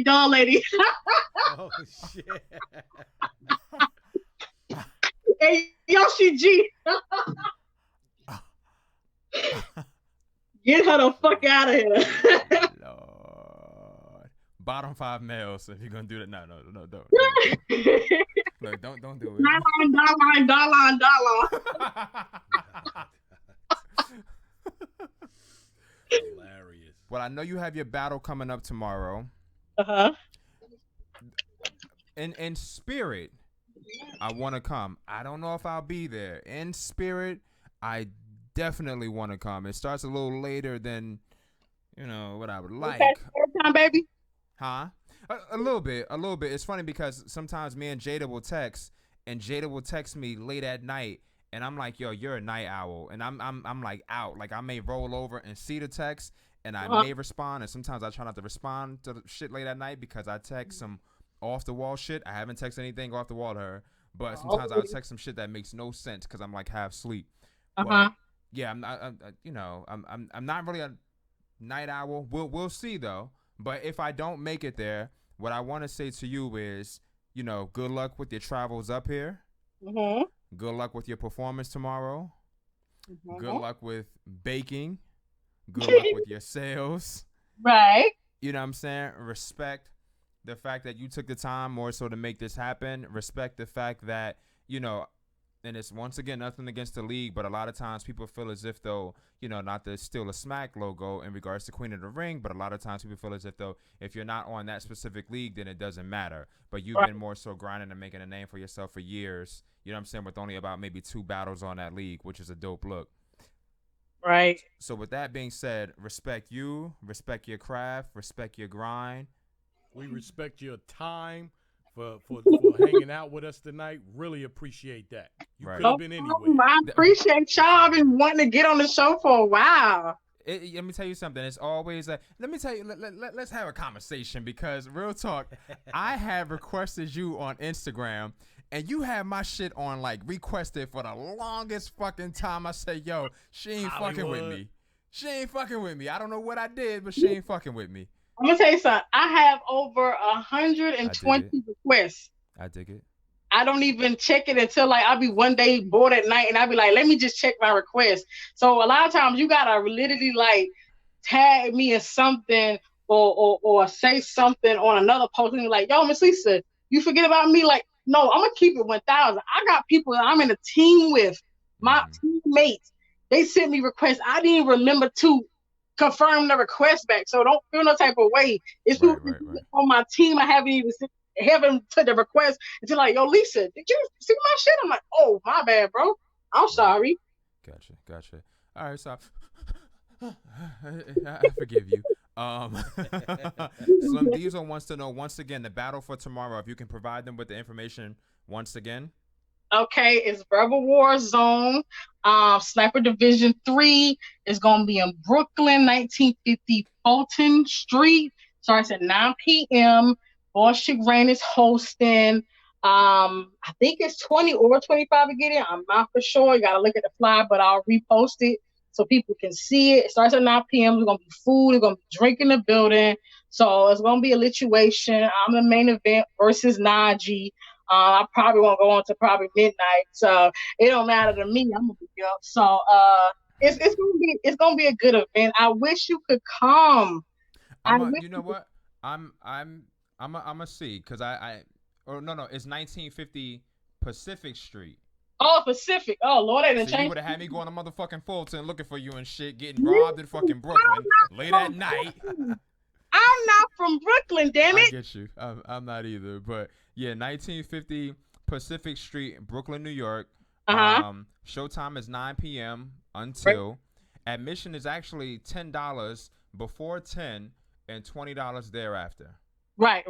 [SPEAKER 5] Doll lady.
[SPEAKER 3] Oh shit.
[SPEAKER 5] Hey, Yoshi G. Get her the fuck out of here.
[SPEAKER 4] Lord. Bottom 5 males. If you're gonna do that, no, don't. Look, don't do it.
[SPEAKER 5] Dollar.
[SPEAKER 3] Hilarious.
[SPEAKER 4] Well, I know you have your battle coming up tomorrow. In spirit, I want to come. I don't know if I'll be there. In spirit, I definitely want to come. It starts a little later than, what I would like.
[SPEAKER 5] Okay, time, baby.
[SPEAKER 4] Huh? A little bit. It's funny because sometimes me and Jada will text, and Jada will text me late at night, and I'm like, yo, you're a night owl, and I'm like out. Like I may roll over and see the text, and I may respond, and sometimes I try not to respond to the shit late at night because I text some off the wall shit. I haven't texted anything off the wall to her, but sometimes I'll text some shit that makes no sense because I'm like half asleep. But, yeah, I'm not really a night owl. We'll see though. But if I don't make it there, what I want to say to you is, good luck with your travels up here. Good luck with your performance tomorrow. Good luck with baking. Good luck with your sales.
[SPEAKER 5] Right.
[SPEAKER 4] You know what I'm saying? Respect the fact that you took the time more so to make this happen. Respect the fact that, and it's once again nothing against the league, but a lot of times people feel as if though, not to steal a Smack logo in regards to Queen of the Ring, but a lot of times people feel as if though if you're not on that specific league, then it doesn't matter. But you've been more so grinding and making a name for yourself for years. You know what I'm saying? With only about maybe 2 battles on that league, which is a dope look.
[SPEAKER 5] Right.
[SPEAKER 4] So with that being said, respect you, respect your craft, respect your grind.
[SPEAKER 3] We respect your time for hanging out with us tonight. Really appreciate that. You could have been anywhere.
[SPEAKER 5] I appreciate y'all. I've been wanting to get on the show for a while.
[SPEAKER 4] let me tell you something. It's always let me tell you. Let's have a conversation because real talk. I have requested you on Instagram, and you have my shit on like requested for the longest fucking time. I said, yo, she ain't fucking with me. She ain't fucking with me. I don't know what I did, but she ain't fucking with me.
[SPEAKER 5] I'm gonna tell you something. I have over 120 requests.
[SPEAKER 4] I dig it.
[SPEAKER 5] I don't even check it until like I'll be one day bored at night and I'll be like, let me just check my request. So a lot of times you gotta literally like tag me in something or say something on another post and be like, yo, Miss Lisa, you forget about me? Like, no, I'm gonna keep it 1,000. I got people that I'm in a team with, my teammates. They sent me requests. I didn't even remember to confirm the request back. So don't feel no type of way. It's right. On my team. I haven't even to the request until like, yo, Lisa, did you see my shit? I'm like, oh, my bad, bro. I'm sorry.
[SPEAKER 4] Gotcha. All right, so I forgive you. Slim Diesel wants to know once again the battle for tomorrow. If you can provide them with the information once again.
[SPEAKER 5] Okay, it's Verbal War Zone. Sniper Division 3 is gonna be in Brooklyn, 1950 Fulton Street. Starts at 9 p.m. Boss Chick Rain is hosting. I think it's 20 or 25 to get in. I'm not for sure. You gotta look at the flyer, but I'll repost it so people can see it. It starts at 9 p.m. There's gonna be food. There's gonna be drink in the building. So it's gonna be a lituation. I'm the main event versus Najee. I probably won't go on to probably midnight, so it don't matter to me. I'm gonna be up. So it's gonna be a good event. I wish you could come.
[SPEAKER 4] You know what? I'm a see because no, it's 1950 Pacific Street.
[SPEAKER 5] Oh, Pacific. Oh, Lord, they didn't
[SPEAKER 4] change. You would have had me going to motherfucking Fulton looking for you and shit, getting robbed in fucking Brooklyn late at night.
[SPEAKER 5] I'm not from Brooklyn, damn it.
[SPEAKER 4] I get you. I'm not either. But yeah, 1950 Pacific Street, Brooklyn, New York. Showtime is 9 p.m. until. Admission is actually $10 before 10 and $20 thereafter.
[SPEAKER 5] Right.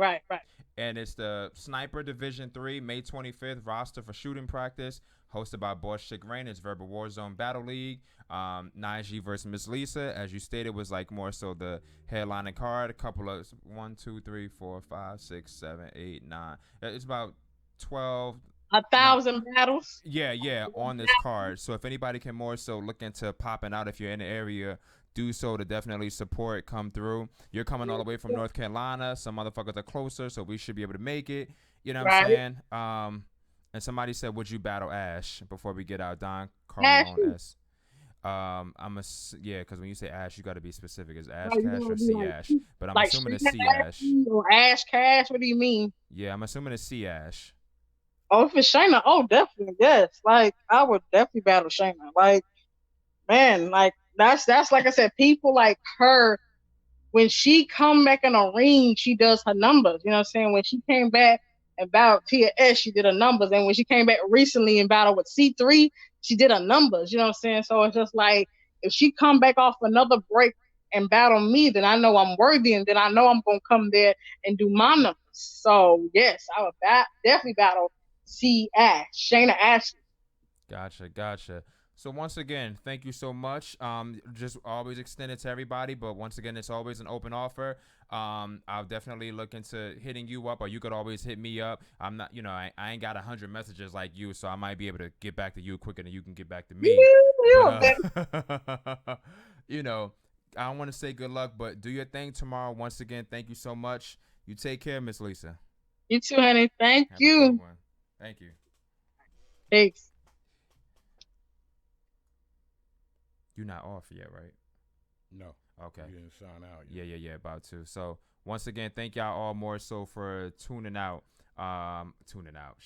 [SPEAKER 4] And it's the Sniper Division 3, May 25th, roster for shooting practice, hosted by Boss Chick Rain. It's Verbal Warzone Battle League. Najee versus Miss Lisa, as you stated, was like more so the headlining card. A couple of 1, 2, 3, 4, 5, 6, 7, 8, 9. It's about 12.
[SPEAKER 5] 1,000 battles.
[SPEAKER 4] Yeah, on this card. So if anybody can more so look into popping out if you're in the area, do so to definitely support, come through. You're coming all the way from North Carolina. Some motherfuckers are closer, so we should be able to make it. You know what I'm saying? And somebody said, would you battle Ash before we get out? Don Carlone S. Because when you say Ash, you got to be specific. Is Ash Cash or C Ash? But I'm assuming it's C Ash.
[SPEAKER 5] Or Ash Cash? What do you mean?
[SPEAKER 4] Yeah, I'm assuming it's C Ash.
[SPEAKER 5] Oh, if it's Shayna, definitely, yes. Like, I would definitely battle Shayna. Like, man, like, that's like I said, people like her, when she come back in a ring, she does her numbers. You know what I'm saying? When she came back and battled Tia S, she did her numbers. And when she came back recently and battled with C3, she did her numbers. You know what I'm saying? So it's just like, if she come back off another break and battle me, then I know I'm worthy, and then I know I'm going to come there and do my numbers. So, yes, I would definitely battle C Ash, Shayna Ashley.
[SPEAKER 4] Gotcha. So once again, thank you so much. Just always extend it to everybody, but once again, it's always an open offer. I'll definitely look into hitting you up, or you could always hit me up. I'm not, I ain't got 100 messages like you, so I might be able to get back to you quicker than you can get back to me. But, I don't want to say good luck, but do your thing tomorrow. Once again, thank you so much. You take care, Miss Lisa.
[SPEAKER 5] You too, honey. Thank you.
[SPEAKER 4] Thank you.
[SPEAKER 5] Thanks.
[SPEAKER 4] You're not off yet, right?
[SPEAKER 3] No.
[SPEAKER 4] Okay.
[SPEAKER 3] You didn't sign out yet.
[SPEAKER 4] Yeah, about to. So once again, thank y'all all more so for tuning out. For tuning out.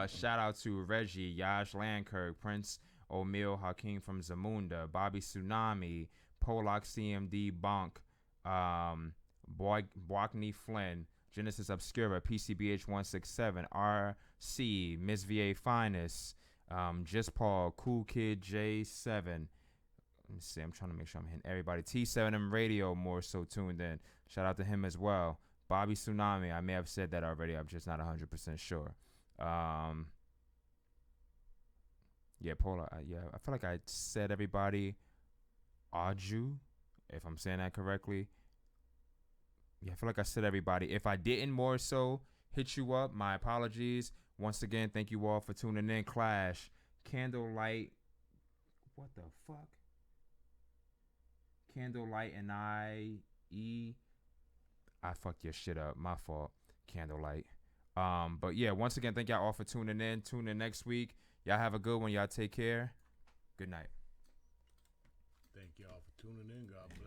[SPEAKER 4] Shout out to Reggie, Yash Landkirk, Prince O'Meal, Hakeem from Zamunda, Bobby Tsunami, Polak CMD Bonk, Boakney Flynn, Genesis Obscura, PCBH 167, RC, Miss VA Finest, Just Paul, Cool Kid J7. Let me see. I'm trying to make sure I'm hitting everybody. T7M Radio more so tuned in. Shout out to him as well. Bobby Tsunami. I may have said that already. I'm just not 100% sure. Yeah, Paula. I feel like I said everybody. Aju, if I'm saying that correctly. Yeah, I feel like I said everybody. If I didn't more so hit you up, my apologies. Once again, thank you all for tuning in. Clash, Candlelight. What the fuck? Candlelight and I fucked your shit up. My fault. Candlelight. But yeah, once again, thank y'all all for tuning in. Tune in next week. Y'all have a good one. Y'all take care. Good night.
[SPEAKER 3] Thank y'all for tuning in. God bless.